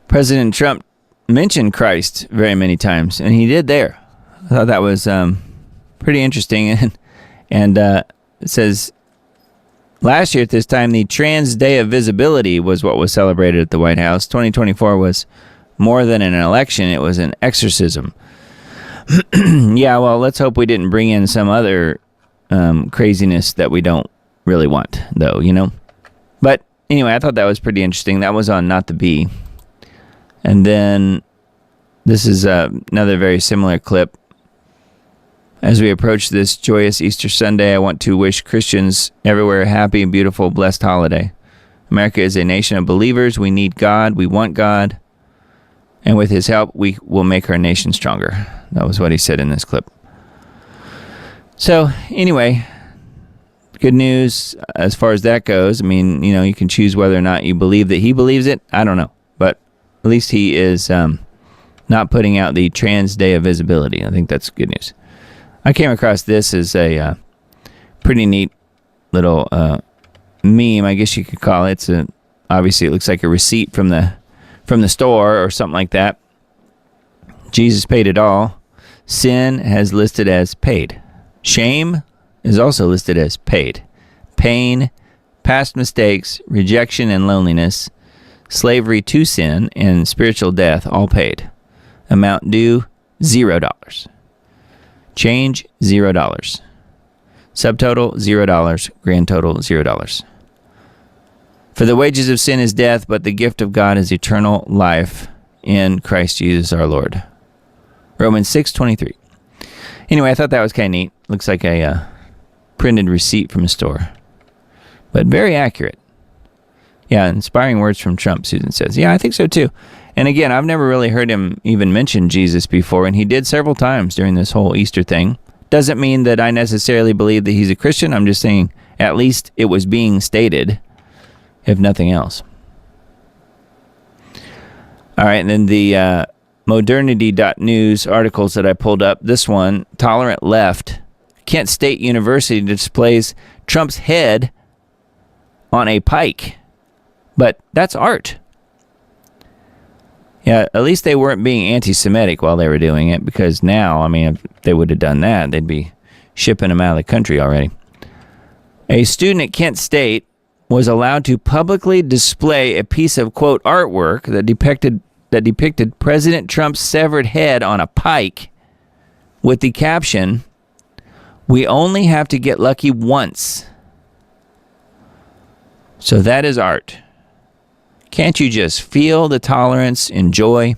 President Trump mention Christ very many times, and he did there. I thought that was pretty interesting. And it says, last year at this time, the Trans Day of Visibility was what was celebrated at the White House. 2024 was more than an election. It was an exorcism. Yeah, well, let's hope we didn't bring in some other craziness that we don't really want, though, you know? But anyway, I thought that was pretty interesting. That was on Not the Bee. And then this is another very similar clip. As we approach this joyous Easter Sunday, I want to wish Christians everywhere a happy and beautiful, blessed holiday. America is a nation of believers. We need God. We want God. And with his help, we will make our nation stronger. That was what he said in this clip. So, anyway, good news as far as that goes. I mean, you know, you can choose whether or not you believe that he believes it. I don't know. But at least he is not putting out the Trans Day of Visibility. I think that's good news. I came across this as a pretty neat little meme, I guess you could call it. Obviously, it looks like a receipt from the store or something like that. Jesus paid it all. Sin has listed as paid. Shame is also listed as paid. Pain, past mistakes, rejection and loneliness, slavery to sin, and spiritual death all paid. Amount due, $0. Change, $0. Subtotal, $0. Grand total, $0. For the wages of sin is death, but the gift of God is eternal life in Christ Jesus our Lord. Romans 6:23. Anyway, I thought that was kind of neat. Looks like a printed receipt from a store. But very accurate. Yeah, inspiring words from Trump, Susan says. Yeah, I think so too. And again, I've never really heard him even mention Jesus before, and he did several times during this whole Easter thing. Doesn't mean that I necessarily believe that he's a Christian. I'm just saying at least it was being stated, if nothing else. All right, and then the modernity.news articles that I pulled up. This one, Tolerant Left. Kent State University displays Trump's head on a pike. But that's art. Yeah, at least they weren't being anti-Semitic while they were doing it, because now, I mean, if they would have done that, they'd be shipping them out of the country already. A student at Kent State was allowed to publicly display a piece of, quote, artwork that depicted President Trump's severed head on a pike with the caption, "We only have to get lucky once." So that is art. Can't you just feel the tolerance and joy?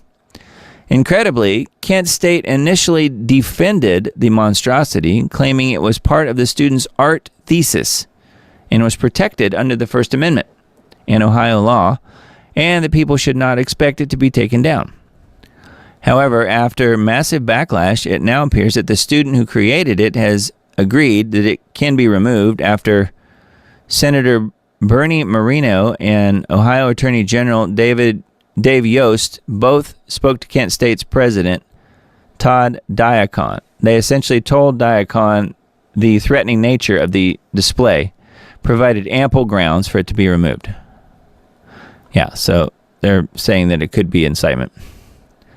Incredibly, Kent State initially defended the monstrosity, claiming it was part of the student's art thesis and was protected under the First Amendment and Ohio law, and that people should not expect it to be taken down. However, after massive backlash, it now appears that the student who created it has agreed that it can be removed after Senator Bernie Moreno and Ohio Attorney General Dave Yost both spoke to Kent State's president, Todd Diacon. They essentially told Diacon the threatening nature of the display provided ample grounds for it to be removed. Yeah, so they're saying that it could be incitement.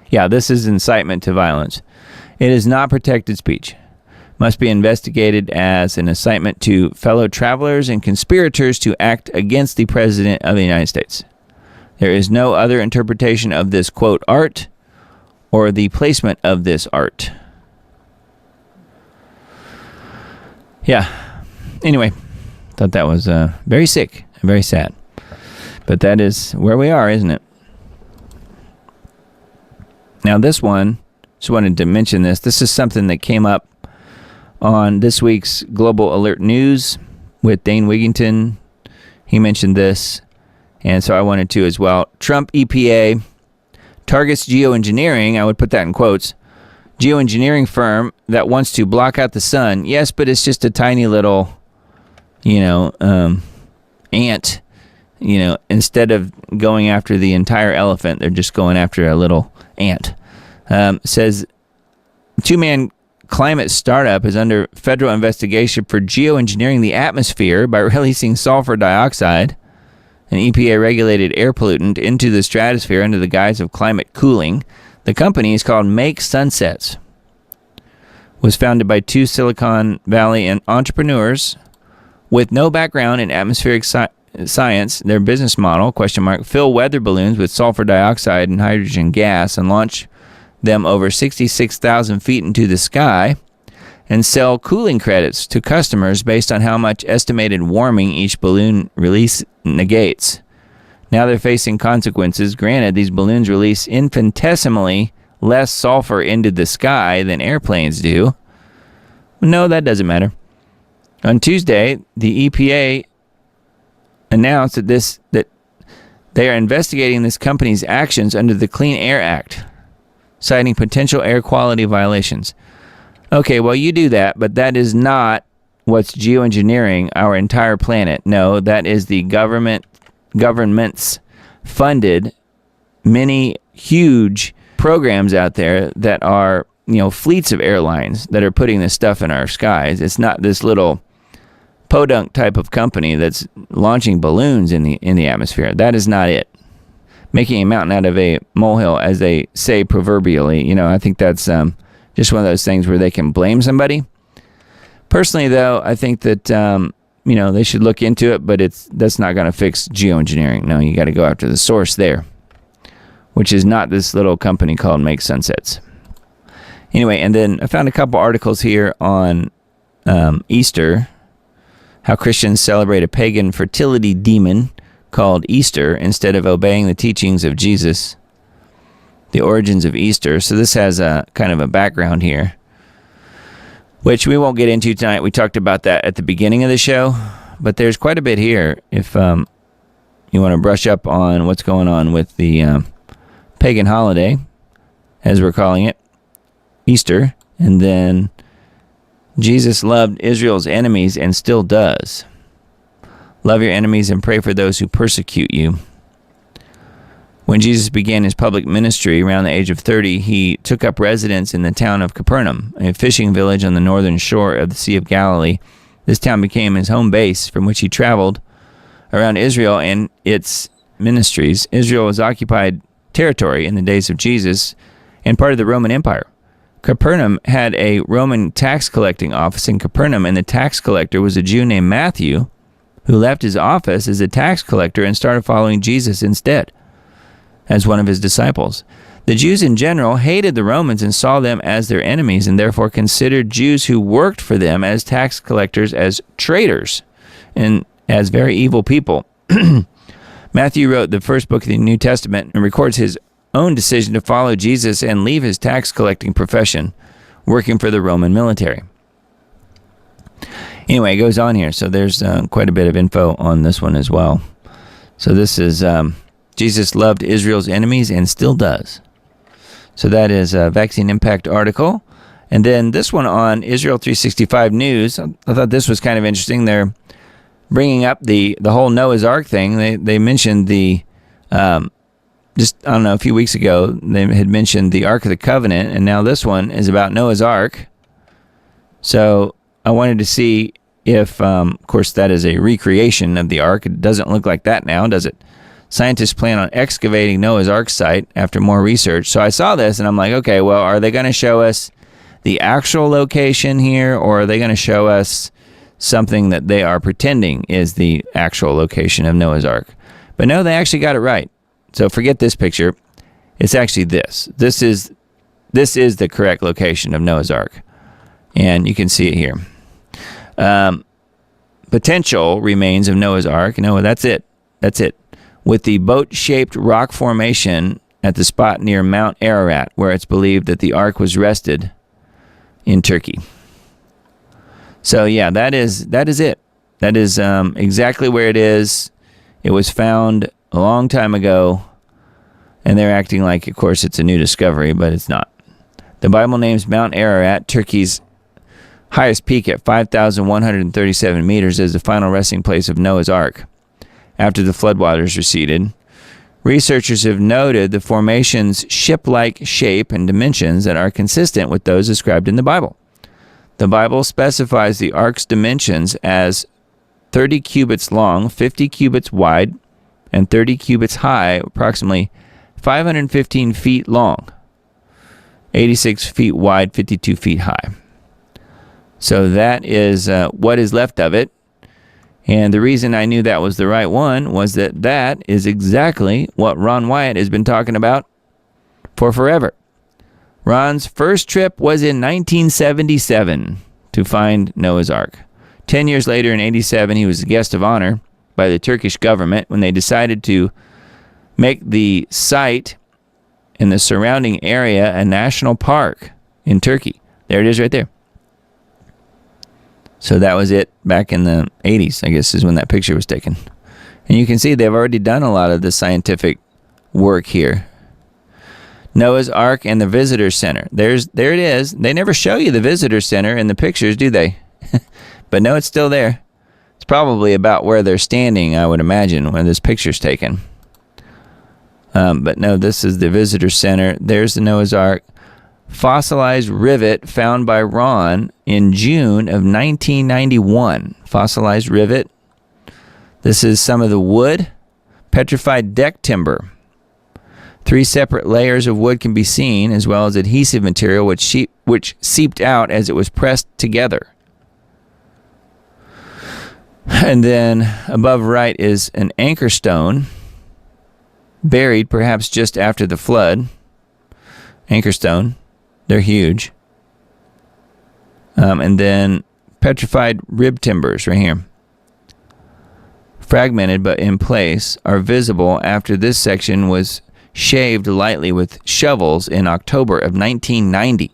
Yeah, this is incitement to violence. It is not protected speech. Must be investigated as an incitement to fellow travelers and conspirators to act against the President of the United States. There is no other interpretation of this, quote, art or the placement of this art. Yeah. Anyway, thought that was very sick and very sad. But that is where we are, isn't it? Now this one, just wanted to mention this. This is something that came up on this week's Global Alert News with Dane Wigington. He mentioned this, and so I wanted to as well. Trump EPA targets geoengineering, I would put that in quotes, geoengineering firm that wants to block out the sun. Yes, but it's just a tiny little, ant. Instead of going after the entire elephant, they're just going after a little ant. Says two-man climate startup is under federal investigation for geoengineering the atmosphere by releasing sulfur dioxide, an EPA-regulated air pollutant, into the stratosphere under the guise of climate cooling. The company is called Make Sunsets. Was founded by two Silicon Valley entrepreneurs with no background in atmospheric science. Their business model, fill weather balloons with sulfur dioxide and hydrogen gas and launch them over 66,000 feet into the sky and sell cooling credits to customers based on how much estimated warming each balloon release negates. Now they're facing consequences. Granted, these balloons release infinitesimally less sulfur into the sky than airplanes do. No, that doesn't matter. On Tuesday, the EPA announced that they are investigating this company's actions under the Clean Air Act, citing potential air quality violations. Okay, well, you do that, but that is not what's geoengineering our entire planet. No, that is the government's funded many huge programs out there that are, fleets of airlines that are putting this stuff in our skies. It's not this little podunk type of company that's launching balloons in the atmosphere. That is not it. Making a mountain out of a molehill, as they say proverbially. I think that's just one of those things where they can blame somebody. Personally, though, I think that they should look into it, but that's not going to fix geoengineering. No, you got to go after the source there, which is not this little company called Make Sunsets. Anyway, and then I found a couple articles here on Easter, how Christians celebrate a pagan fertility demon called Easter instead of obeying the teachings of Jesus, the origins of Easter. So this has a kind of a background here, which we won't get into tonight. We talked about that at the beginning of the show, but there's quite a bit here if you want to brush up on what's going on with the pagan holiday, as we're calling it, Easter. And then Jesus loved Israel's enemies and still does. Love your enemies and pray for those who persecute you. When Jesus began his public ministry around the age of 30, he took up residence in the town of Capernaum, a fishing village on the northern shore of the Sea of Galilee. This town became his home base from which he traveled around Israel and its ministries. Israel was occupied territory in the days of Jesus and part of the Roman Empire. Capernaum had a Roman tax collecting office in Capernaum, and the tax collector was a Jew named Matthew, who left his office as a tax collector and started following Jesus instead as one of his disciples. The Jews in general hated the Romans and saw them as their enemies, and therefore considered Jews who worked for them as tax collectors as traitors and as very evil people. Matthew wrote the first book of the New Testament and records his own decision to follow Jesus and leave his tax collecting profession, working for the Roman military. Anyway, it goes on here. So there's quite a bit of info on this one as well. So this is Jesus loved Israel's enemies and still does. So that is a Vaccine Impact article. And then this one on Israel 365 News, I thought this was kind of interesting. They're bringing up the whole Noah's Ark thing. They mentioned the, a few weeks ago, they had mentioned the Ark of the Covenant, and now this one is about Noah's Ark. So I wanted to see if, of course, that is a recreation of the Ark. It doesn't look like that now, does it? Scientists plan on excavating Noah's Ark site after more research. So I saw this and I'm like, okay, well, are they going to show us the actual location here, or are they going to show us something that they are pretending is the actual location of Noah's Ark? But no, they actually got it right. So forget this picture. It's actually this. This is the correct location of Noah's Ark. And you can see it here. Potential remains of Noah's Ark. No, that's it. That's it. With the boat-shaped rock formation at the spot near Mount Ararat, where it's believed that the Ark was rested in Turkey. So yeah, that is it. That is exactly where it is. It was found a long time ago, and they're acting like, of course, it's a new discovery, but it's not. The Bible names Mount Ararat, Turkey's highest peak at 5,137 meters, as the final resting place of Noah's Ark after the floodwaters receded. Researchers have noted the formation's ship-like shape and dimensions that are consistent with those described in the Bible. The Bible specifies the ark's dimensions as 30 cubits long, 50 cubits wide, and 30 cubits high, approximately 515 feet long, 86 feet wide, 52 feet high. So that is what is left of it. And the reason I knew that was the right one was that that is exactly what Ron Wyatt has been talking about for forever. Ron's first trip was in 1977 to find Noah's Ark. 10 years later, in 87, he was a guest of honor by the Turkish government when they decided to make the site and the surrounding area a national park in Turkey. There it is right there. So that was it back in the 80s, I guess, is when that picture was taken. And you can see they've already done a lot of the scientific work here. Noah's Ark and the Visitor Center. There it is. They never show you the Visitor Center in the pictures, do they? But no, it's still there. It's probably about where they're standing, I would imagine, when this picture's taken. But no, this is the Visitor Center. There's the Noah's Ark. Fossilized rivet found by Ron in June of 1991. Fossilized rivet. This is some of the wood. Petrified deck timber. 3 separate layers of wood can be seen, as well as adhesive material which seeped out as it was pressed together. And then above right is an anchor stone, buried perhaps just after the flood. Anchor stone. They're huge. And then petrified rib timbers right here. Fragmented but in place are visible after this section was shaved lightly with shovels in October of 1990.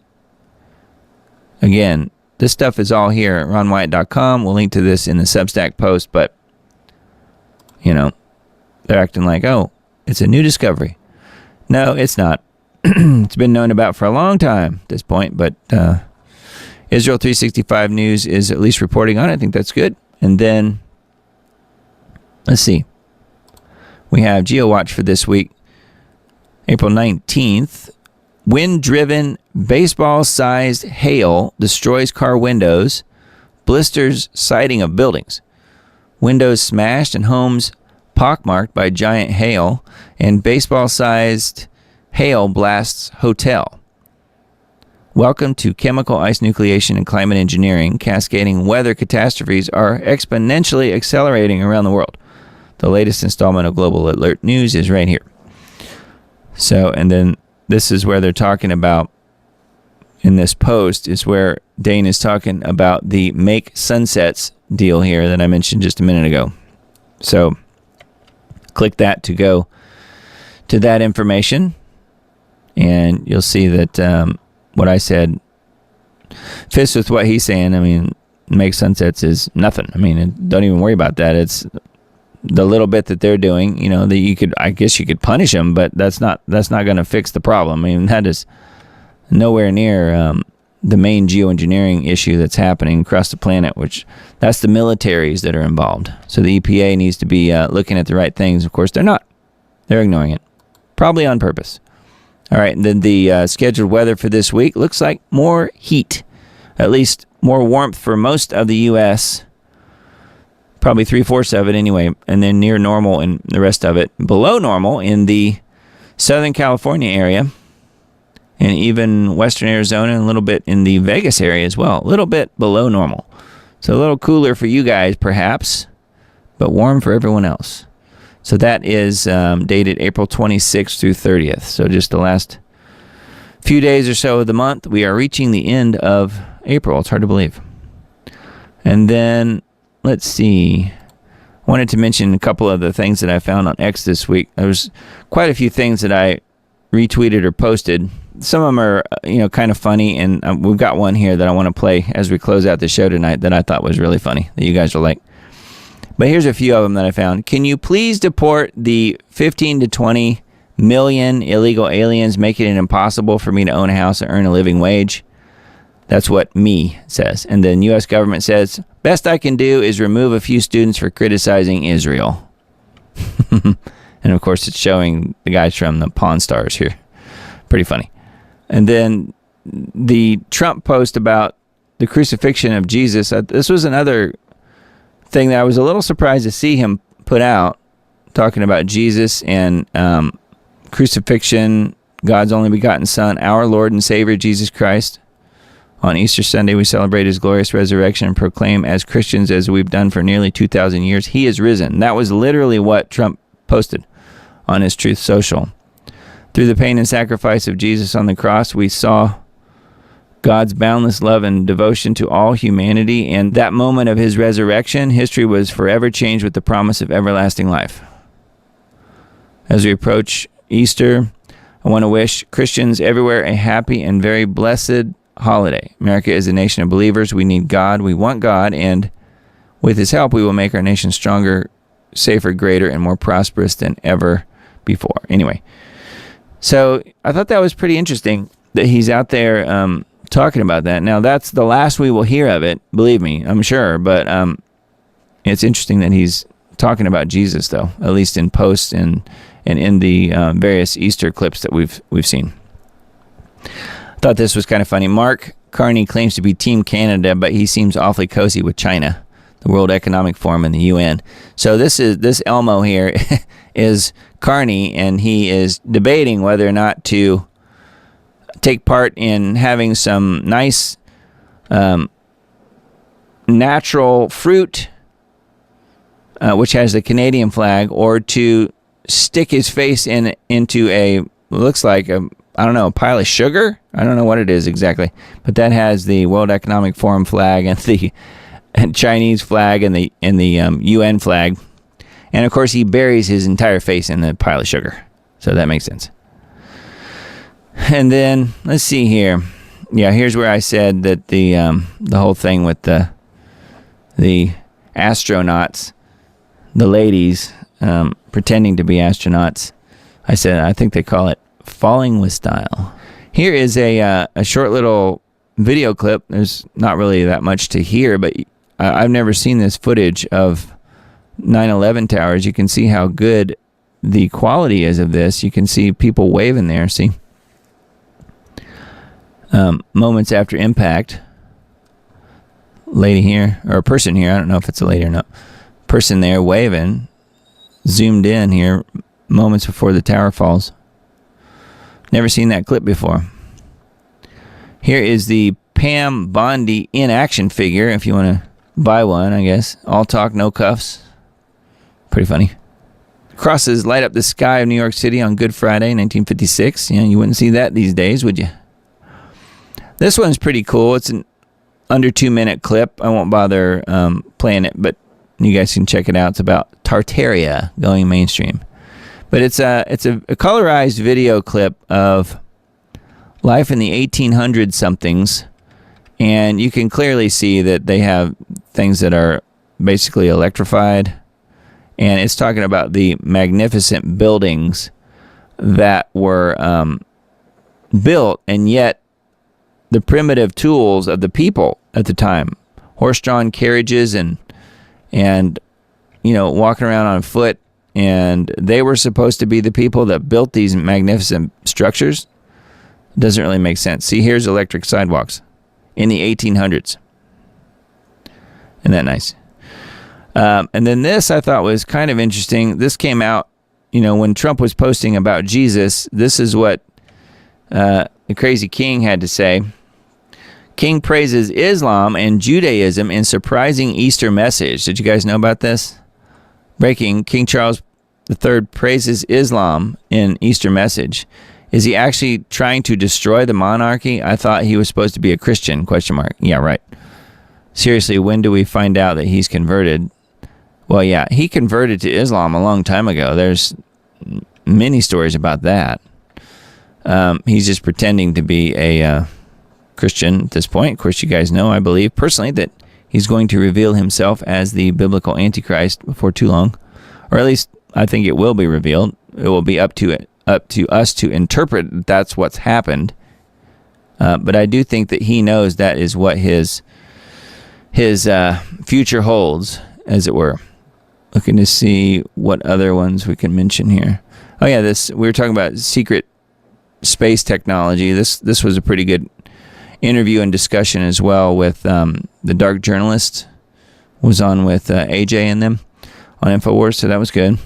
Again, this stuff is all here at ronwyatt.com. We'll link to this in the Substack post, but, you know, they're acting like, oh, it's a new discovery. No, it's not. It's been known about for a long time at this point, but Israel 365 News is at least reporting on it. I think that's good. And then, let's see. We have GeoWatch for this week. April 19th. Wind-driven, baseball-sized hail destroys car windows, blisters siding of buildings. Windows smashed and homes pockmarked by giant hail, and baseball-sized hail blasts hotel. Welcome to chemical ice nucleation and climate engineering. Cascading weather catastrophes are exponentially accelerating around the world. The latest installment of Global Alert News is right here. So, and then this is where they're talking about, in this post, is where Dane is talking about the Make Sunsets deal here that I mentioned just a minute ago. So, click that to go to that information. And you'll see that what I said fits with what he's saying. I mean, Make Sunsets is nothing. I mean, don't even worry about that. It's the little bit that they're doing. You know, that you could, I guess, you could punish them, but that's not going to fix the problem. I mean, that is nowhere near the main geoengineering issue that's happening across the planet. Which that's the militaries that are involved. So the EPA needs to be looking at the right things. Of course, they're not. They're ignoring it, probably on purpose. All right, and then the scheduled weather for this week looks like more heat, at least more warmth for most of the U.S., probably 3/4 of it anyway, and then near normal in the rest of it. Below normal in the Southern California area, and even Western Arizona, and a little bit in the Vegas area as well. A little bit below normal. So a little cooler for you guys, perhaps, but warm for everyone else. So that is dated April 26th through 30th. So just the last few days or so of the month. We are reaching the end of April. It's hard to believe. And then, let's see. I wanted to mention a couple of the things that I found on X this week. There was quite a few things that I retweeted or posted. Some of them are, kind of funny. And we've got one here that I want to play as we close out the show tonight that I thought was really funny, that you guys will like. But here's a few of them that I found. Can you please deport the 15 to 20 million illegal aliens, making it impossible for me to own a house and earn a living wage. That's what me says. And then U.S. government says, best I can do is remove a few students for criticizing Israel. And of course, it's showing the guys from the Pawn Stars here. Pretty funny. And then the Trump post about the crucifixion of Jesus. This was another thing that I was a little surprised to see him put out, talking about Jesus and crucifixion, God's only begotten Son, our Lord and Savior, Jesus Christ. On Easter Sunday, we celebrate his glorious resurrection and proclaim as Christians, as we've done for nearly 2,000 years, he is risen. That was literally what Trump posted on his Truth Social. Through the pain and sacrifice of Jesus on the cross, we saw God's boundless love and devotion to all humanity, and that moment of his resurrection, history was forever changed with the promise of everlasting life. As we approach Easter, I want to wish Christians everywhere a happy and very blessed holiday. America is a nation of believers. We need God. We want God, and with his help, we will make our nation stronger, safer, greater, and more prosperous than ever before. Anyway, so I thought that was pretty interesting that he's out there talking about that. Now, that's the last we will hear of it, believe me, I'm sure, but it's interesting that he's talking about Jesus, though, at least in posts and in the various Easter clips that we've seen. Thought this was kind of funny. Mark Carney claims to be Team Canada, but he seems awfully cozy with China, the World Economic Forum, and the UN. So this Elmo here is Carney, and he is debating whether or not to take part in having some nice natural fruit, which has the Canadian flag, or to stick his face into a, looks like a, I don't know, a pile of sugar? I don't know what it is exactly, but that has the World Economic Forum flag and the Chinese flag and the UN flag. And of course, he buries his entire face in the pile of sugar. So that makes sense. And then let's see here. Yeah, here's where I said that the whole thing with the astronauts, the ladies pretending to be astronauts. I said I think they call it falling with style. Here is a short little video clip. There's not really that much to hear, but I've never seen this footage of 9/11 towers. You can see how good the quality is of this. You can see people waving there. See, moments after impact. Lady here, or a person here. I don't know if it's a lady or not. Person there waving. Zoomed in here. Moments before the tower falls. Never seen that clip before. Here is the Pam Bondi in action figure, if you want to buy one, I guess. All talk, no cuffs. Pretty funny. Crosses light up the sky of New York City on Good Friday, 1956. You wouldn't see that these days, would you? This one's pretty cool. It's an under 2-minute clip. I won't bother playing it, but you guys can check it out. It's about Tartaria going mainstream. But it's a colorized video clip of life in the 1800 somethings, and you can clearly see that they have things that are basically electrified, and it's talking about the magnificent buildings that were built, and yet the primitive tools of the people at the time, horse-drawn carriages and walking around on foot. And they were supposed to be the people that built these magnificent structures. Doesn't really make sense. See, here's electric sidewalks in the 1800s. Isn't that nice? And then this I thought was kind of interesting. This came out, when Trump was posting about Jesus. This is what the crazy king had to say. King praises Islam and Judaism in surprising Easter message. Did you guys know about this? Breaking, King Charles III praises Islam in Easter message. Is he actually trying to destroy the monarchy? I thought he was supposed to be a Christian, ? Yeah, right. Seriously, when do we find out that he's converted? Well, yeah, he converted to Islam a long time ago. There's many stories about that. He's just pretending to be a Christian at this point. Of course, you guys know, I believe personally, that he's going to reveal himself as the biblical Antichrist before too long. Or at least, I think it will be revealed. It will be up to up to us to interpret that that's what's happened. But I do think that he knows that is what his future holds, as it were. Looking to see what other ones we can mention here. Oh yeah, we were talking about secret space technology. This was a pretty good interview and discussion as well with the Dark Journalist was on with AJ and them on InfoWars, so that was good.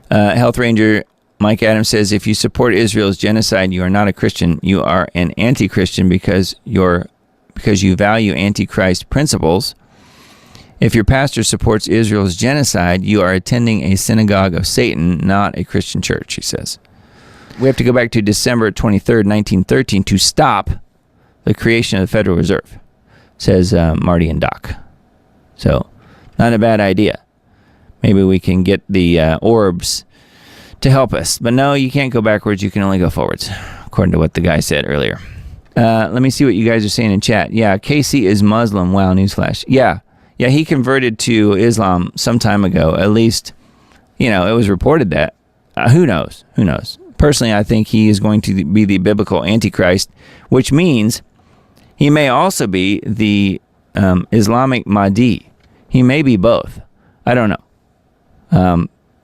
Health Ranger Mike Adams says, if you support Israel's genocide, you are not a Christian. You are an anti-Christian because you value antichrist principles. If your pastor supports Israel's genocide, you are attending a synagogue of Satan, not a Christian church, he says. We have to go back to December 23rd, 1913 to stop the creation of the Federal Reserve, says Marty and Doc. So, not a bad idea. Maybe we can get the orbs to help us. But no, you can't go backwards. You can only go forwards, according to what the guy said earlier. Let me see what you guys are saying in chat. Yeah, Casey is Muslim. Wow, newsflash. Yeah, he converted to Islam some time ago. At least, it was reported that. Who knows? Personally, I think he is going to be the biblical Antichrist, which means he may also be the Islamic Mahdi. He may be both. I don't know.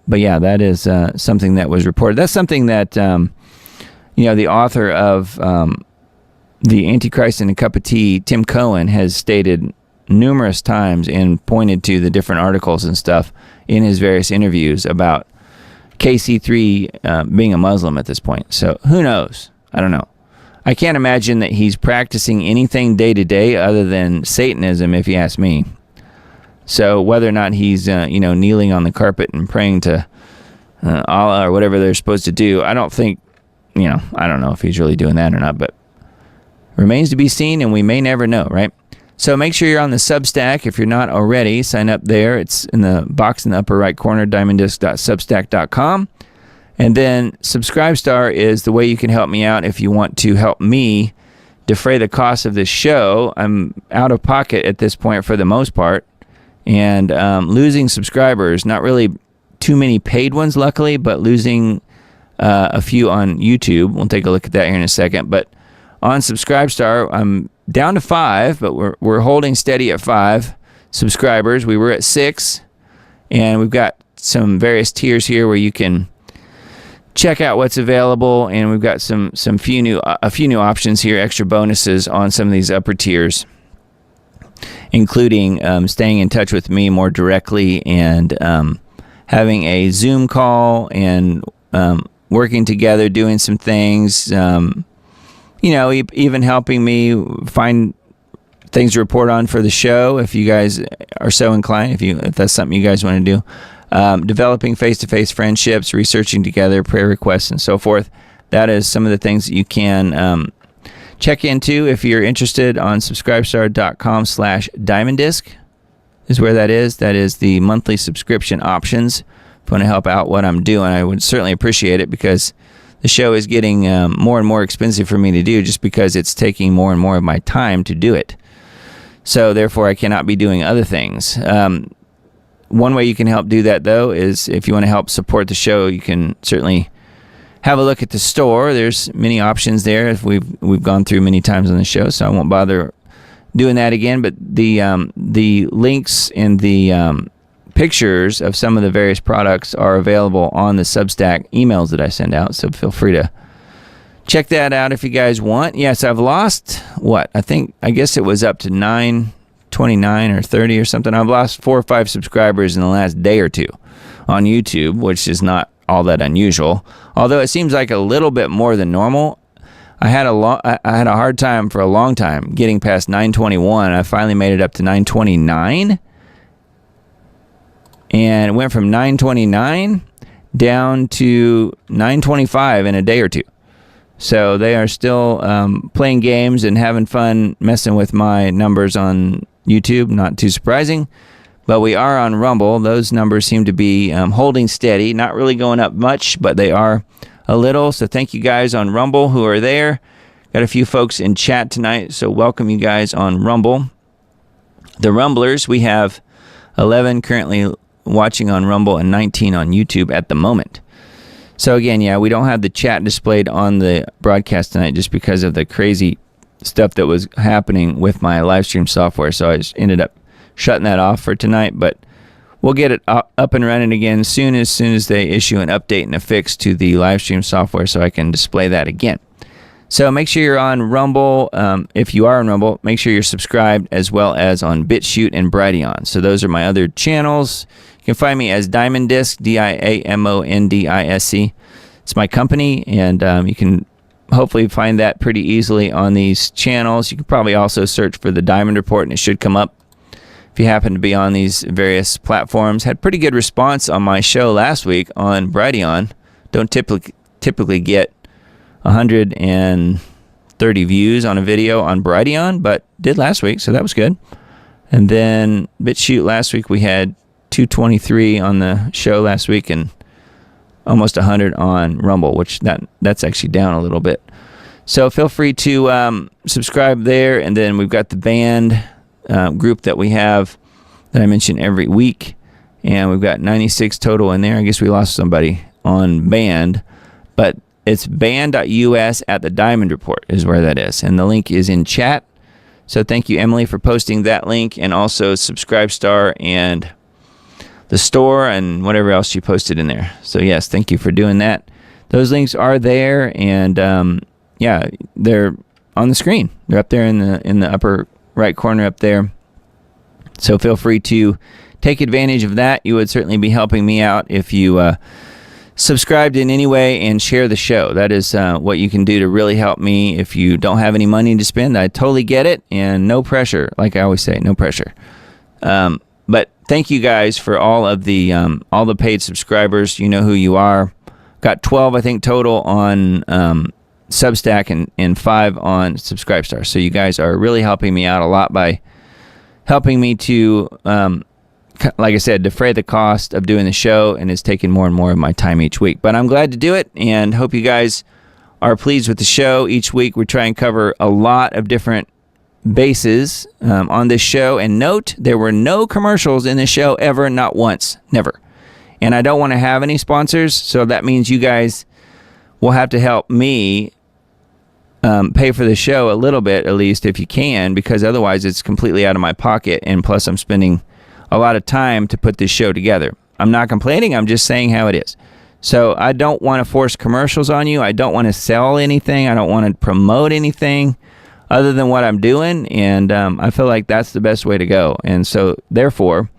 But yeah, that is something that was reported. That's something that, the author of The Antichrist and a Cup of Tea, Tim Cohen, has stated numerous times and pointed to the different articles and stuff in his various interviews about KC3 being a Muslim at this point. So who knows? I don't know. I can't imagine that he's practicing anything day to day other than Satanism, if you ask me. So whether or not he's, kneeling on the carpet and praying to Allah or whatever they're supposed to do, I don't think, I don't know if he's really doing that or not, but remains to be seen, and we may never know, right? So make sure you're on the Substack. If you're not already, sign up there. It's in the box in the upper right corner, diamonddisc.substack.com. And then Subscribestar is the way you can help me out if you want to help me defray the cost of this show. I'm out of pocket at this point for the most part, and losing subscribers, not really too many paid ones, luckily, but losing a few on YouTube. We'll take a look at that here in a second. But on Subscribestar, I'm down to 5, but we're holding steady at 5 subscribers. We were at 6, and we've got some various tiers here where you can check out what's available, and we've got a few new options here, extra bonuses on some of these upper tiers, including staying in touch with me more directly and having a Zoom call and working together, doing some things. Even helping me find things to report on for the show, if you guys are so inclined, if that's something you guys want to do. Developing face-to-face friendships, researching together, prayer requests, and so forth. That is some of the things that you can check into if you're interested on subscribestar.com/diamonddisc is where that is. That is the monthly subscription options. If you want to help out what I'm doing, I would certainly appreciate it, because the show is getting more and more expensive for me to do, just because it's taking more and more of my time to do it. So therefore, I cannot be doing other things. One way you can help do that, though, is if you want to help support the show, you can certainly have a look at the store. There's many options there. We've gone through many times on the show, so I won't bother doing that again. But the links and the pictures of some of the various products are available on the Substack emails that I send out, so feel free to check that out if you guys want. Yes, I've lost, I guess it was up to 929 or 30 or something. I've lost 4 or 5 subscribers in the last day or two on YouTube, which is not all that unusual, although it seems like a little bit more than normal. I had a hard time for a long time getting past 921. I finally made it up to 929. And it went from 929 down to 925 in a day or two. So they are still playing games and having fun messing with my numbers on YouTube. Not too surprising. But we are on Rumble. Those numbers seem to be holding steady. Not really going up much, but they are a little. So thank you guys on Rumble who are there. Got a few folks in chat tonight, so welcome you guys on Rumble. The Rumblers, we have 11 currently watching on Rumble and 19 on YouTube at the moment. So again, yeah, we don't have the chat displayed on the broadcast tonight just because of the crazy stuff that was happening with my live stream software. So I just ended up shutting that off for tonight, but we'll get it up and running again soon as they issue an update and a fix to the live stream software so I can display that again. So make sure you're on Rumble. If you are on Rumble, make sure you're subscribed, as well as on BitChute and Brighteon. So those are my other channels. You can find me as Diamond Disc, DIAMONDISC. It's my company, and you can hopefully find that pretty easily on these channels. You can probably also search for the Diamond Report, and it should come up if you happen to be on these various platforms. Had pretty good response on my show last week on Brighteon. Don't typically get 130 views on a video on Brighteon, but did last week, so that was good. And then BitChute last week, we had 223 on the show last week and almost 100 on Rumble, which that's actually down a little bit. So feel free to subscribe there. And then we've got the band group that we have that I mention every week, and we've got 96 total in there. I guess we lost somebody on band, but it's band.us at the Diamond Report is where that is. And the link is in chat. So thank you, Emily, for posting that link, and also Subscribestar and the store and whatever else you posted in there. So yes, thank you for doing that. Those links are there, and yeah, they're on the screen. They're up there in the upper right corner up there. So feel free to take advantage of that. You would certainly be helping me out if you subscribed in any way and share the show. That is what you can do to really help me. If you don't have any money to spend, I totally get it, and no pressure. Like I always say, no pressure. But thank you guys for all the paid subscribers. You know who you are. Got 12, I think, total on Substack and 5 on Subscribestar. So you guys are really helping me out a lot by helping me to, like I said, defray the cost of doing the show, and it's taking more and more of my time each week. But I'm glad to do it, and hope you guys are pleased with the show. Each week we try and cover a lot of different bases on this show. And note, there were no commercials in this show ever, not once, never. And I don't want to have any sponsors, so that means you guys will have to help me pay for the show a little bit, at least, if you can, because otherwise it's completely out of my pocket, and plus I'm spending a lot of time to put this show together. I'm not complaining, I'm just saying how it is. So I don't want to force commercials on you. I don't want to sell anything. I don't want to promote anything other than what I'm doing, and I feel like that's the best way to go. And so, therefore,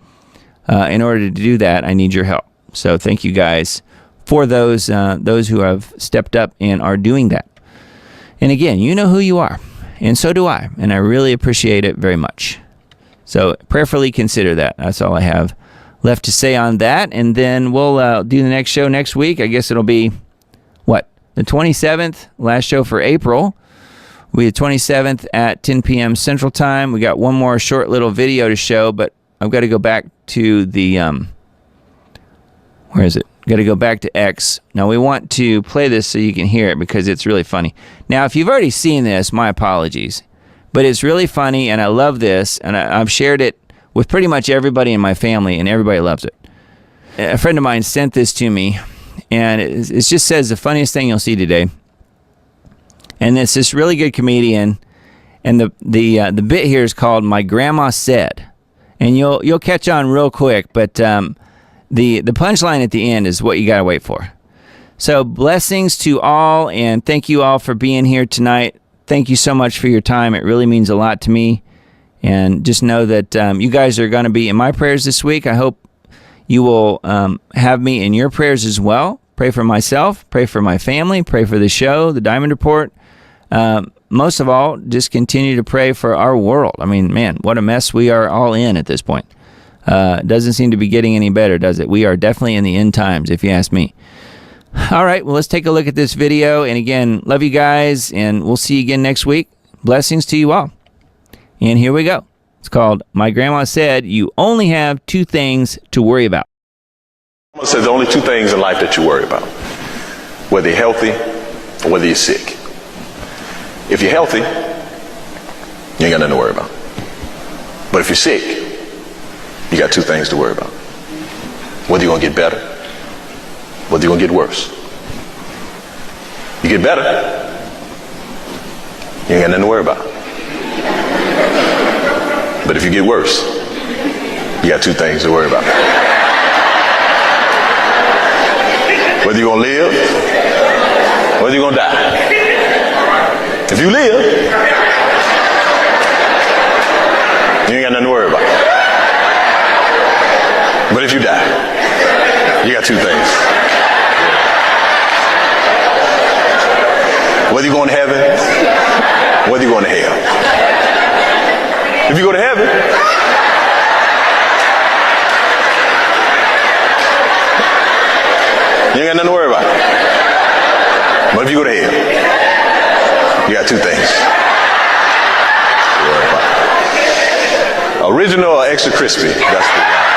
in order to do that, I need your help. So thank you guys for those who have stepped up and are doing that. And again, you know who you are, and so do I, and I really appreciate it very much. So prayerfully consider that. That's all I have left to say on that, and then we'll do the next show next week. I guess it'll be, the 27th, last show for April. We had 27th at 10 p.m. Central Time. We got one more short little video to show, but I've got to go back to the, where is it? Got to go back to X. Now, we want to play this so you can hear it because it's really funny. Now, if you've already seen this, my apologies. But it's really funny, and I love this, and I've shared it with pretty much everybody in my family, and everybody loves it. A friend of mine sent this to me, and it just says the funniest thing you'll see today. And it's this really good comedian, and the bit here is called "My Grandma Said," and you'll catch on real quick. But the punchline at the end is what you gotta wait for. So blessings to all, and thank you all for being here tonight. Thank you so much for your time. It really means a lot to me, and just know that you guys are going to be in my prayers this week. I hope you will have me in your prayers as well. Pray for myself. Pray for my family. Pray for the show, the Diamond Report. Most of all, just continue to pray for our world. I mean, man, what a mess we are all in at this point. It doesn't seem to be getting any better, does it? We are definitely in the end times, if you ask me. All right, well, let's take a look at this video. And again, love you guys, and we'll see you again next week. Blessings to you all. And here we go. It's called "My Grandma Said You Only Have 2 Things to Worry About." Grandma said there are only 2 things in life that you worry about: whether you're healthy or whether you're sick. If you're healthy, you ain't got nothing to worry about. But if you're sick, you got 2 things to worry about: whether you're going to get better, whether you're going to get worse. You get better, you ain't got nothing to worry about. But if you get worse, you got two things to worry about. Whether you're gonna live, whether you're gonna die. If you live, you ain't got nothing to worry about. But if you die, you got two things. Whether you're going to heaven, whether you're going to hell. If you go to heaven, you ain't got nothing to worry about. But if you go to hell, you got two things to worry about. Original or extra crispy? That's the